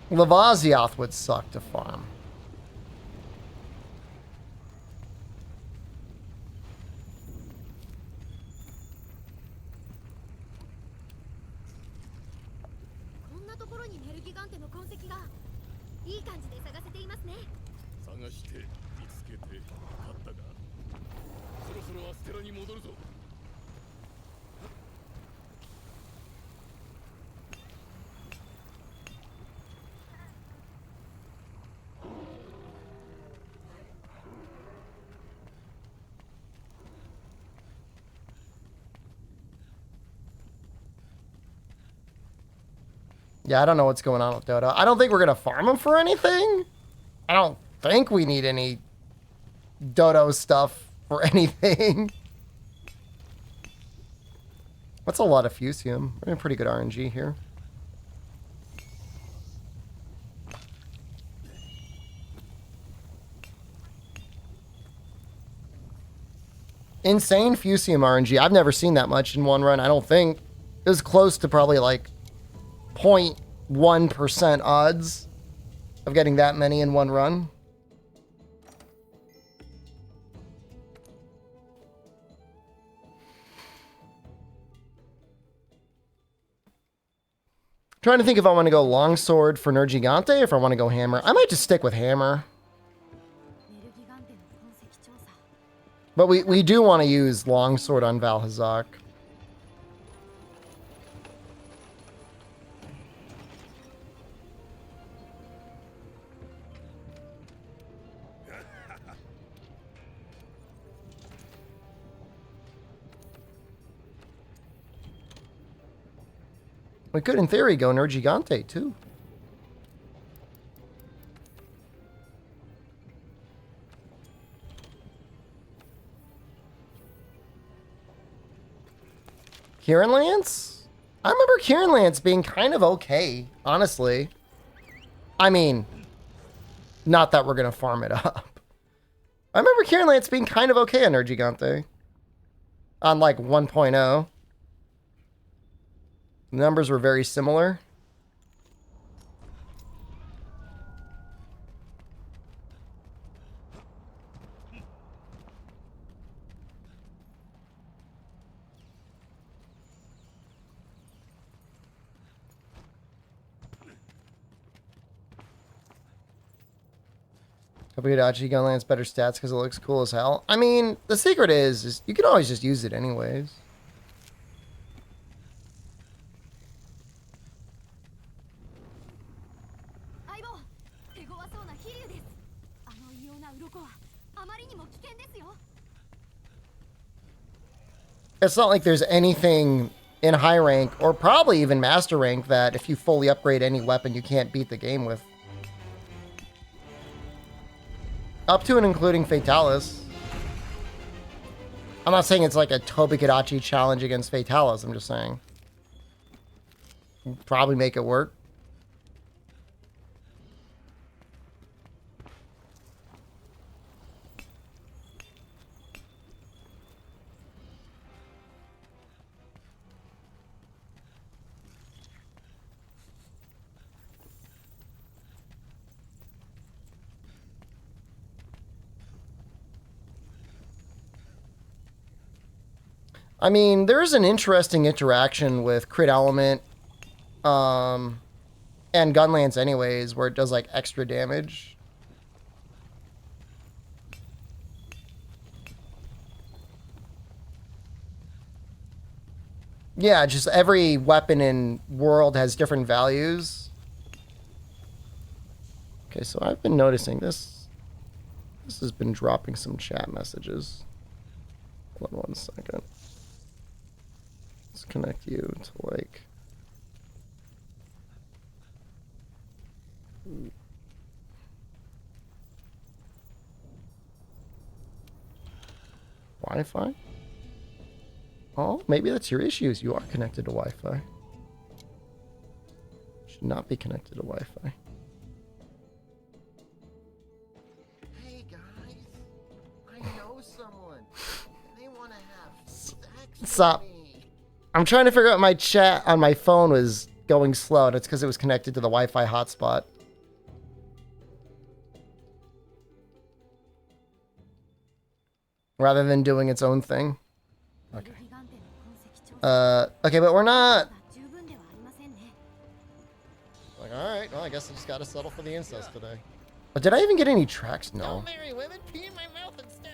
Lavazioth would suck to farm. こんなところにメルギガンテの痕跡がいい感じで探せていますね。 探して見つけて勝ったが、そろそろアステラに戻るぞ。 Yeah, I don't know what's going on with Dodo. I don't think we're going to farm him for anything. I don't think we need any Dodo stuff for anything. That's a lot of Fusium. We're in pretty good RNG here. Insane Fusium RNG. I've never seen that much in one run, I don't think. It was close to probably like 0.1% odds of getting that many in one run. Trying to think if I want to go longsword for Nergigante or if I want to go hammer. I might just stick with hammer. メルギガンテの痕跡調査。 But we do want to use longsword on Valhazak. We could, in theory, go Nergigante, too. Kieran Lance? I remember Kieran Lance being kind of okay, honestly. I mean, not that we're going to farm it up. I remember Kieran Lance being kind of okay on Nergigante. On, like, 1.0. The numbers were very similar. Kabukidachi Gunland's better stats because it looks cool as hell. I mean, the secret is you can always just use it anyways. It's not like there's anything in high rank, or probably even master rank, that if you fully upgrade any weapon, you can't beat the game with. Up to and including Fatalis. I'm not saying it's like a Tobikidachi challenge against Fatalis, I'm just saying. You'd probably make it work. I mean, there's an interesting interaction with Crit Element and Gunlance anyways, where it does like extra damage. Yeah, just every weapon in World has different values. Okay, so I've been noticing this. This has been dropping some chat messages. Hold on 1 second. Let's connect you to like. Wi-Fi? Oh, maybe that's your issues. You are connected to Wi-Fi. Should not be connected to Wi-Fi. Hey guys, I know someone. They want to have sex with me. I'm trying to figure out my chat on my phone was going slow, and it's because it was connected to the Wi-Fi hotspot. Rather than doing its own thing. Okay. Okay, but we're not. Like, alright, well, I guess I just gotta settle for the incest today. But did I even get any tracks? No. Don't marry women, pee in my mouth instead.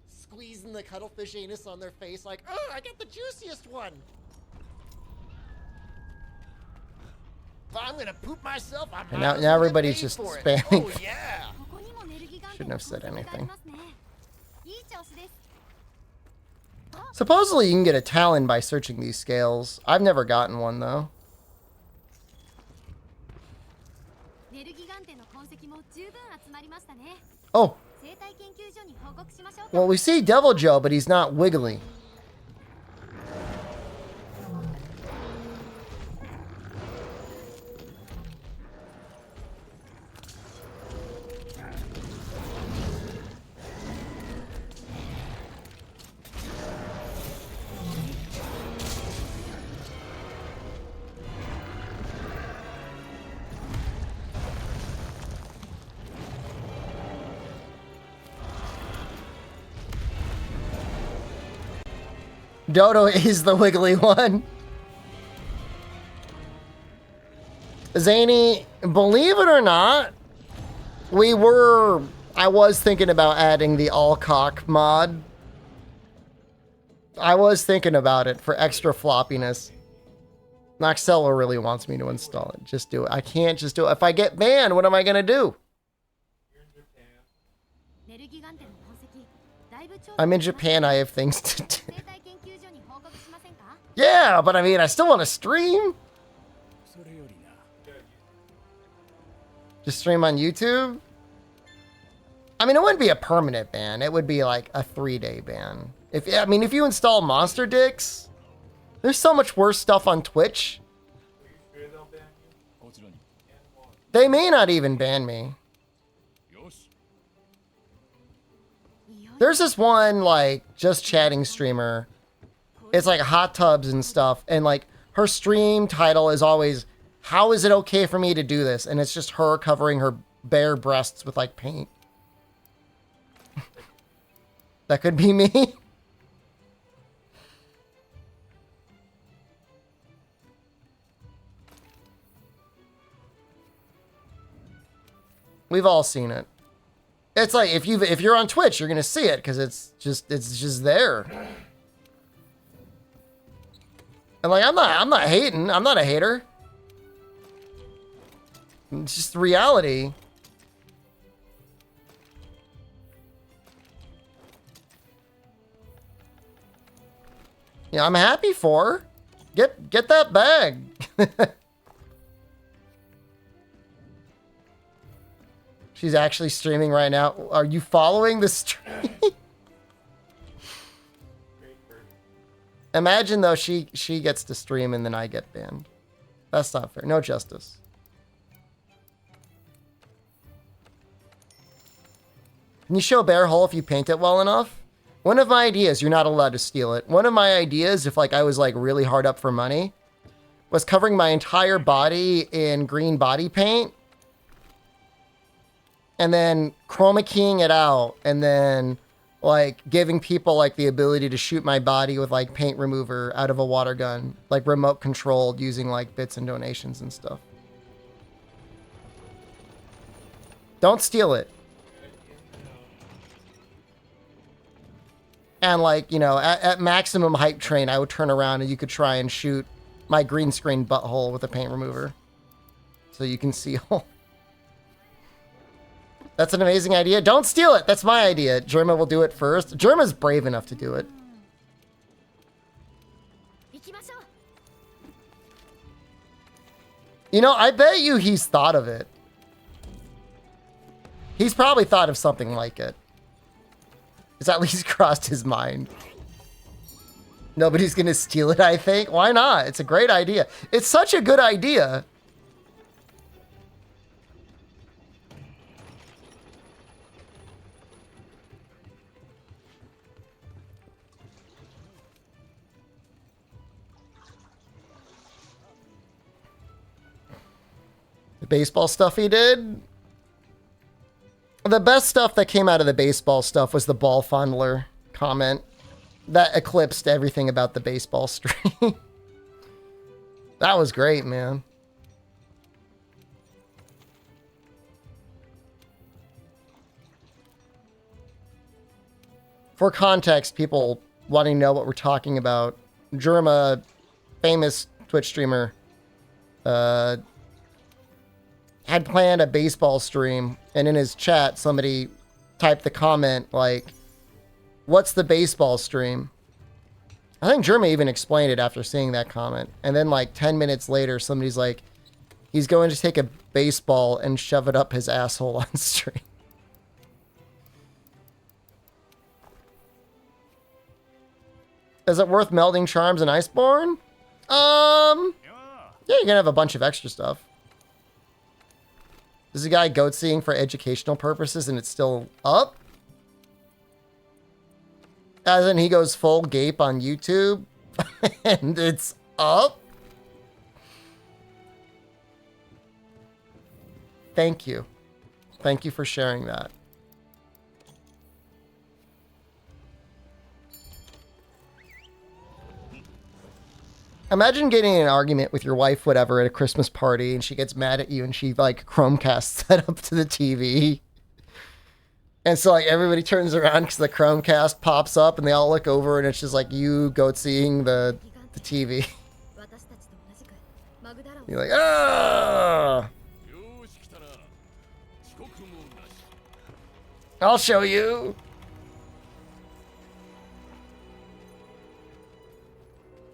Squeezing the cuttlefish anus on their face like, oh, I got the juiciest one. But I'm gonna poop myself. Now everybody's just spamming. Oh, yeah. Shouldn't have said anything. Supposedly you can get a Talon by searching these scales. I've never gotten one though. Oh. Well, we see Devil Joe, but he's not wiggly. Dodo is the wiggly one. Zany, believe it or not, I was thinking about adding the all cock mod. I was thinking about it for extra floppiness. Noxella really wants me to install it. Just do it. I can't just do it. If I get banned, what am I gonna do? I'm in Japan, I have things to do. Yeah, but I mean, I still want to stream. Just stream on YouTube? I mean, it wouldn't be a permanent ban. It would be like a 3-day ban. If you install Monster Dicks, there's so much worse stuff on Twitch. They may not even ban me. There's this one, like, just chatting streamer. It's like hot tubs and stuff. And like her stream title is always, how is it okay for me to do this? And it's just her covering her bare breasts with like paint. That could be me. We've all seen it. It's like if you're on Twitch, you're gonna see it because it's just there. And like I'm not hating. I'm not a hater. It's just reality. Yeah, I'm happy for her. Get that bag. She's actually streaming right now. Are you following the stream? Imagine though she gets to stream and then I get banned. That's not fair. No justice. Can you show bear hole if you paint it well enough? One of my ideas, you're not allowed to steal it. One of my ideas, if like I was like really hard up for money, was covering my entire body in green body paint. And then chroma keying it out and then like giving people like the ability to shoot my body with like paint remover out of a water gun, like remote controlled using like bits and donations and stuff. Don't steal it. And like, you know, at maximum hype train, I would turn around and you could try and shoot my green screen butthole with a paint remover. So you can seal. That's an amazing idea. Don't steal it. That's my idea. Germa will do it first. Germa's brave enough to do it. You know, I bet you he's thought of it. He's probably thought of something like it. It's at least crossed his mind. Nobody's gonna steal it, I think. Why not? It's a great idea. It's such a good idea. The baseball stuff he did. The best stuff that came out of the baseball stuff was the ball fondler comment. That eclipsed everything about the baseball stream. That was great, man. For context, people wanting to know what we're talking about, Germa, famous Twitch streamer, had planned a baseball stream, and in his chat, somebody typed the comment like, "What's the baseball stream?" I think Germa even explained it after seeing that comment. And then like 10 minutes later, somebody's like, he's going to take a baseball and shove it up his asshole on stream. Is it worth melding charms and Iceborne? Yeah, you're gonna have a bunch of extra stuff. This is a guy goat seeing for educational purposes and it's still up? As in he goes full gape on YouTube and it's up? Thank you. Thank you for sharing that. Imagine getting in an argument with your wife, whatever, at a Christmas party, and she gets mad at you, and she, like, Chromecast set up to the TV. And so, like, everybody turns around because the Chromecast pops up, and they all look over, and it's just, like, you goat seeing the TV. You're like, ah! I'll show you.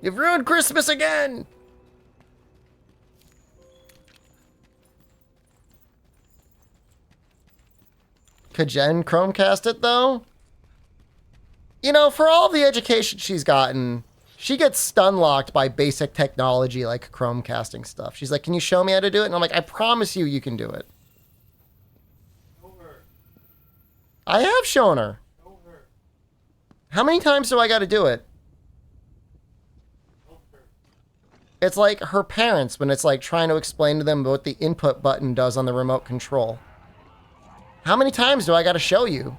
You've ruined Christmas again! Could Jen Chromecast it, though? You know, for all the education she's gotten, she gets stun-locked by basic technology like Chromecasting stuff. She's like, can you show me how to do it? And I'm like, I promise you, you can do it. I have shown her. How many times do I got to do it? It's like her parents when it's like trying to explain to them what the input button does on the remote control. How many times do I got to show you?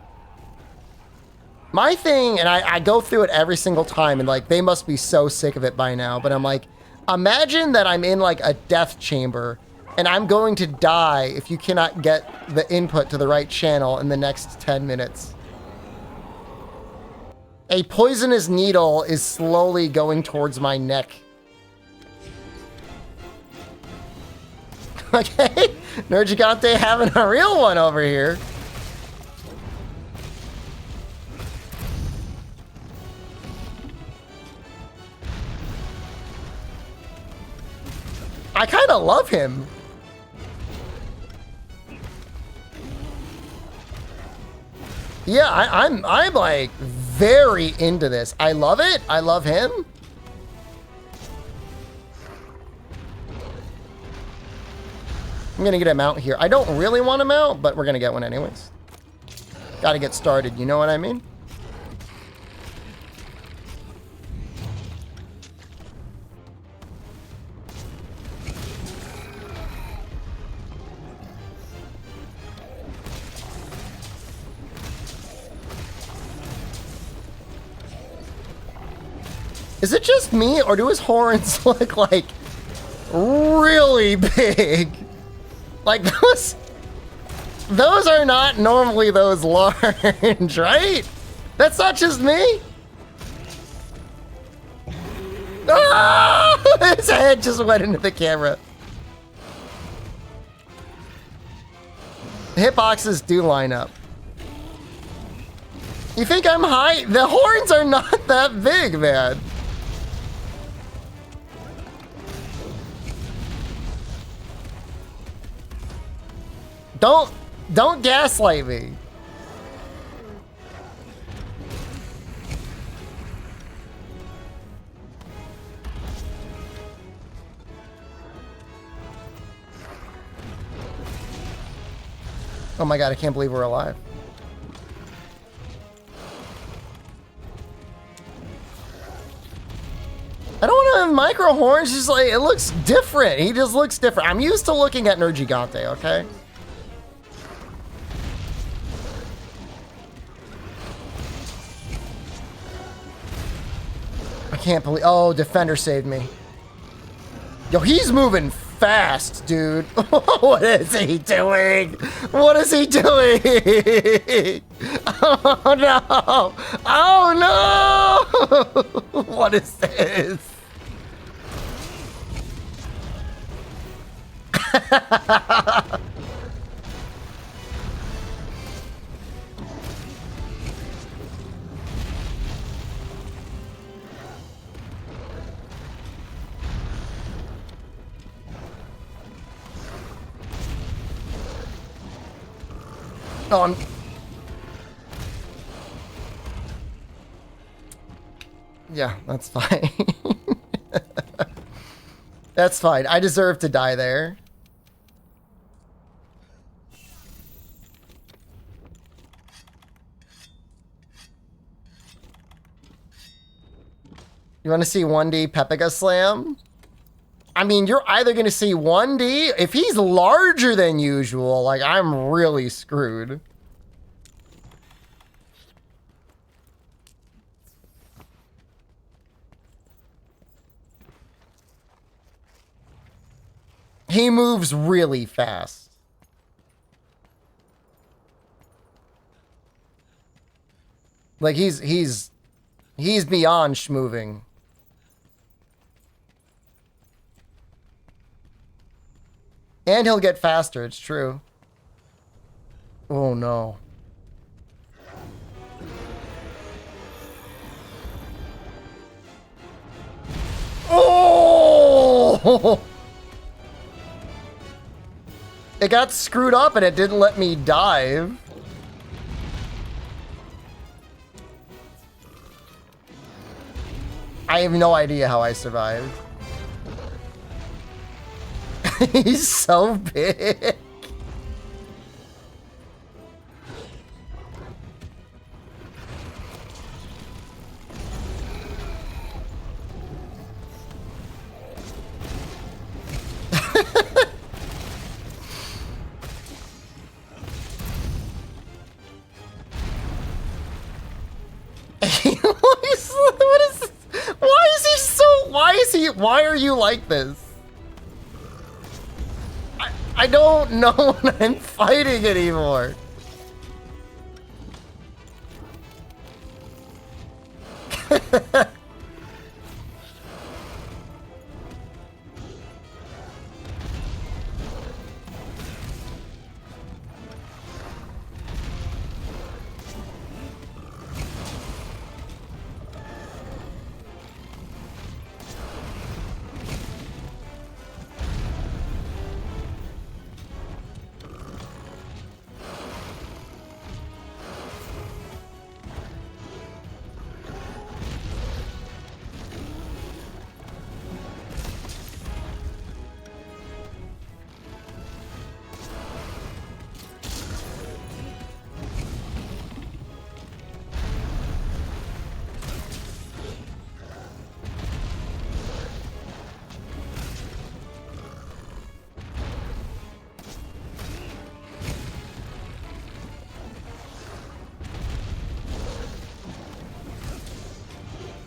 My thing, and I go through it every single time, and like they must be so sick of it by now, but I'm like, imagine that I'm in like a death chamber and I'm going to die if you cannot get the input to the right channel in the next 10 minutes. A poisonous needle is slowly going towards my neck. Okay, Nerdgigante having a real one over here. I kind of love him. Yeah, I'm like very into this. I love it. I love him. I'm gonna get a mount here. I don't really want a mount, but we're gonna get one anyways. Gotta get started, you know what I mean? Is it just me, or do his horns look like really big? Like Those are not normally those large, right? That's not just me. Ah! His head just went into the camera. The hitboxes do line up. You think I'm high? The horns are not that big, man. Don't gaslight me. Oh my god, I can't believe we're alive. I don't want to have micro horns, just like, it looks different. He just looks different. I'm used to looking at Nergigante, okay? I can't believe, oh, Defender saved me. Yo, he's moving fast, dude. What is he doing? What is he doing? Oh no! Oh no! What is this? Oh, I'm... Yeah, that's fine. That's fine. I deserve to die there. You want to see 1D Pepega Slam? I mean, you're either going to see 1D... If he's larger than usual, like, I'm really screwed. He moves really fast. Like, he's beyond schmoving. And he'll get faster, it's true. Oh no. Oh! It got screwed up and it didn't let me dive. I have no idea how I survived. He's so big. Why are you like this? I don't know when I'm fighting anymore.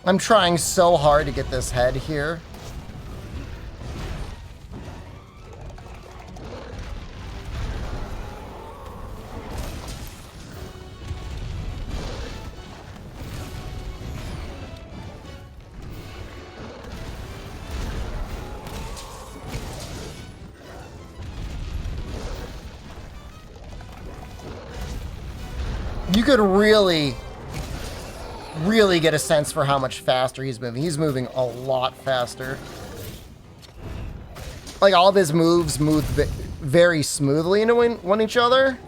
I'm trying so hard to get this head here. You could really get a sense for how much faster he's moving. He's moving a lot faster. Like, all of his moves move very smoothly into one each other.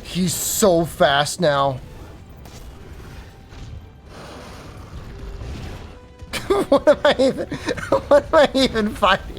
He's so fast now. What am I even fighting?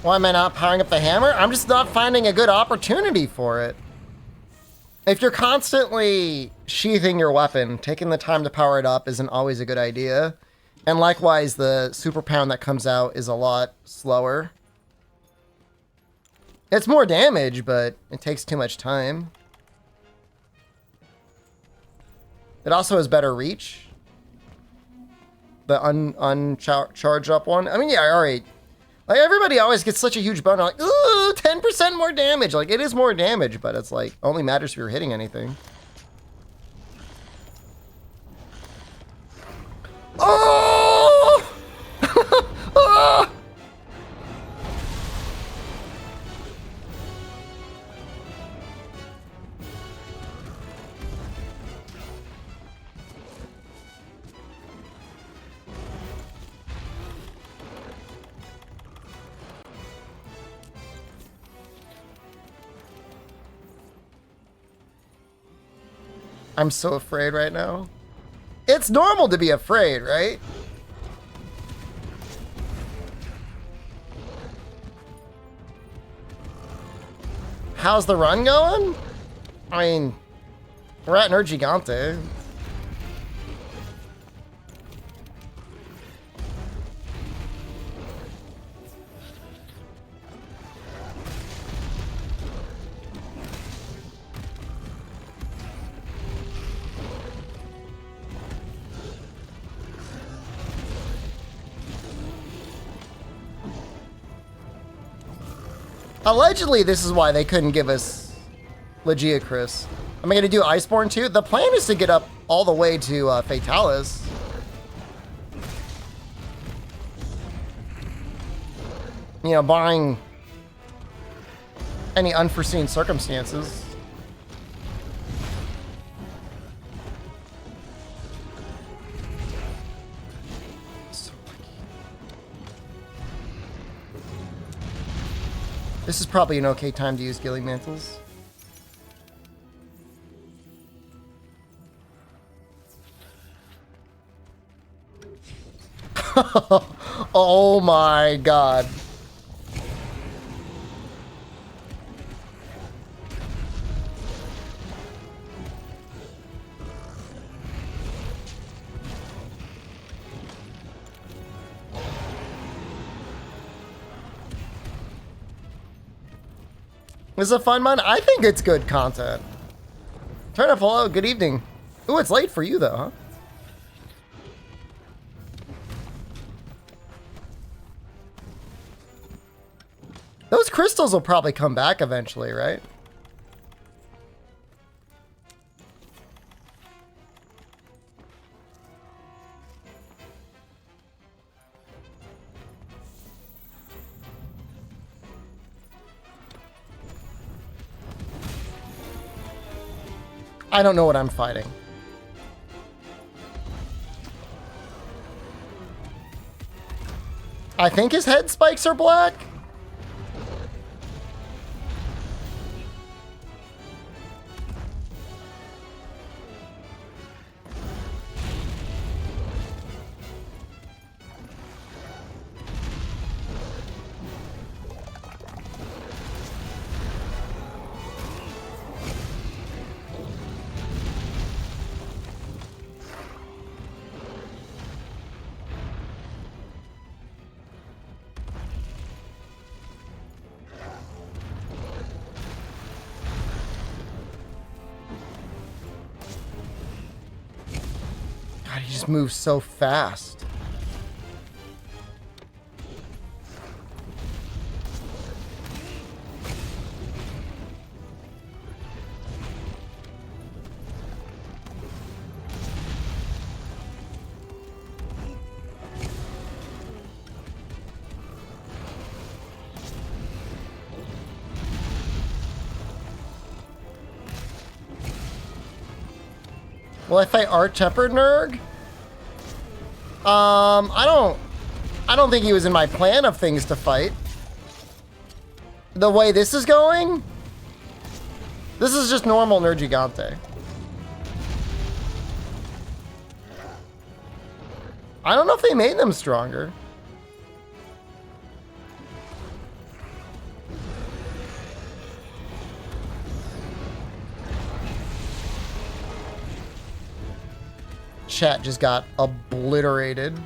Why am I not powering up the hammer? I'm just not finding a good opportunity for it. If you're constantly sheathing your weapon, taking the time to power it up isn't always a good idea. And likewise, the super pound that comes out is a lot slower. It's more damage, but it takes too much time. It also has better reach. The uncharged up one. I mean, yeah, alright. Like, everybody always gets such a huge boner, like, ooh, 10% more damage. Like, it is more damage, but it's like, only matters if you're hitting anything. Oh! Ah! I'm so afraid right now. It's normal to be afraid, right? How's the run going? I mean, we're at Nerd Gigante. Allegedly, this is why they couldn't give us Legiacris. Am I going to do Iceborne too? The plan is to get up all the way to Fatalis. You know, barring any unforeseen circumstances. This is probably an okay time to use Gilly Mantles. Oh my god. This is a fun one. I think it's good content. Turn up, hello, good evening. Ooh, it's late for you though, huh? Those crystals will probably come back eventually, right? I don't know what I'm fighting. I think his head spikes are black. God, he just moves so fast. Will I fight SDShepard Nerg? I don't think he was in my plan of things to fight. The way this is going, this is just normal Nergigante. I don't know if they made them stronger. Chat just got obliterated.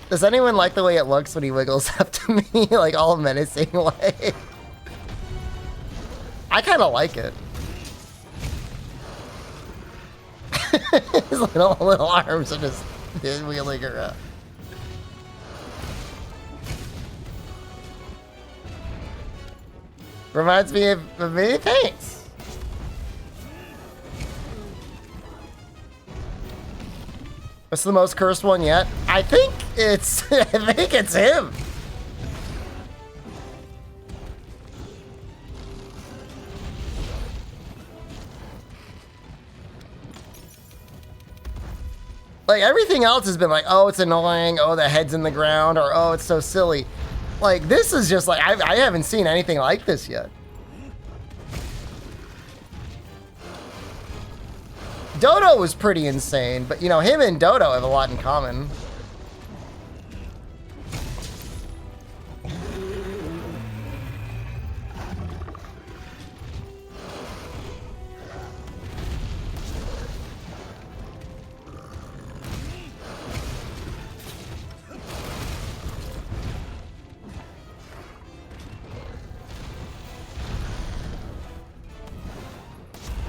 Does anyone like the way it looks when he wiggles up to me, like all menacing way? I kind of like it. His little arms are just wheeling around. Reminds me of me. Thanks. What's the most cursed one yet? I think it's him. Like, everything else has been like, oh, it's annoying, oh, the head's in the ground, or oh, it's so silly. Like, this is just like, I haven't seen anything like this yet. Dodo was pretty insane, but you know, him and Dodo have a lot in common.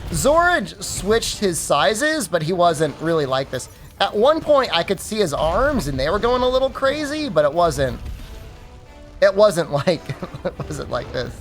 Zorage switched his sizes, but he wasn't really like this. At one point, I could see his arms, and they were going a little crazy, but it wasn't like it wasn't like this.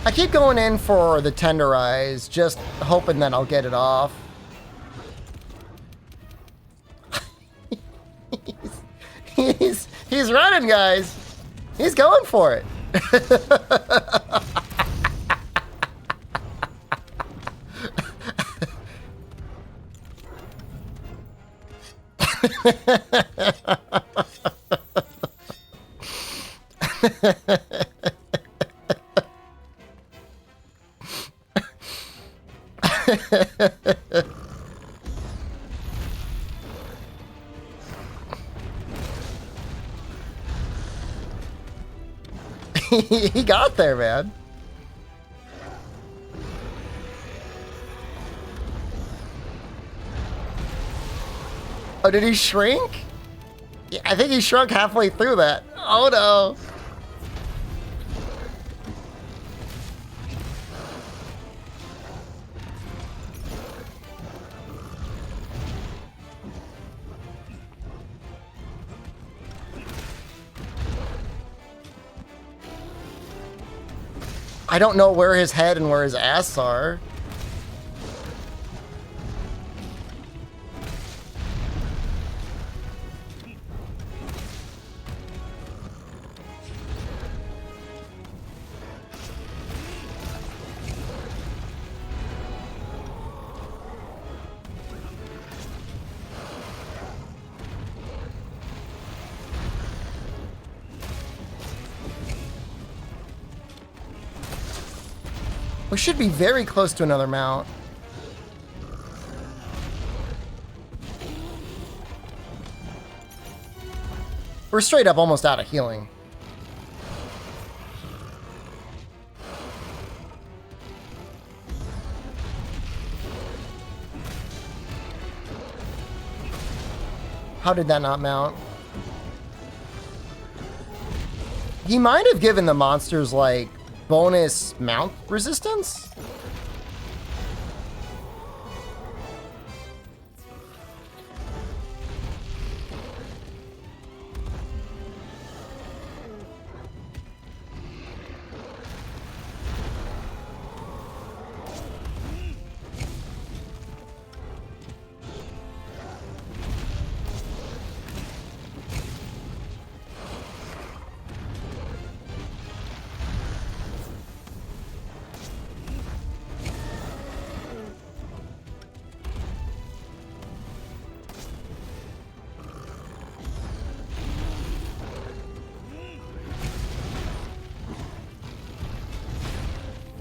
I keep going in for the tenderize, just hoping that I'll get it off. he's running, guys. He's going for it. He got there, man. Oh, did he shrink? Yeah, I think he shrunk halfway through that. Oh no. I don't know where his head and where his ass are. We should be very close to another mount. We're straight up almost out of healing. How did that not mount? He might have given the monsters like bonus mount resistance?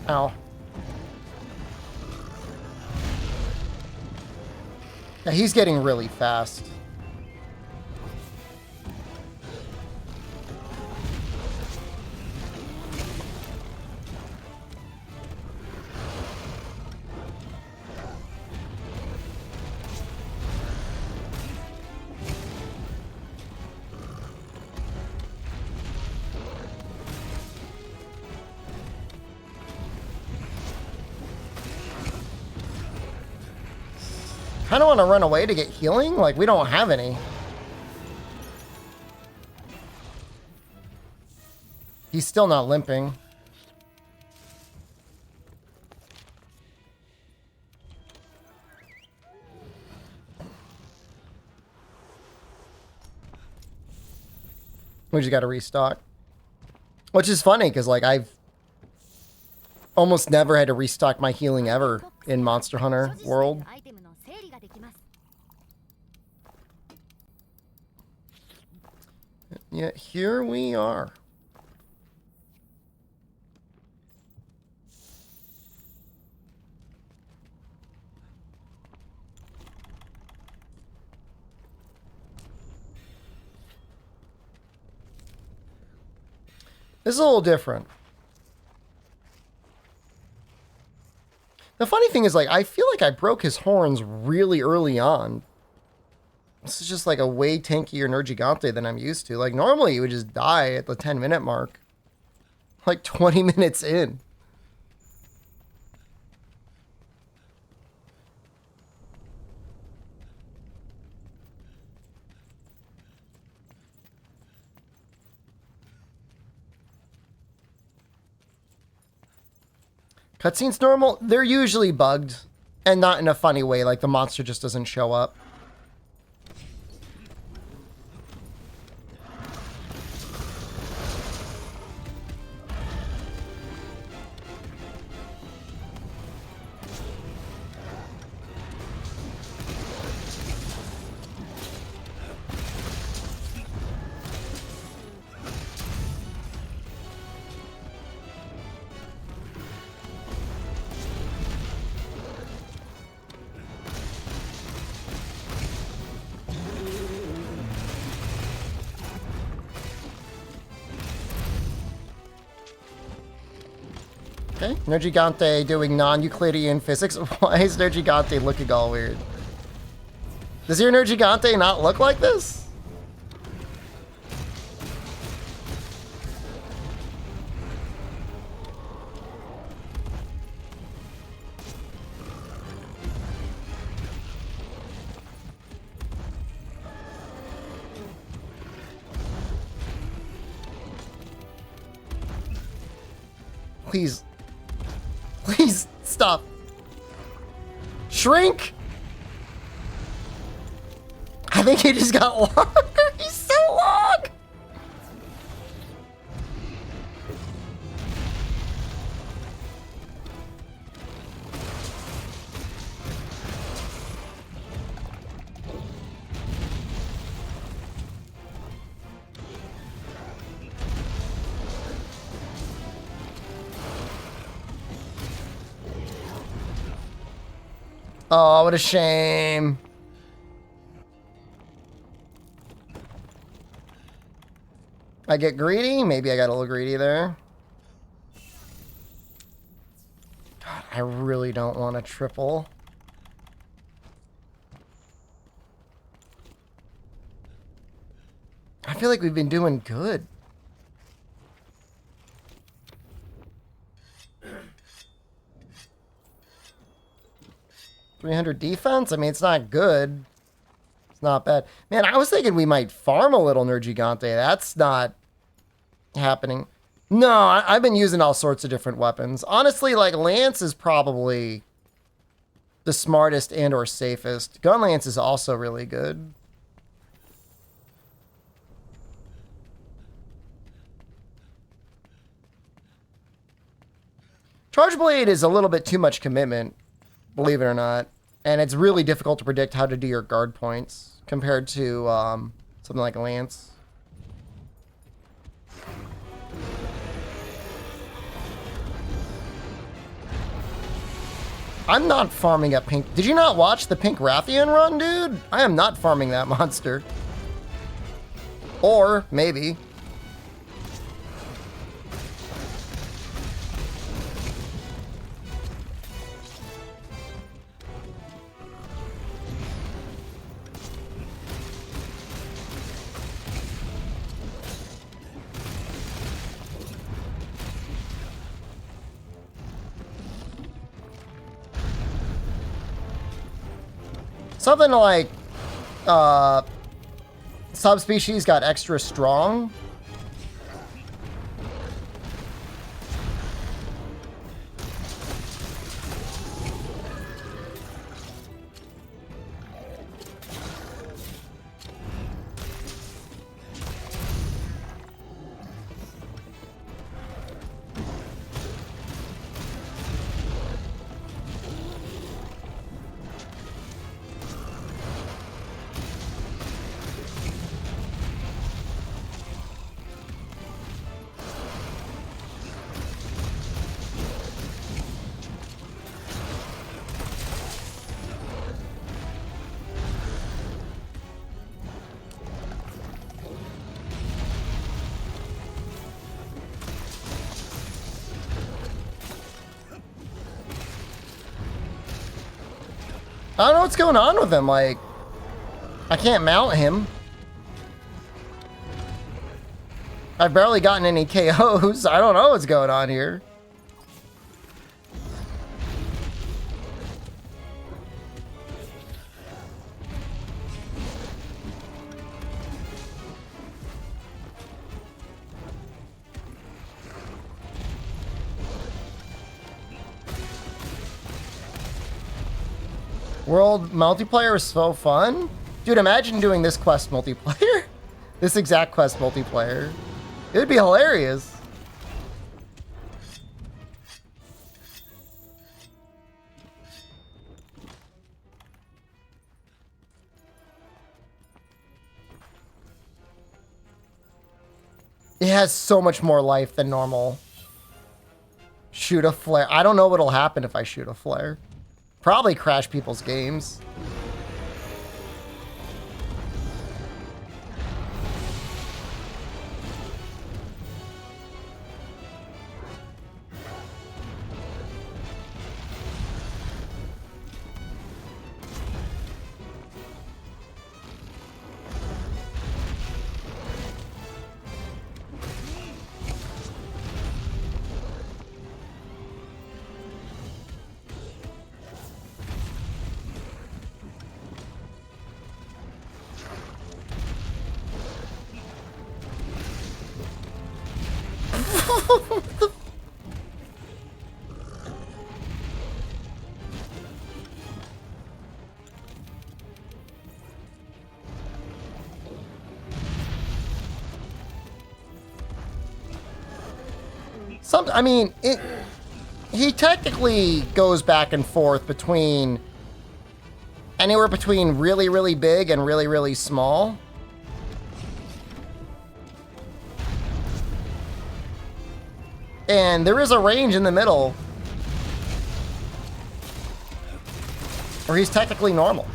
Ow. Yeah, he's getting really fast. I don't want to run away to get healing. Like, we don't have any. He's still not limping. We just got to restock. Which is funny, because, like, I've almost never had to restock my healing ever in Monster Hunter World. Yet here we are. This is a little different. The funny thing is, like, I feel like I broke his horns really early on. This is just like a way tankier Nergigante than I'm used to. Like, normally you would just die at the 10-minute mark. Like, 20 minutes in. Cutscenes normal? They're usually bugged. And not in a funny way, like the monster just doesn't show up. Okay. Nergigante doing non-Euclidean physics. Why is Nergigante looking all weird? Does your Nergigante not look like this? Please. Please stop. Shrink! I think he just got longer. He's so long! Oh, what a shame. I get greedy? Maybe I got a little greedy there. God, I really don't want a triple. I feel like we've been doing good. $300 defense? I mean, it's not good. It's not bad. Man, I was thinking we might farm a little Nergigante. That's not happening. No, I've been using all sorts of different weapons. Honestly, like, Lance is probably the smartest and or safest. Gun Lance is also really good. Charge Blade is a little bit too much commitment, believe it or not. And it's really difficult to predict how to do your guard points compared to something like Lance. I'm not farming up pink. Did you not watch the pink Rathian run, dude? I am not farming that monster. Or maybe. Something like subspecies got extra strong. I don't know what's going on with him. Like, I can't mount him. I've barely gotten any KOs. I don't know what's going on here. World multiplayer is so fun. Dude, imagine doing this quest multiplayer. This exact quest multiplayer. It would be hilarious. It has so much more life than normal. Shoot a flare. I don't know what'll happen if I shoot a flare. Probably crash people's games. I mean, he technically goes back and forth between anywhere between really, really big and really, really small. And there is a range in the middle where he's technically normal.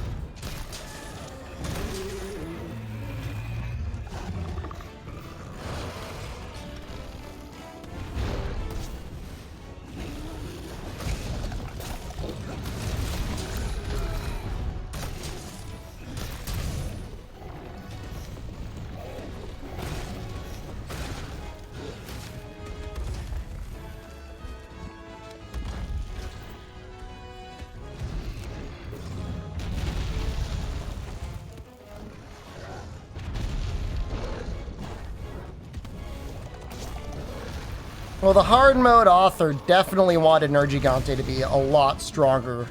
Well, the hard mode author definitely wanted Nergigante to be a lot stronger.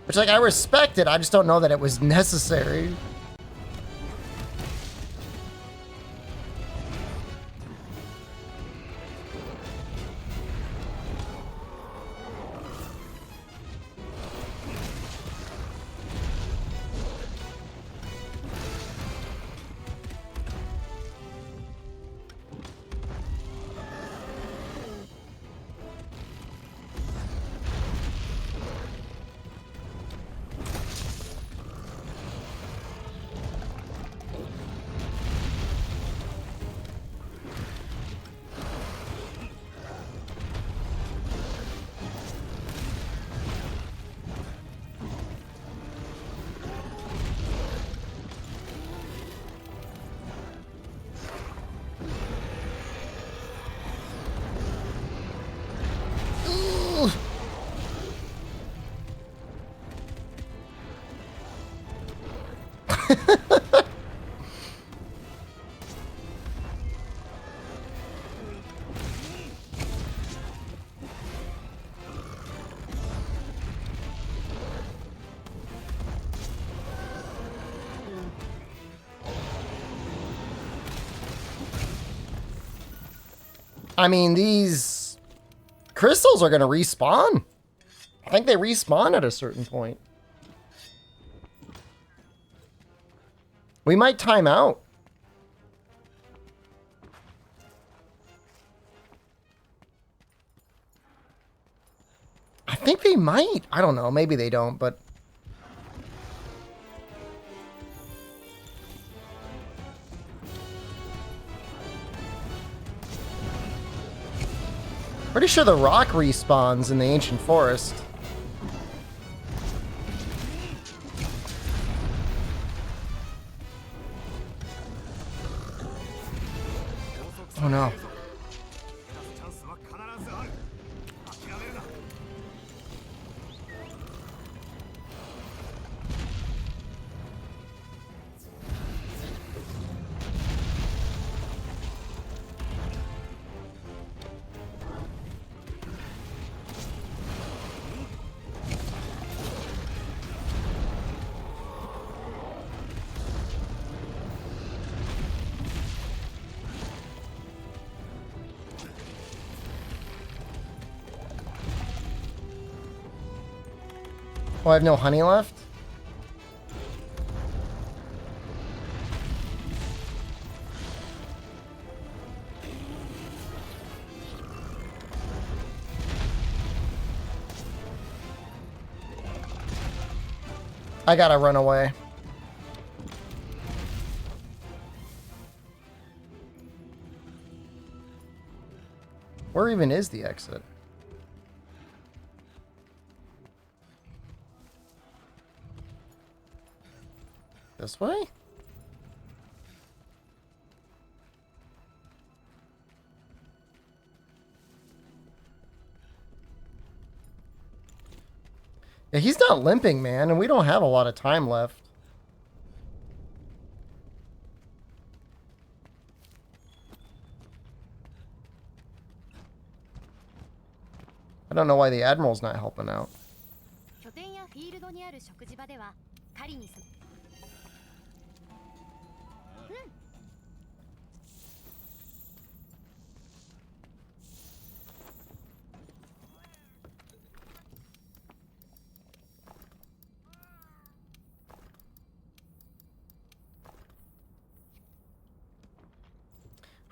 Which, like, I respect it, I just don't know that it was necessary. I mean, these crystals are going to respawn. I think they respawn at a certain point. We might time out. I think they might. I don't know. Maybe they don't, but... Pretty sure the rock respawns in the ancient forest. Oh no. Oh, I have no honey left? I gotta run away. Where even is the exit? This way? Yeah, he's not limping, man, and we don't have a lot of time left. I don't know why the Admiral's not helping out. 拠点やフィールドにある食事場では狩りにす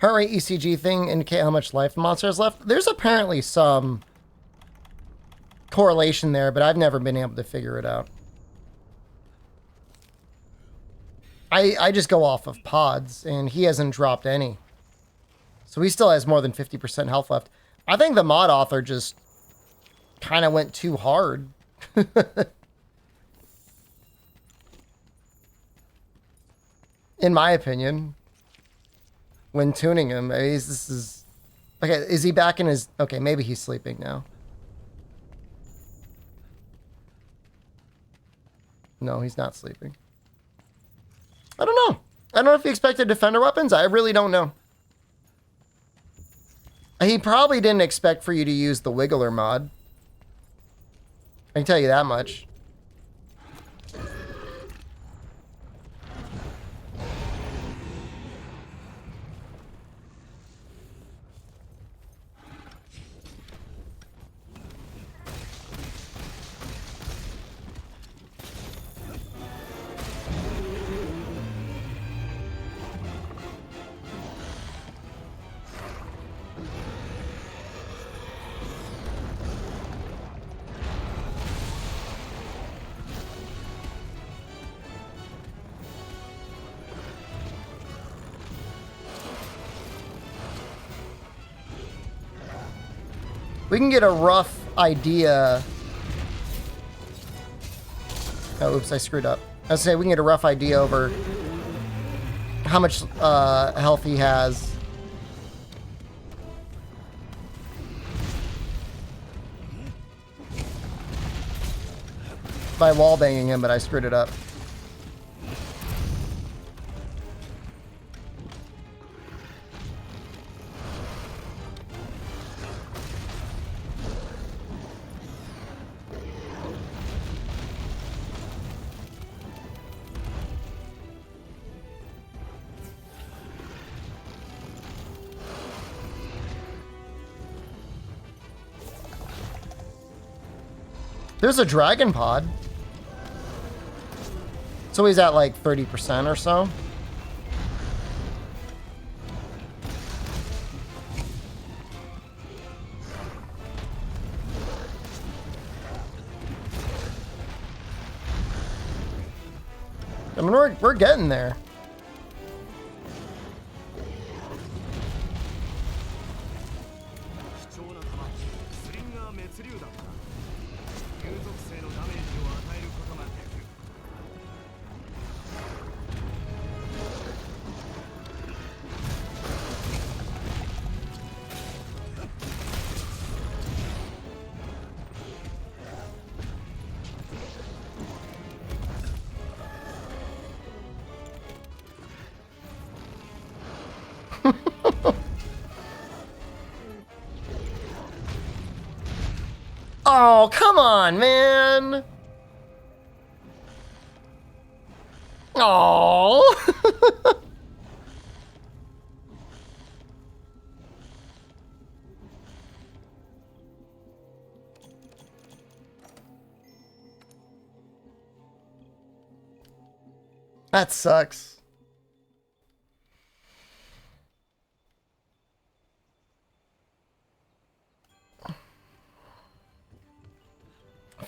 Heart rate ECG thing indicate how much life the monster has left. There's apparently some correlation there, but I've never been able to figure it out. I just go off of pods, and he hasn't dropped any. So he still has more than 50% health left. I think the mod author just kind of went too hard. In my opinion. When tuning him, this is... Okay, is he back in his... Okay, maybe he's sleeping now. No, he's not sleeping. I don't know. I don't know if he expected defender weapons. I really don't know. He probably didn't expect for you to use the Wiggler mod. I can tell you that much. We can get a rough idea. Oh, oops, I screwed up. I was saying we can get a rough idea over how much health he has. By wallbanging him, but I screwed it up. There's a dragon pod. So he's at like 30% or so. I mean, we're getting there. Oh, come on, man. Oh. That sucks.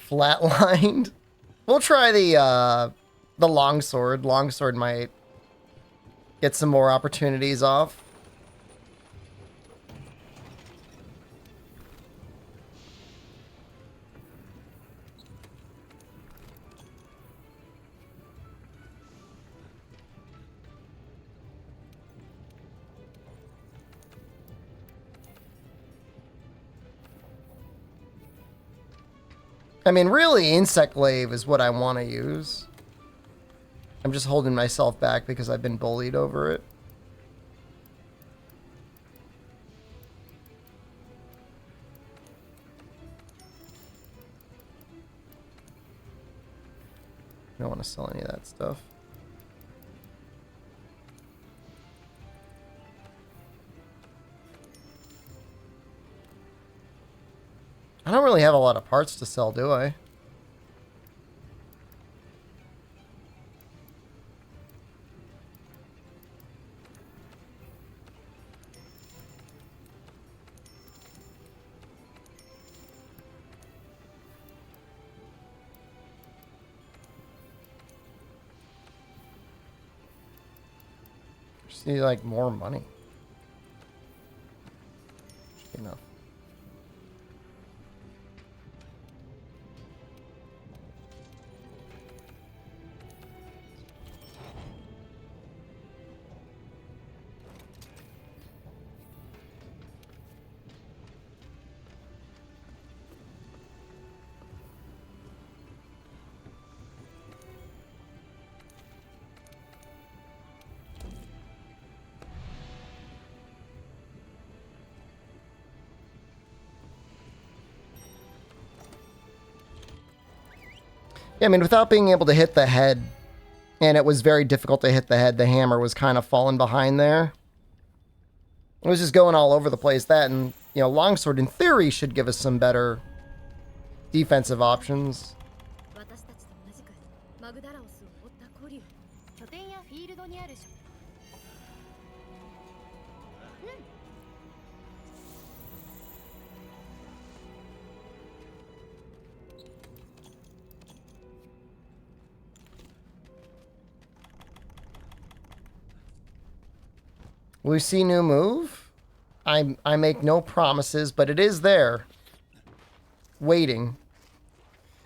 Flatlined. We'll try the longsword. Longsword might get some more opportunities off. I mean, really, Insect Glaive is what I want to use. I'm just holding myself back because I've been bullied over it. I don't want to sell any of that stuff. I don't really have a lot of parts to sell, do I? Just need like more money. Enough. Yeah, I mean, without being able to hit the head, and it was very difficult to hit the head, the hammer was kind of falling behind there. It was just going all over the place. That and, you know, Longsword in theory should give us some better defensive options. 私たちと同じくマグダラオスを追った古竜拠点やフィールドにあるWe see new move. I make no promises, but it is there. Waiting.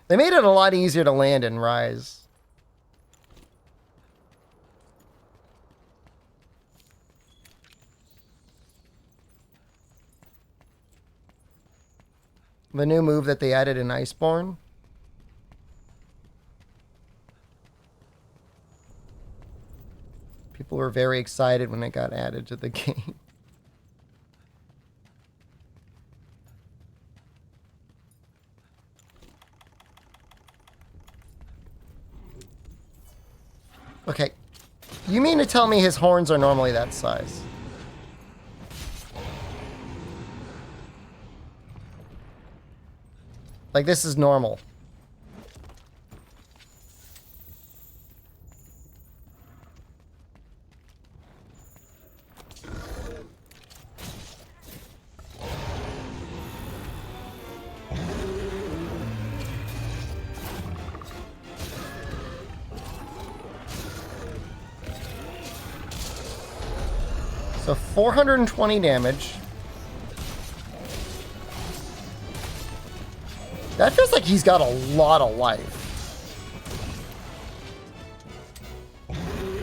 They made it a lot easier to land in Rise. The new move that they added in Iceborne. People were very excited when it got added to the game. Okay. You mean to tell me his horns are normally that size? Like, this is normal. So 420 damage. That feels like he's got a lot of life.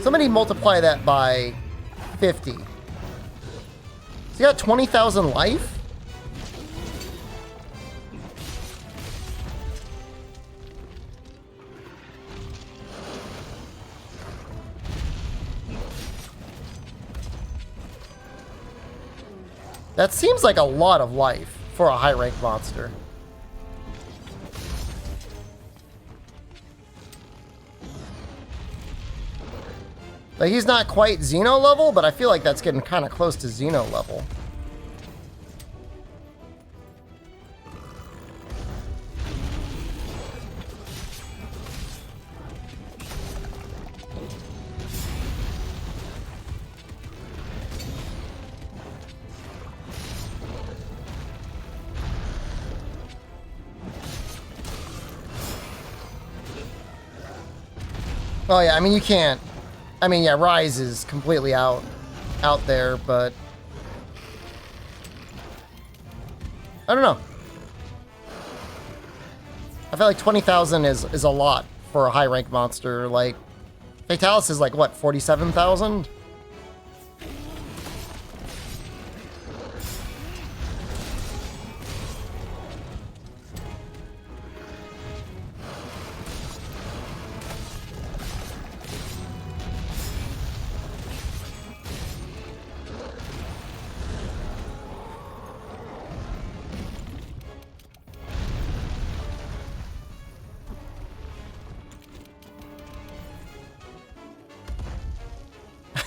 Somebody multiply that by 50. So he got 20,000 life? That seems like a lot of life for a high rank monster. Like, he's not quite Xeno level, but I feel like that's getting kind of close to Xeno level. Oh yeah, I mean, you can't. I mean, yeah, Rise is completely out there, but I don't know. I feel like 20,000 is a lot for a high rank monster. Like, Fatalis is like, what, 47,000?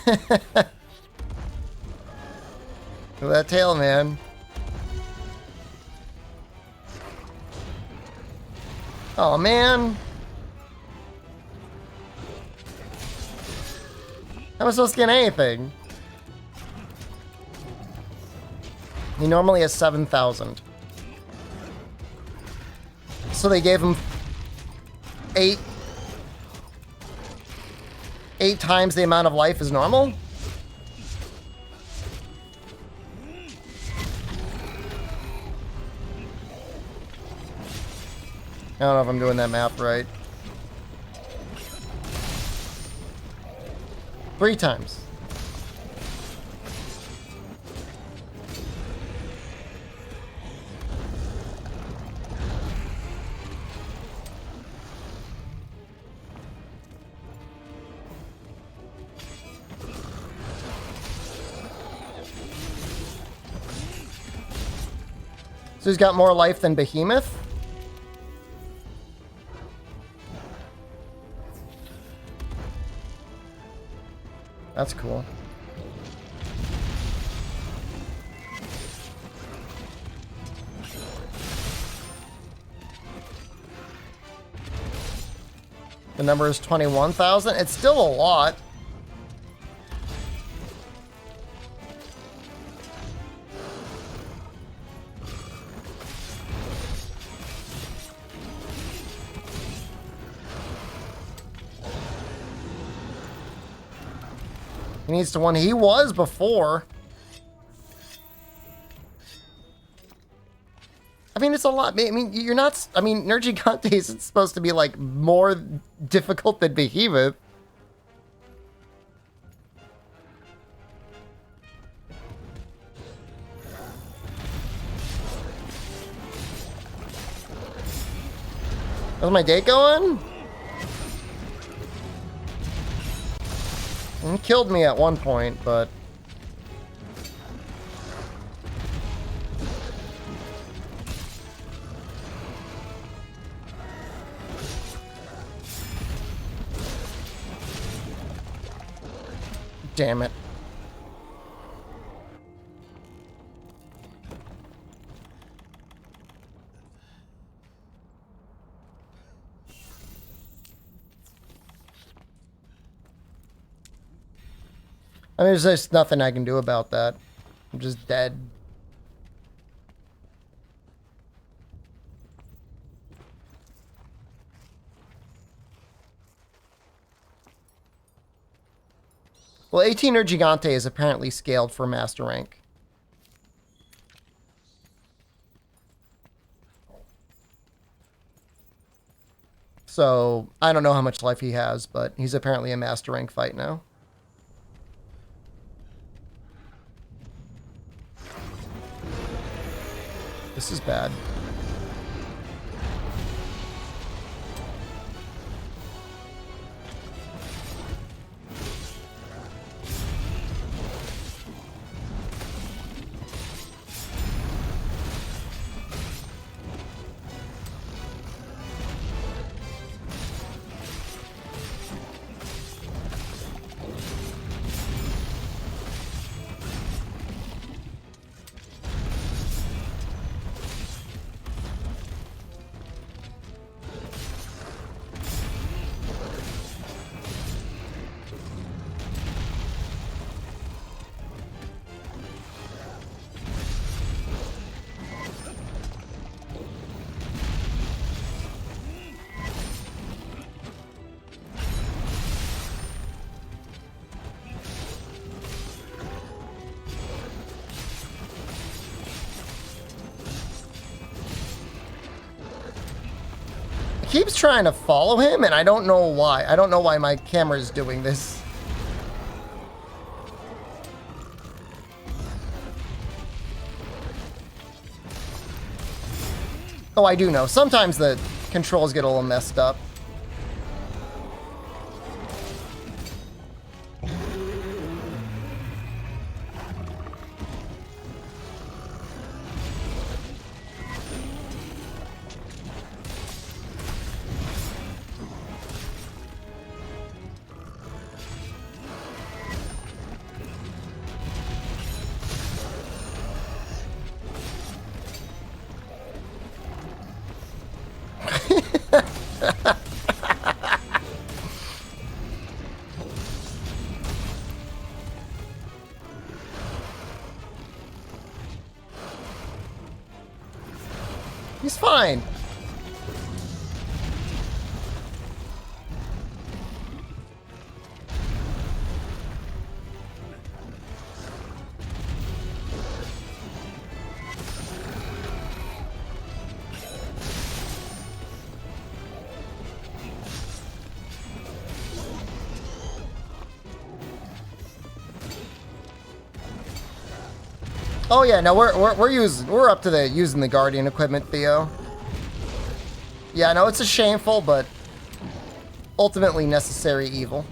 Look at that tail, man. Oh, man. How am I supposed to get anything? He normally has 7,000. So they gave him 8 times the amount of life as normal? I don't know if I'm doing that math right. 3 times. So he's got more life than Behemoth? That's cool. The number is 21,000. It's still a lot. He needs to one. He was before. I mean, it's a lot. I mean, you're not. I mean, Nergigante isn't supposed to be like more difficult than Behemoth. How's my date going? He killed me at one point, but... Damn it. I mean, there's just nothing I can do about that. I'm just dead. Well, 18 Gigante is apparently scaled for Master Rank. So, I don't know how much life he has, but he's apparently a Master Rank fight now. This is bad. Keeps trying to follow him, and I don't know why. I don't know why my camera is doing this. Oh, I do know. Sometimes the controls get a little messed up. Oh yeah, no, we're up to the using the Guardian equipment, Theo. Yeah, no, it's a shameful but ultimately necessary evil.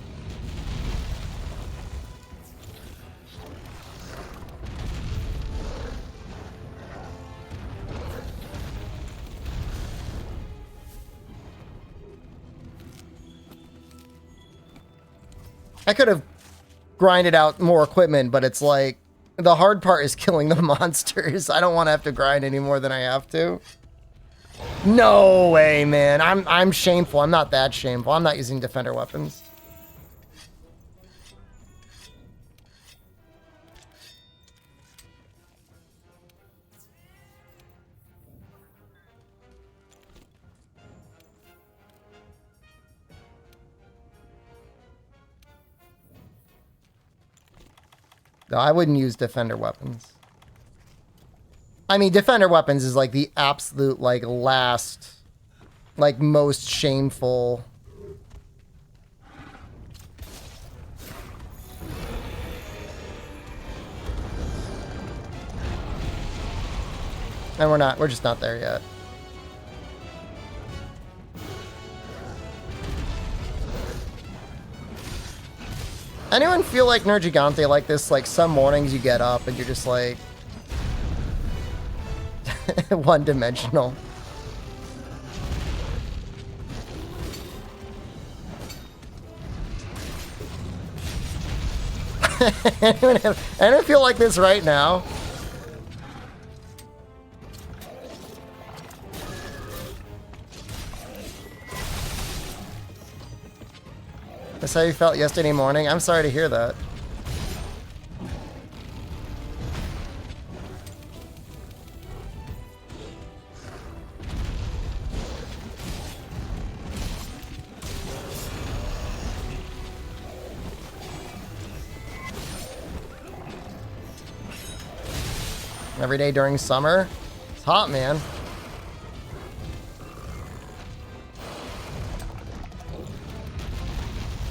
I could have grinded out more equipment, but it's like the hard part is killing the monsters. I don't want to have to grind any more than I have to. No way, man. I'm shameful. I'm not that shameful. I'm not using defender weapons. No, I wouldn't use defender weapons. I mean, defender weapons is like the absolute, like, last, like, most shameful. And we're just not there yet. Anyone feel like Nergigante like this? Like, some mornings you get up and you're just like one-dimensional. Anyone feel like this right now? That's how you felt yesterday morning? I'm sorry to hear that. Every day during summer? It's hot, man.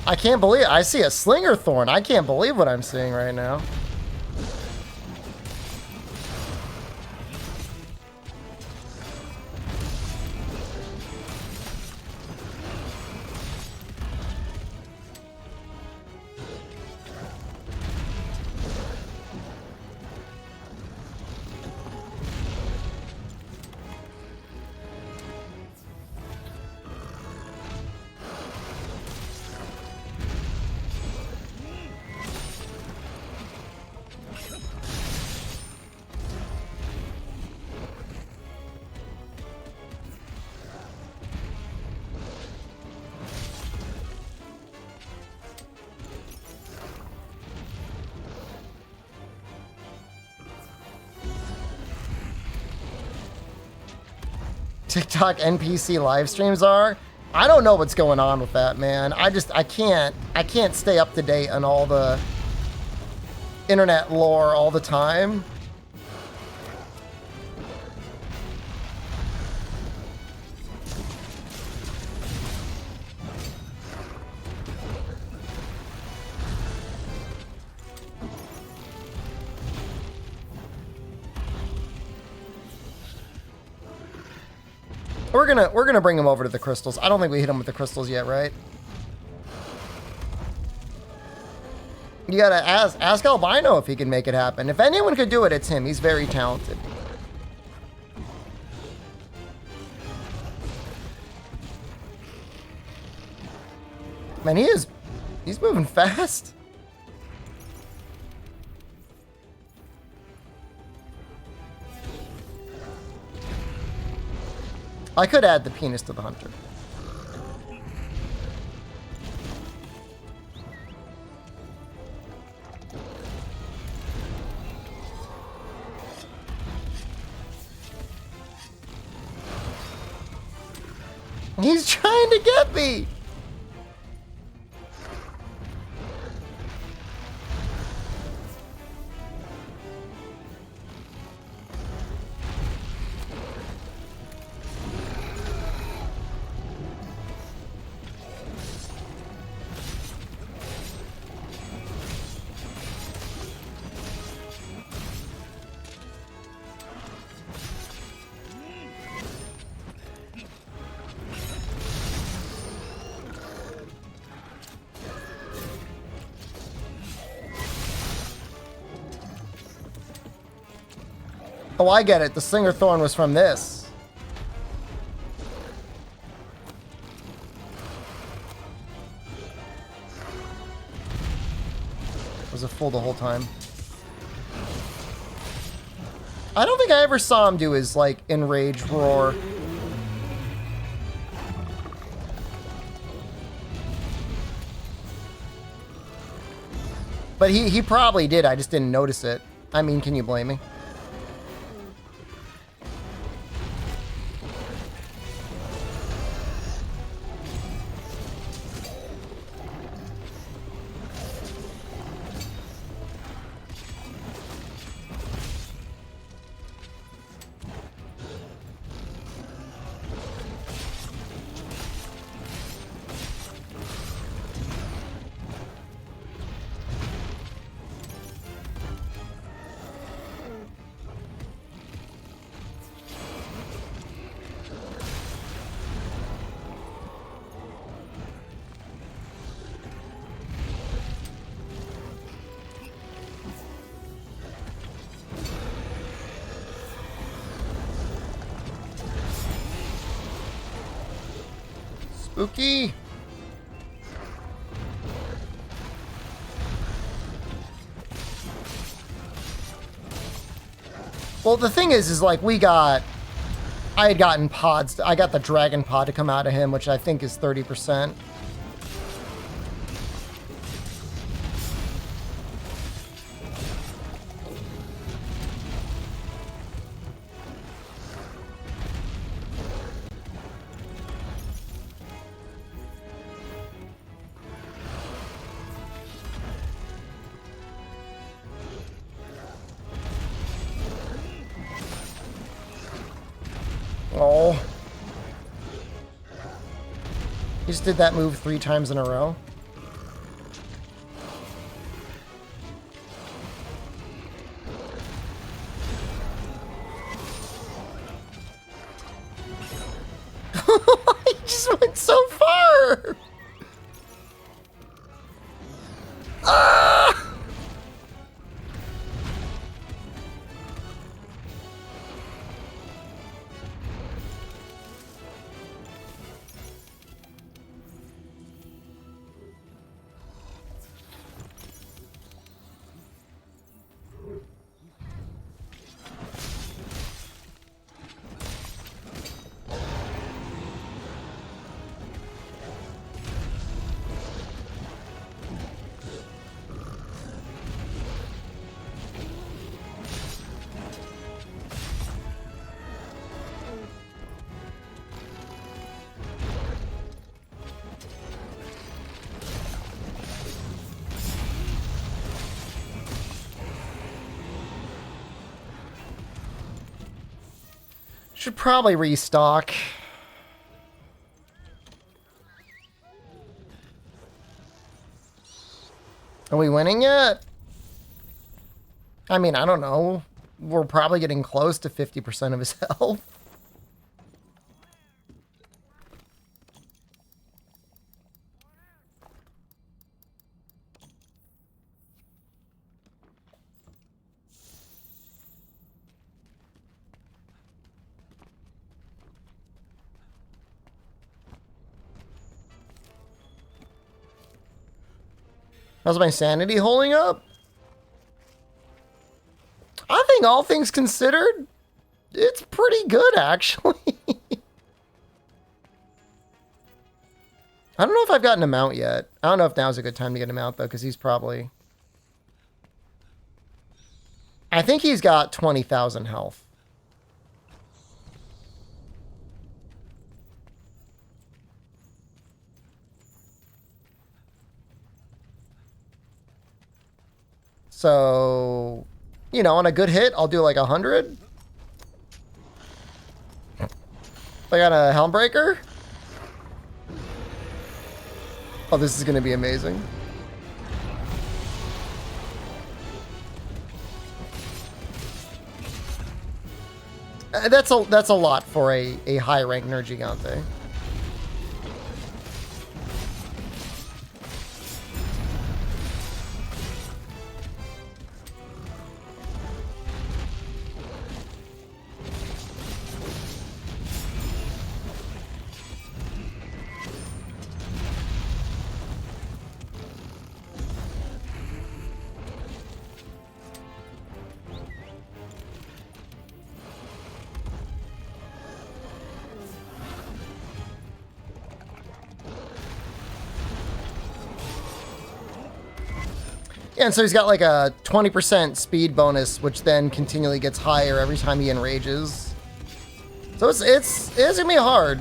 I can't believe it. I see a Slinger Thorn. I can't believe what I'm seeing right now. TikTok NPC live streams are? I don't know what's going on with that, man. I can't stay up to date on all the internet lore all the time. We're gonna bring him over to the crystals. I don't think we hit him with the crystals yet, right? You gotta ask Albino if he can make it happen. If anyone could do it, it's him. He's very talented. Man, he's moving fast. I could add the penis to the hunter. He's trying to get me! Oh, I get it. The Slinger Thorn was from this. Was it full the whole time? I don't think I ever saw him do his, like, enraged roar. But he probably did. I just didn't notice it. I mean, can you blame me? Spooky. Well, the thing is like I had gotten pods. I got the dragon pod to come out of him, which I think is 30%. Oh. He just did that move 3 times in a row. He just went so far! Ah! Should probably restock. Are we winning yet? I mean, I don't know. We're probably getting close to 50% of his health. How's my sanity holding up? I think all things considered, it's pretty good, actually. I don't know if I've gotten him out yet. I don't know if now's a good time to get him out, though, because he's probably... I think he's got 20,000 health. So, you know, on a good hit, I'll do like 100. I got a Helmbreaker. Oh, this is going to be amazing. That's a lot for a high rank Nergigante. Yeah, and so he's got like a 20% speed bonus, which then continually gets higher every time he enrages. So it's gonna be hard.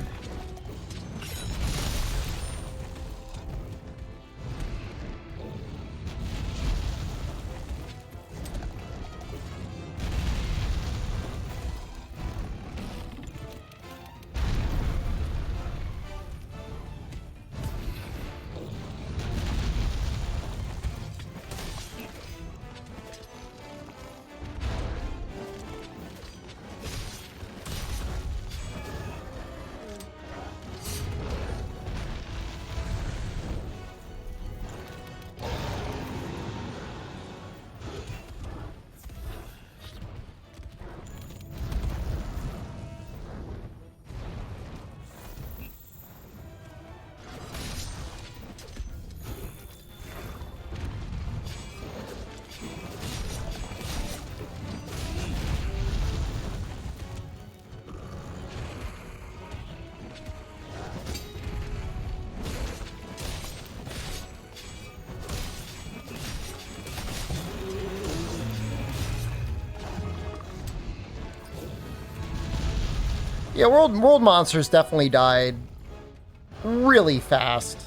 Yeah, world monsters definitely died really fast.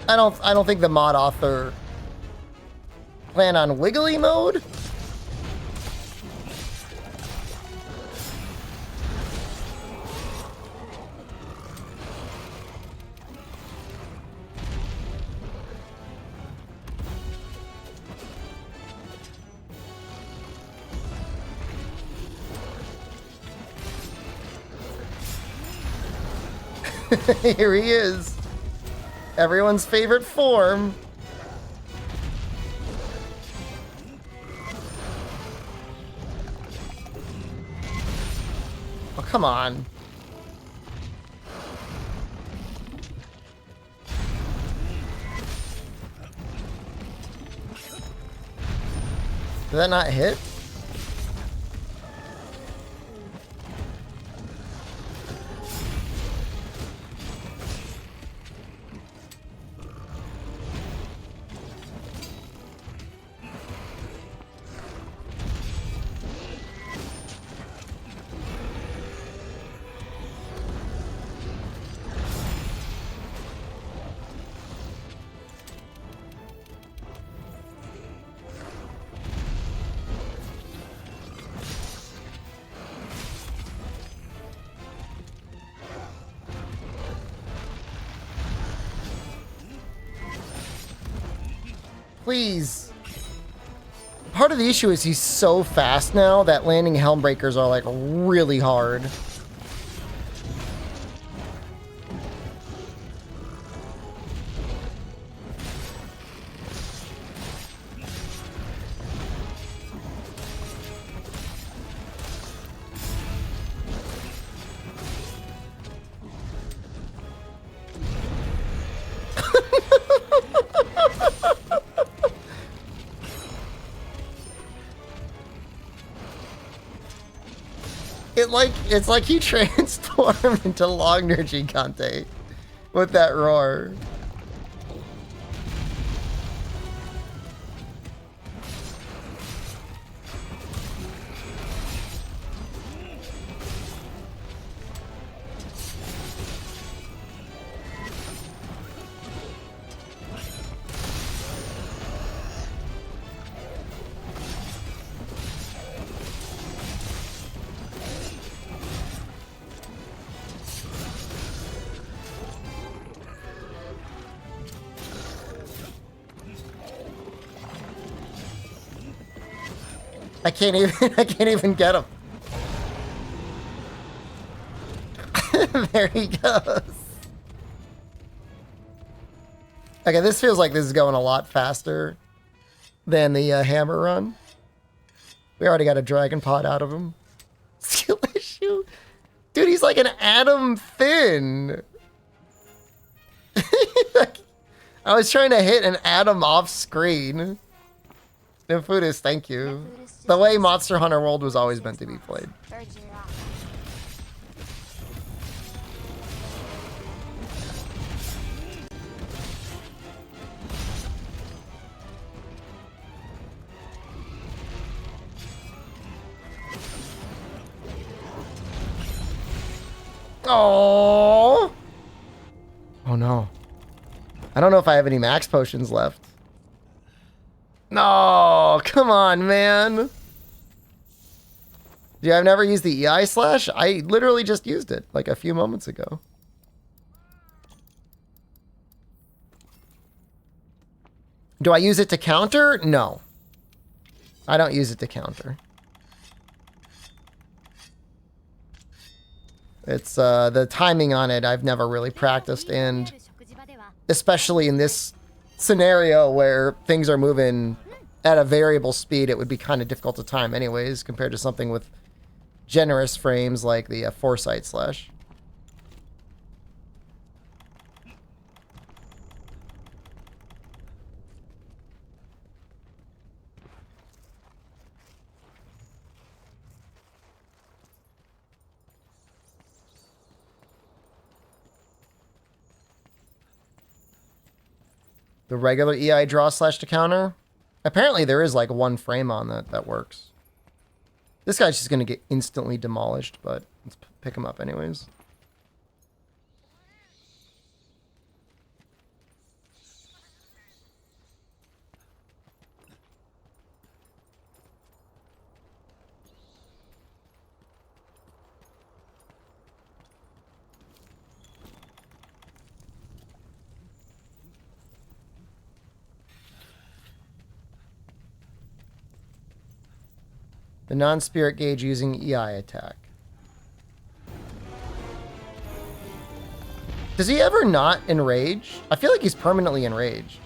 I don't think the mod author planned on wiggly mode. Here he is. Everyone's favorite form. Oh, come on. Did that not hit? Please. Part of the issue is he's so fast now that landing Helmbreakers are like really hard. It's like he transformed into Logner Gigante with that roar. I can't even get him. There he goes. Okay, this feels like this is going a lot faster than the hammer run. We already got a dragon pod out of him. Skill issue? Dude, he's like an atom thin. I was trying to hit an atom off screen. Nymphoodis, thank you. The way Monster Hunter World was always meant to be played. Urge your eye. Oh. Oh no. I don't know if I have any max potions left. No, come on, man. Yeah, I've never used the EI slash. I literally just used it like a few moments ago. Do I use it to counter? No. I don't use it to counter. It's the timing on it I've never really practiced, and especially in this scenario where things are moving at a variable speed, it would be kind of difficult to time anyways compared to something with generous frames like the Foresight slash. The regular EI draw slash to counter? Apparently there is like one frame on that works. This guy's just going to get instantly demolished, but let's pick him up anyways. The non-spirit gauge using EI attack. Does he ever not enrage? I feel like he's permanently enraged.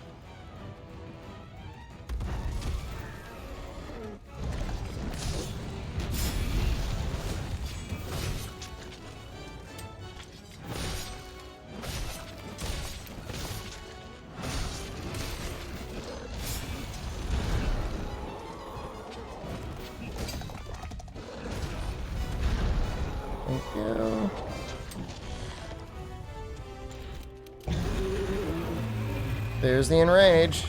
Thank you. There's the enrage.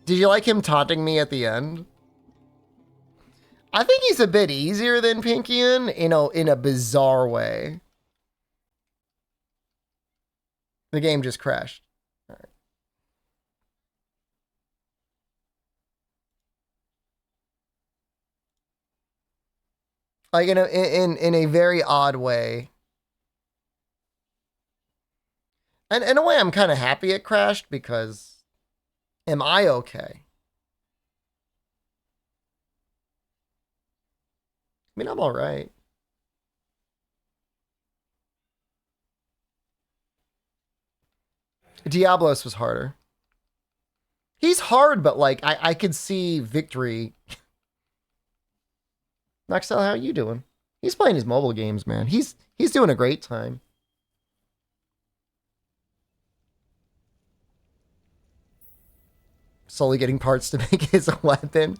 Did you like him taunting me at the end? I think he's a bit easier than Pinkian in a bizarre way. The game just crashed. All right. Like in a very odd way. And in a way I'm kind of happy it crashed because am I okay? I mean, I'm all right. Diablos was harder. He's hard, but like I could see victory. Maxell, how you doing? He's playing his mobile games, man. He's doing a great time. Slowly getting parts to make his weapon.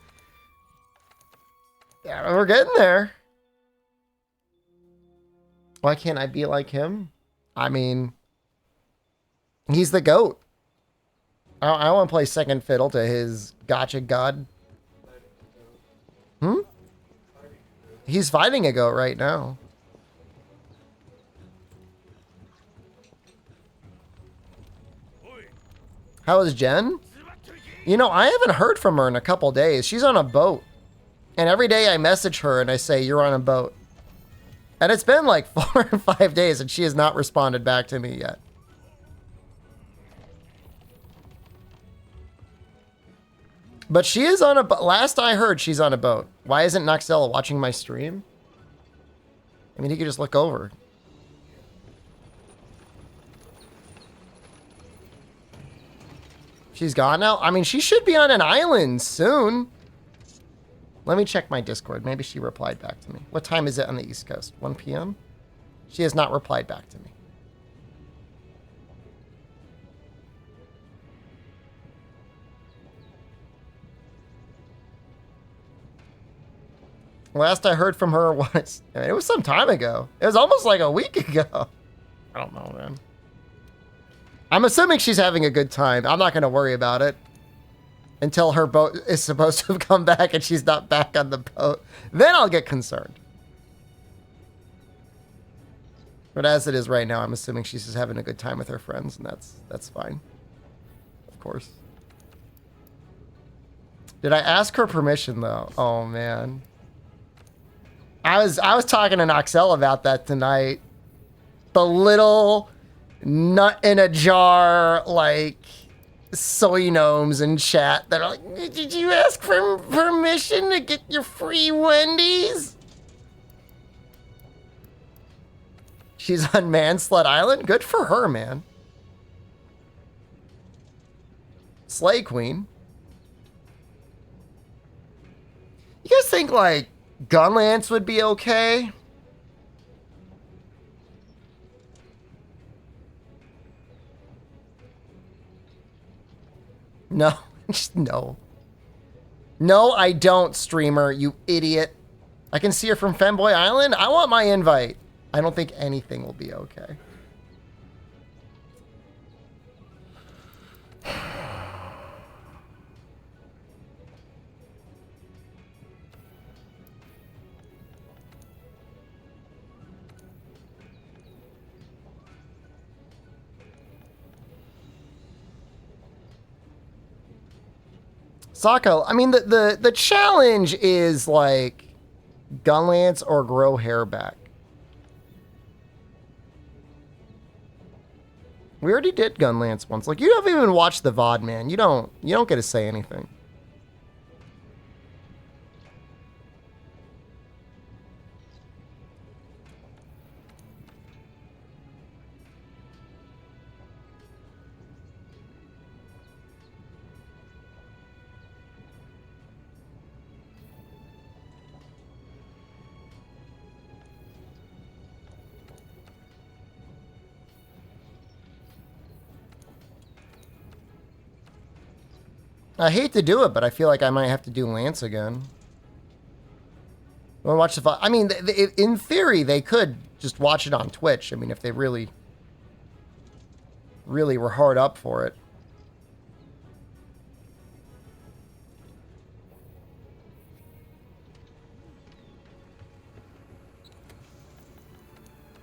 Yeah, we're getting there. Why can't I be like him? I mean, he's the GOAT. I want to play second fiddle to his gotcha god. Hmm? He's fighting a GOAT right now. How is Jen? You know, I haven't heard from her in a couple days. She's on a boat. And every day I message her and I say, you're on a boat. And it's been like 4 or 5 days and she has not responded back to me yet. But she is on a boat. Last I heard, she's on a boat. Why isn't Noxella watching my stream? I mean, he could just look over. She's gone now? I mean, she should be on an island soon. Let me check my Discord. Maybe she replied back to me. What time is it on the East Coast? 1 p.m.? She has not replied back to me. Last I heard from her was, I mean, it was some time ago. It was almost like a week ago. I don't know, man. I'm assuming she's having a good time. I'm not going to worry about it until her boat is supposed to have come back and she's not back on the boat. Then I'll get concerned. But as it is right now, I'm assuming she's just having a good time with her friends, and that's fine. Of course. Did I ask her permission though? Oh man. I was talking to Noxel about that tonight. The little nut in a jar, like, soy gnomes in chat that are like, did you ask for permission to get your free Wendy's? She's on Manslet Island? Good for her, man. Slay Queen. You guys think, like, Gunlance would be okay? No. Just no. No, I don't, streamer, you idiot. I can see her from Femboy Island? I want my invite. I don't think anything will be okay. Sako, I mean, the challenge is like Gunlance or grow hair back. We already did Gunlance once. Like, you haven't even watched the VOD, man. You don't get to say anything. I hate to do it, but I feel like I might have to do Lance again. Want to watch the VOD? I mean, in theory, they could just watch it on Twitch. I mean, if they really were hard up for it.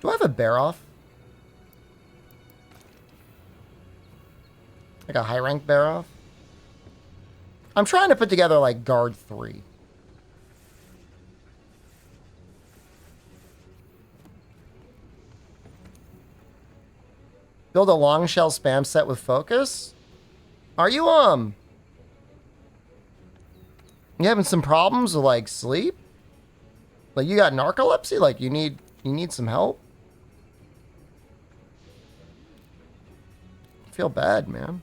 Do I have a bear off? Like a high rank bear off? I'm trying to put together like guard 3. Build a long shell spam set with focus? Are you having some problems with like sleep? Like you got narcolepsy? Like you need some help? I feel bad, man.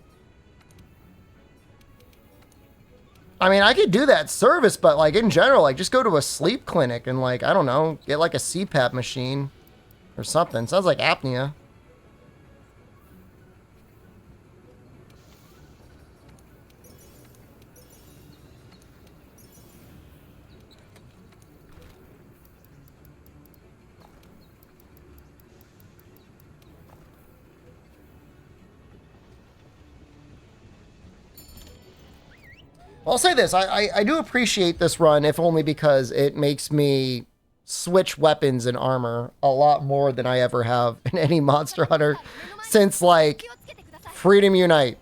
I mean, I could do that service, but like in general, like just go to a sleep clinic and like, I don't know, get like a CPAP machine or something. Sounds like apnea. I'll say this, I do appreciate this run, if only because it makes me switch weapons and armor a lot more than I ever have in any Monster Hunter since, like, Freedom Unite.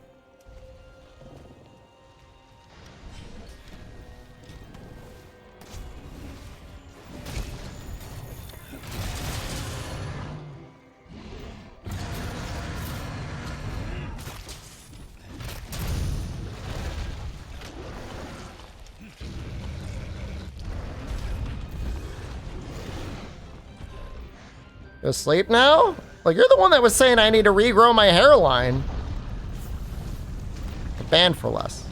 Go sleep now? Like, you're the one that was saying I need to regrow my hairline. Banned for less.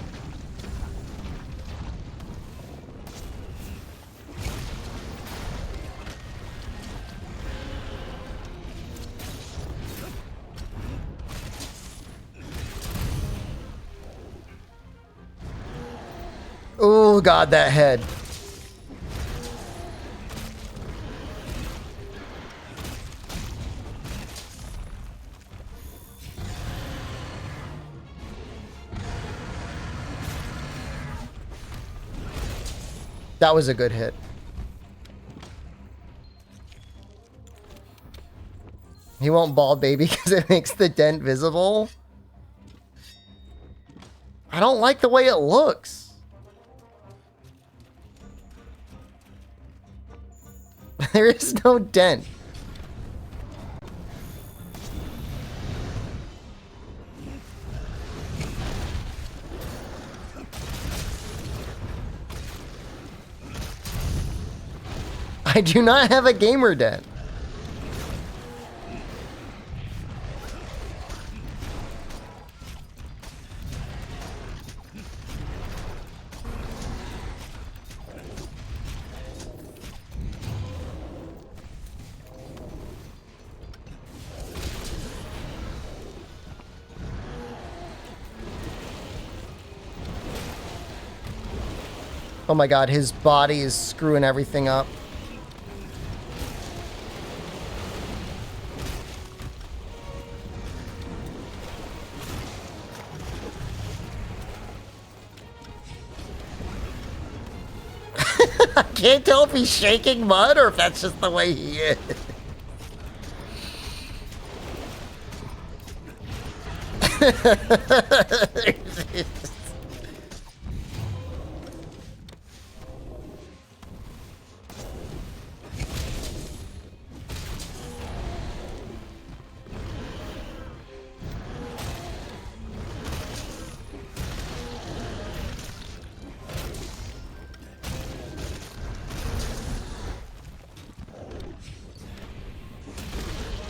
Oh, God, that head. That was a good hit. He won't bald baby because it makes the dent visible. I don't like the way it looks. There is no dent. I do not have a gamer dent. Oh my god, his body is screwing everything up. I can't tell if he's shaking mud or if that's just the way he is.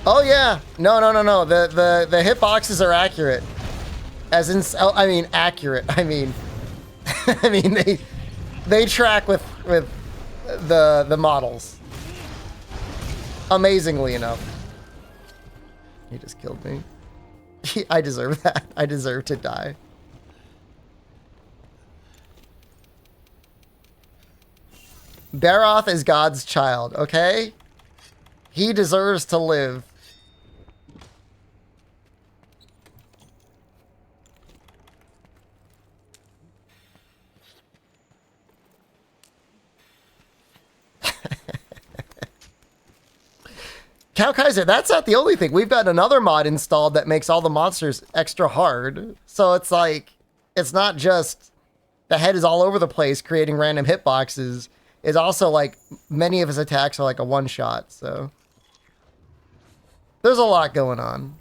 Oh yeah, no. The hitboxes are accurate, as in, I mean accurate. I mean, I mean they track with the models. Amazingly enough, he just killed me. I deserve that. I deserve to die. Baroth is God's child. Okay, he deserves to live. Cow Kaiser, that's not the only thing. We've got another mod installed that makes all the monsters extra hard. So it's like, it's not just the head is all over the place creating random hitboxes. It's also like many of his attacks are like a one shot. So there's a lot going on.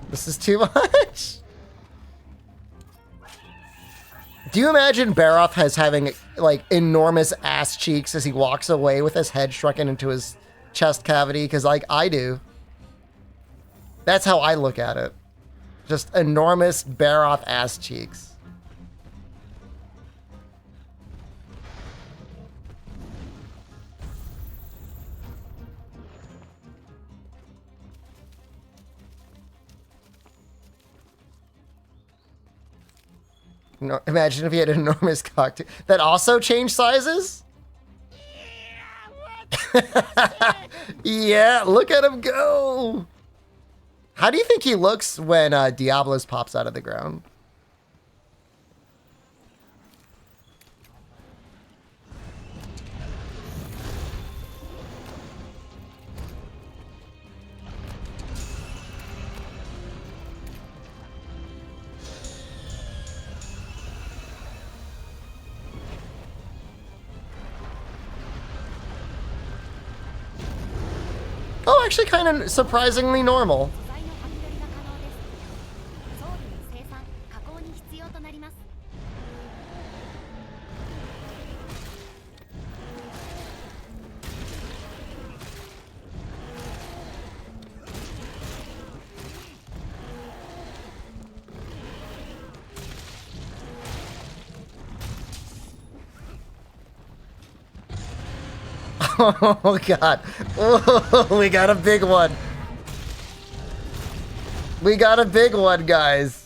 This is too much. Do you imagine Baroth has having like enormous ass cheeks as he walks away with his head shrunken into his chest cavity? Because like I do. That's how I look at it. Just enormous Baroth ass cheeks. No, imagine if he had an enormous cock that also changed sizes. Yeah, look at him go. How do you think he looks when Diablos pops out of the ground? Oh, actually kind of surprisingly normal. Oh god. Oh, we got a big one. We got a big one, guys.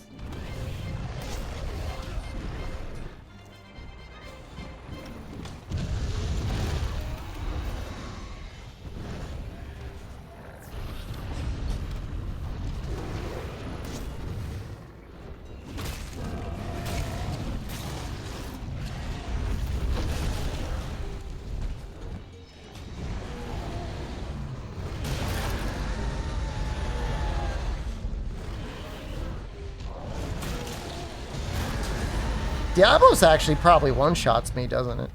Diablos actually probably one-shots me, doesn't it?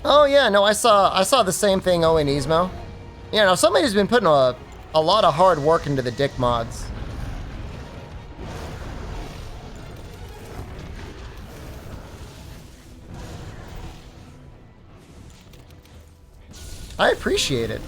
Oh yeah, no, I saw the same thing Owen Ismo. Yeah, no, somebody's been putting a lot of hard work into the dick mods. I appreciate it.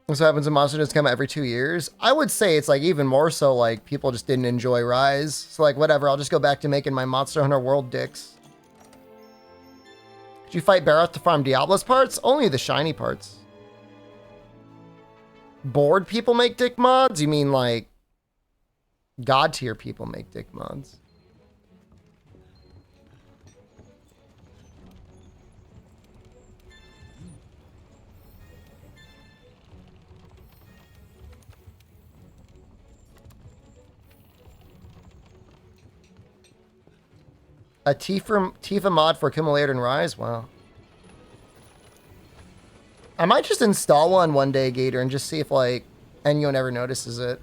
This happens in Monster just come out every 2 years. I would say it's like even more so like people just didn't enjoy Rise. So like whatever, I'll just go back to making my Monster Hunter World dicks. Did you fight Barroth to farm Diablos parts? Only the shiny parts. Bored people make dick mods? You mean like God tier people make dick mods? A Tifa mod for Accumulator and Rise? Wow. I might just install one day, Gator, and just see if, like, anyone ever notices it.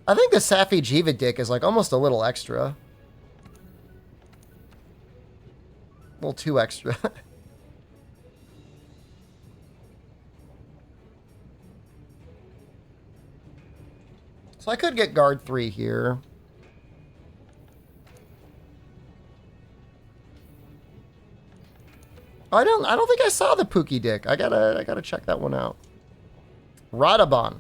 I think the Safi Jiva dick is, like, almost a little extra. A little too extra. So I could get guard 3 here. I don't think I saw the Pookie dick. I gotta check that one out. Radabon.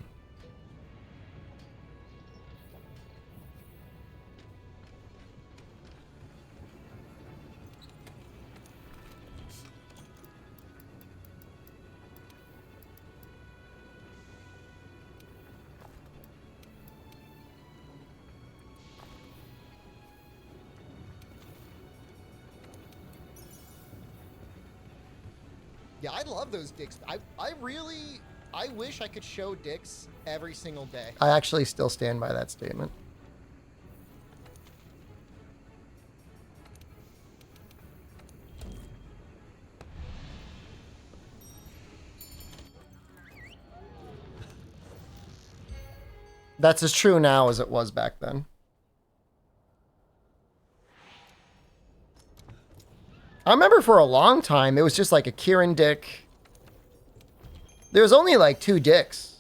Yeah, I love those dicks. I wish I could show dicks every single day. I actually still stand by that statement. That's as true now as it was back then. I remember for a long time, it was just like a Kieran dick. There was only like 2 dicks.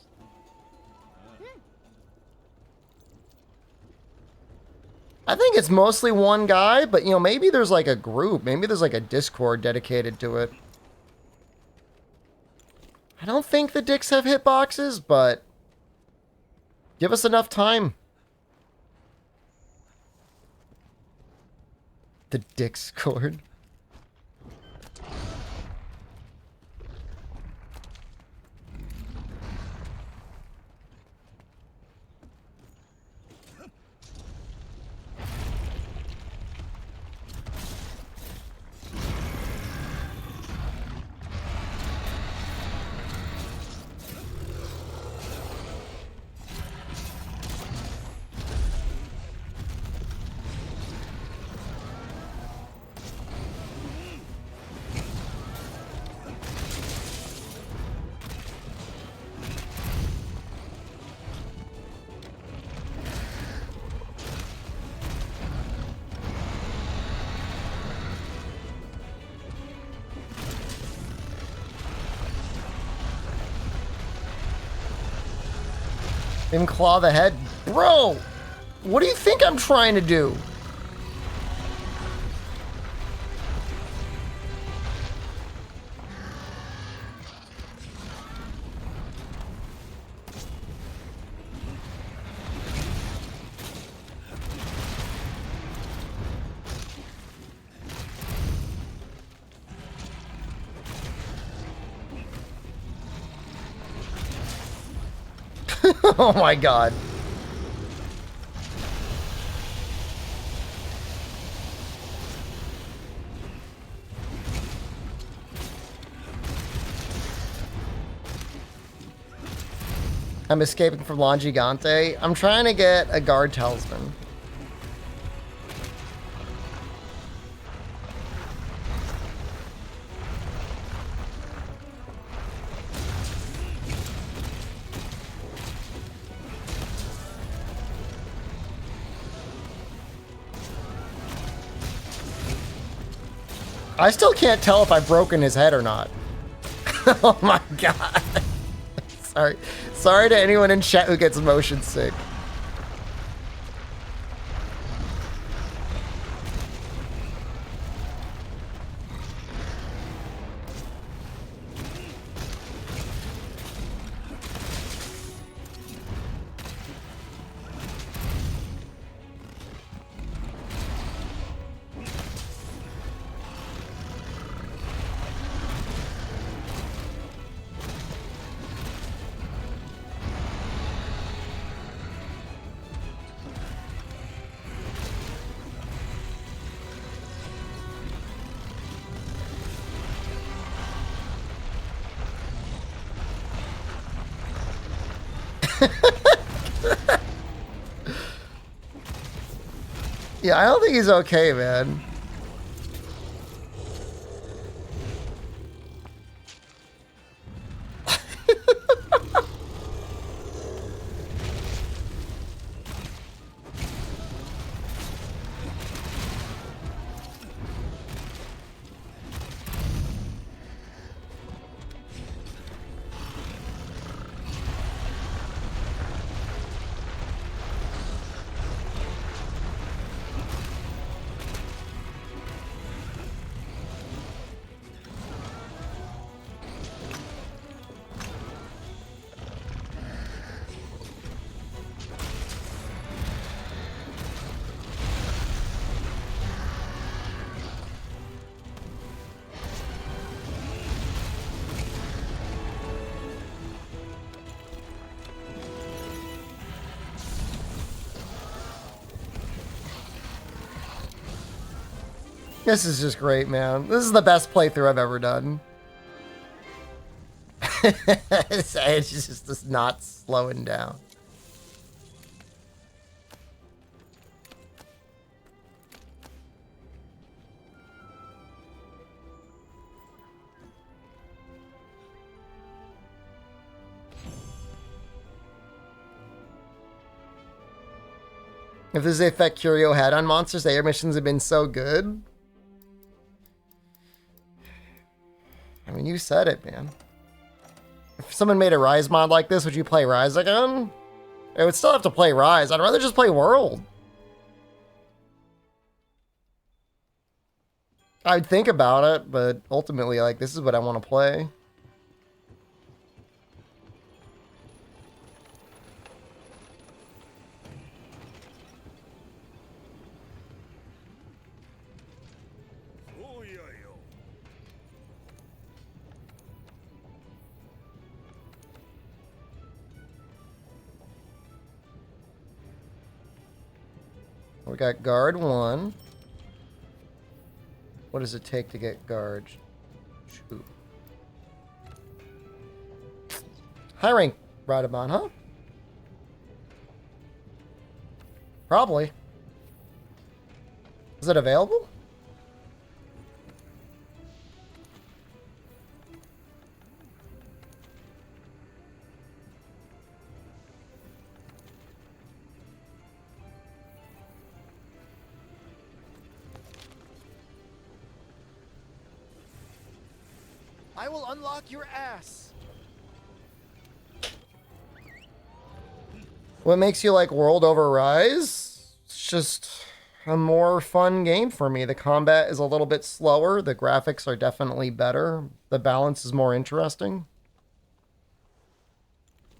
I think it's mostly one guy, but you know, maybe there's like a group. Maybe there's like a Discord dedicated to it. I don't think the dicks have hitboxes, but give us enough time. The Discord. Him claw the head. Bro, what do you think I'm trying to do? Oh my god. I'm escaping from La Gigante. I'm trying to get a guard talisman. I still can't tell if I've broken his head or not. Oh my god. Sorry. Sorry to anyone in chat who gets motion sick. Yeah, I don't think he's okay, man. This is just great, man. This is the best playthrough I've ever done. It's just not slowing down. If this is the effect Curio had on monsters, the air missions have been so good. I mean, you said it, man. If someone made a Rise mod like this, would you play Rise again? I would still have to play Rise. I'd rather just play World. I'd think about it, but ultimately, like, this is what I want to play. We got guard 1. What does it take to get guard? Shoot. High rank Radamon, huh? Probably. Is it available? I will unlock your ass. What makes you like World over Rise? It's just a more fun game for me. The combat is a little bit slower. The graphics are definitely better. The balance is more interesting.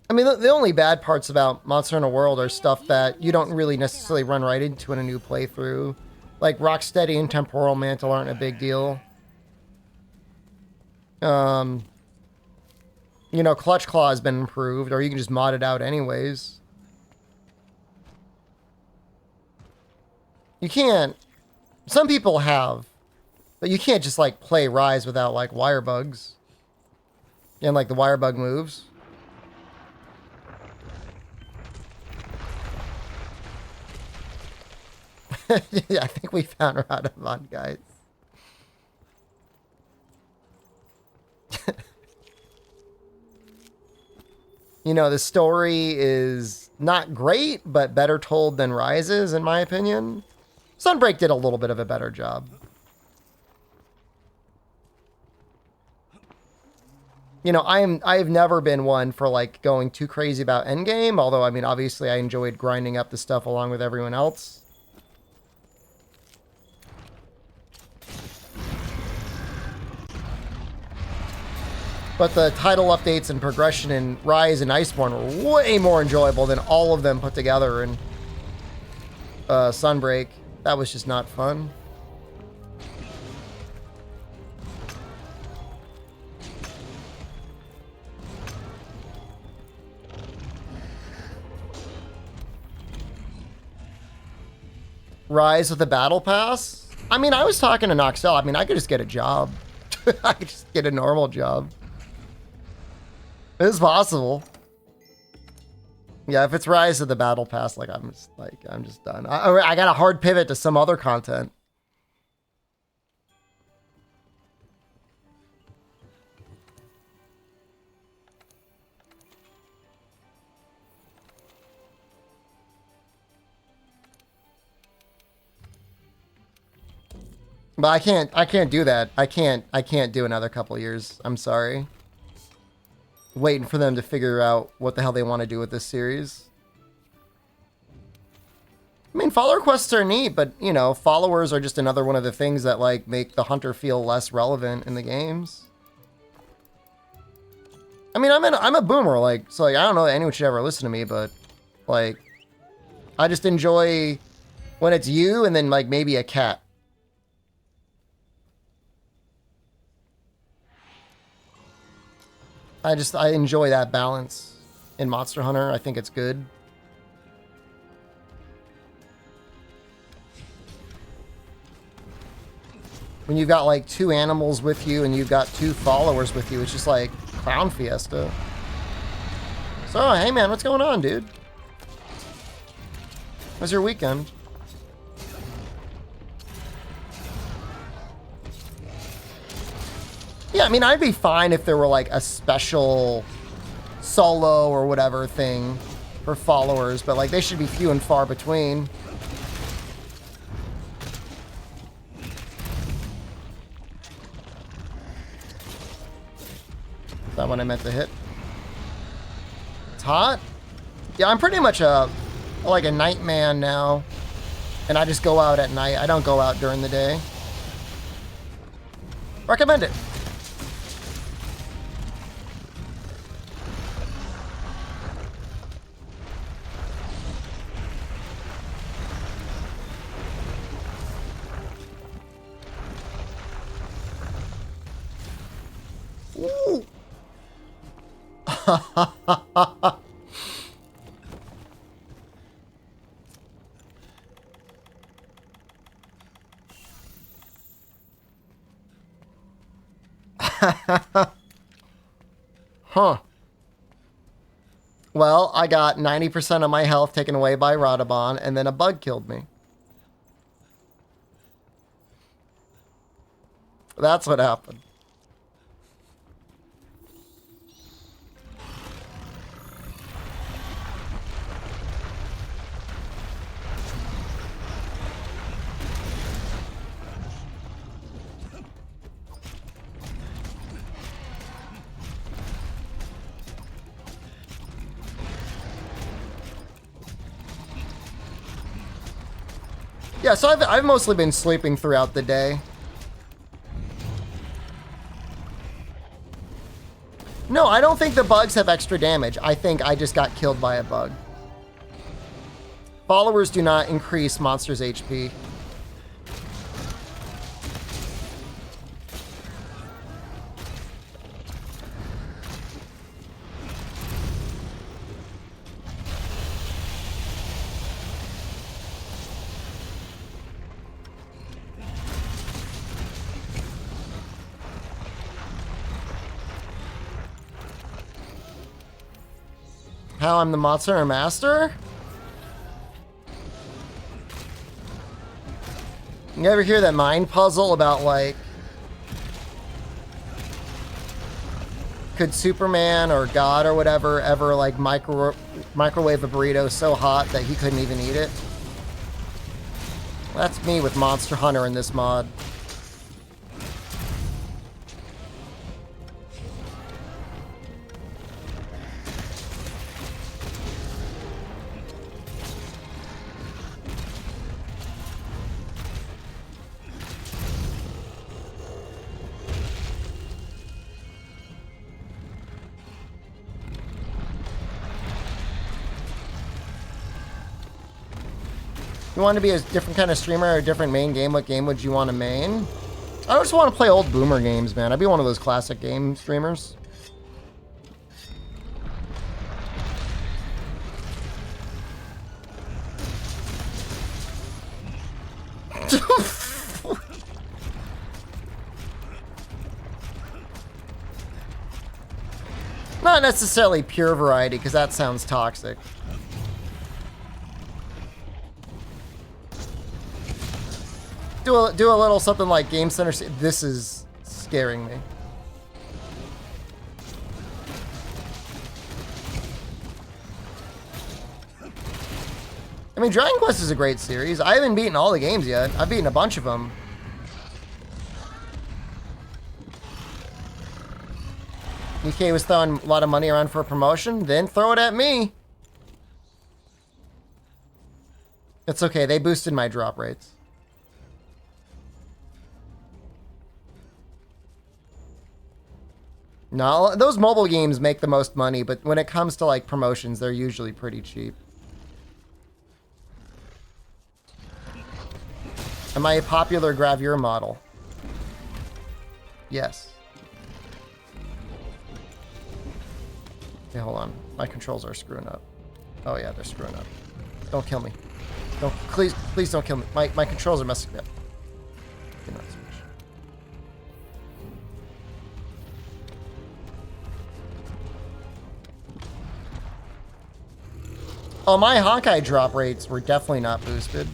I mean, the only bad parts about Monster Hunter World are stuff that you don't really necessarily run right into in a new playthrough. Like Rocksteady and Temporal Mantle aren't a big deal. You know, Clutch Claw has been improved, or you can just mod it out anyways. You can't... Some people have, but you can't just, like, play Rise without, like, wire bugs. And, like, the wire bug moves. Yeah, I think we found Radamon, guys. You know, the story is not great, but better told than Rises, in my opinion. Sunbreak did a little bit of a better job. You know, I've never been one for, like, going too crazy about endgame, although, I mean, obviously I enjoyed grinding up the stuff along with everyone else. But the title updates and progression in Rise and Iceborne were way more enjoyable than all of them put together in Sunbreak. That was just not fun. Rise with a battle pass? I mean, I was talking to Noxel. I mean, I could just get a job. I could just get a normal job. It's possible. Yeah, if it's Rise of the Battle Pass, like I'm just done. I got a hard pivot to some other content. But I can't do that. I can't do another couple years. I'm sorry. Waiting for them to figure out what the hell they want to do with this series. I mean, follower quests are neat, but, you know, followers are just another one of the things that, like, make the hunter feel less relevant in the games. I mean, I'm a boomer, like, so, like, I don't know that anyone should ever listen to me, but, like, I just enjoy when it's you and then, like, maybe a cat. I enjoy that balance in Monster Hunter. I think it's good. When you've got like 2 animals with you and you've got 2 followers with you, it's just like Clown Fiesta. So, hey man, what's going on, dude? How's your weekend? Yeah, I mean, I'd be fine if there were like a special solo or whatever thing for followers, but like they should be few and far between. Is that what I meant to hit? It's hot? Yeah, I'm pretty much like a night man now. And I just go out at night. I don't go out during the day. Recommend it. Ooh. Huh. Well, I got 90% of my health taken away by Radamon, and then a bug killed me. That's what happened. Yeah, so I've mostly been sleeping throughout the day. No, I don't think the bugs have extra damage. I think I just got killed by a bug. Followers do not increase monsters' HP. How I'm the Monster Hunter Master? You ever hear that mind puzzle about, like, could Superman or God or whatever ever, like, microwave a burrito so hot that he couldn't even eat it? That's me with Monster Hunter in this mod. You want to be a different kind of streamer or a different main game? What game would you want to main? I just want to play old boomer games, man. I'd be one of those classic game streamers. Not necessarily pure variety, because that sounds toxic. Do a little something like Game Center. This is scaring me. I mean, Dragon Quest is a great series. I haven't beaten all the games yet. I've beaten a bunch of them. EK was throwing a lot of money around for a promotion. Then throw it at me. It's okay. They boosted my drop rates. No, those mobile games make the most money, but when it comes to like promotions, they're usually pretty cheap. Am I a popular gravure model? Yes. Okay, hold on. My controls are screwing up. Oh yeah, they're screwing up. Don't kill me. Don't, please don't kill me. My controls are messing up. Do not switch. Oh, my Honkai drop rates were definitely not boosted.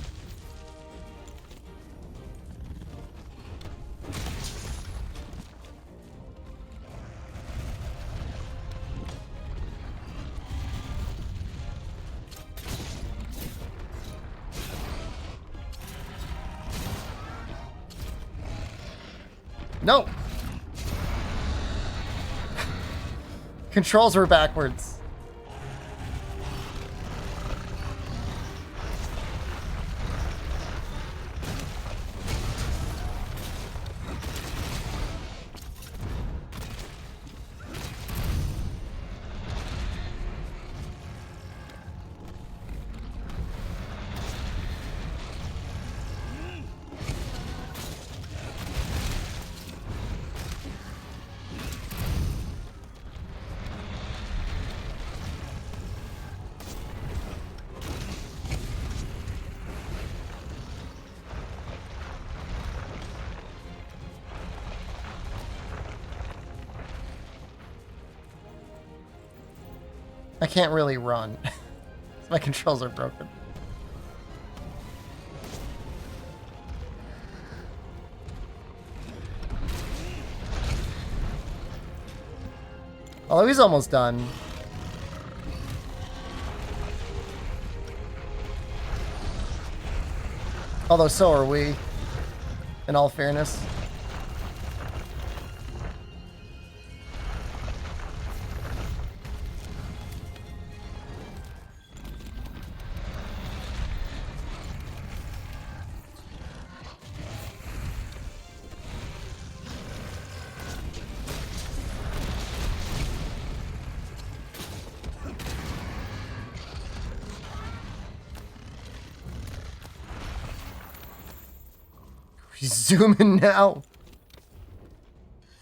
No. Controls were backwards. I can't really run. My controls are broken. Oh, he's almost done. Although so are we, in all fairness. Zoom in now.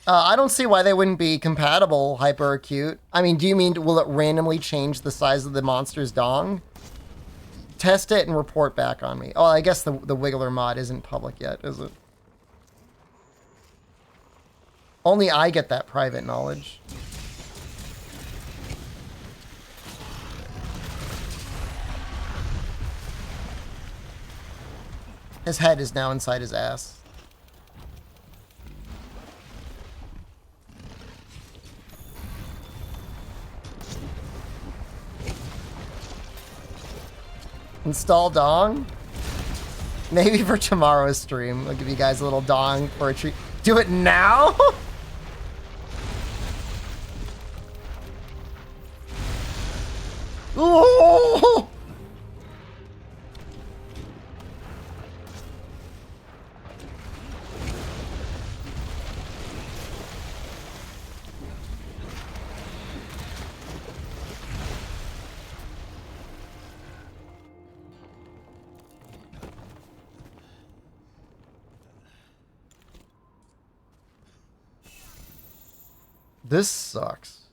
I don't see why they wouldn't be compatible hyper acute. I mean, do you mean will it randomly change the size of the monster's dong? Test it and report back on me. Oh, I guess the Wiggler mod isn't public yet, is it? Only I get that private knowledge. His head is now inside his ass. Install dong? Maybe for tomorrow's stream. I'll give you guys a little dong for a treat. Do it now? Ooh! This sucks.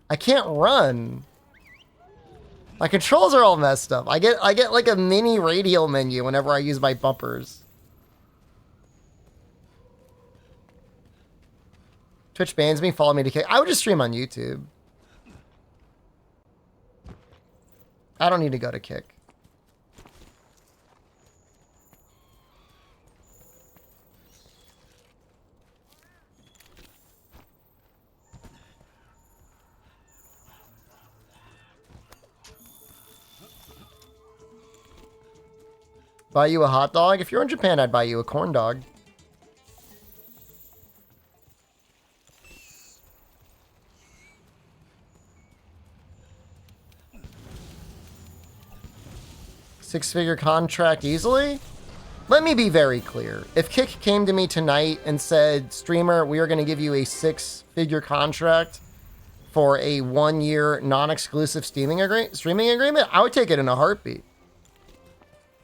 I can't run. My controls are all messed up. I get like a mini radial menu whenever I use my bumpers. Twitch bans me, follow me to kick. I would just stream on YouTube. I don't need to go to kick. Buy you a hot dog? If you're in Japan, I'd buy you a corn dog. Six-figure contract easily? Let me be very clear. If Kick came to me tonight and said, streamer, we are going to give you a six-figure contract for a 1-year non-exclusive streaming agreement, I would take it in a heartbeat.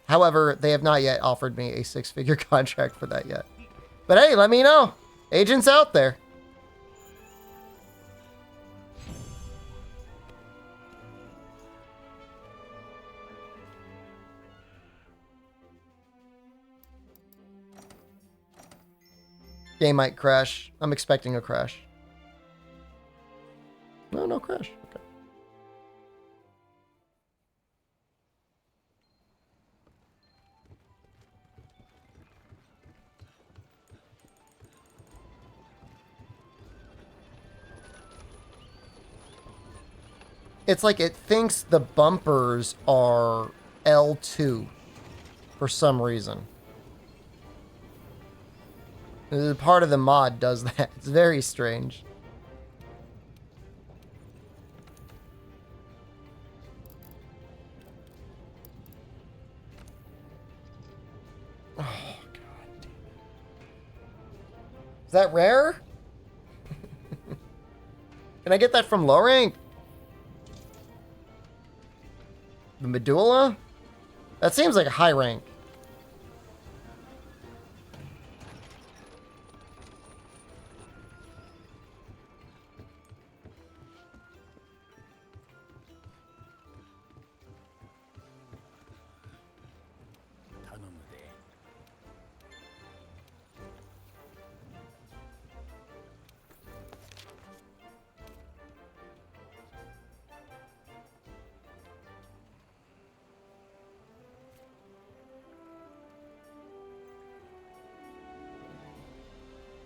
However, they have not yet offered me a six-figure contract for that yet. But hey, let me know. Agents out there. Game might crash. I'm expecting a crash. No crash. Okay. It's like it thinks the bumpers are L2 for some reason. Part of the mod does that. It's very strange. Oh, God. Is that rare? Can I get that from low rank? The medulla? That seems like a high rank.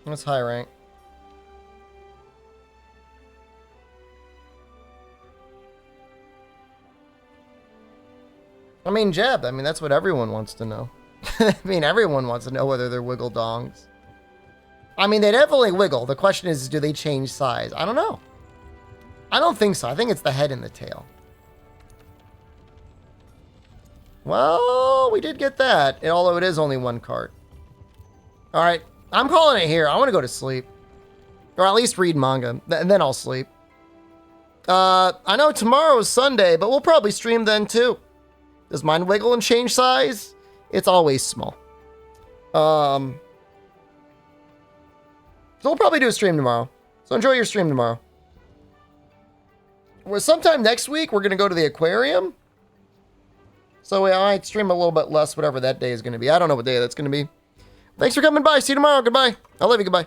That's high rank. I mean, Jeb, I mean, that's what everyone wants to know. I mean, everyone wants to know whether they're wiggle dongs. I mean, they definitely wiggle. The question is, do they change size? I don't know. I don't think so. I think it's the head and the tail. Well, we did get that, although it is only one cart. All right. I'm calling it here. I want to go to sleep. Or at least read manga. And then I'll sleep. I know tomorrow is Sunday, but we'll probably stream then too. Does mine wiggle and change size? It's always small. So we'll probably do a stream tomorrow. So enjoy your stream tomorrow. Well, sometime next week, we're going to go to the aquarium. So I might stream a little bit less, whatever that day is going to be. I don't know what day that's going to be. Thanks for coming by. See you tomorrow. Goodbye. I love you. Goodbye.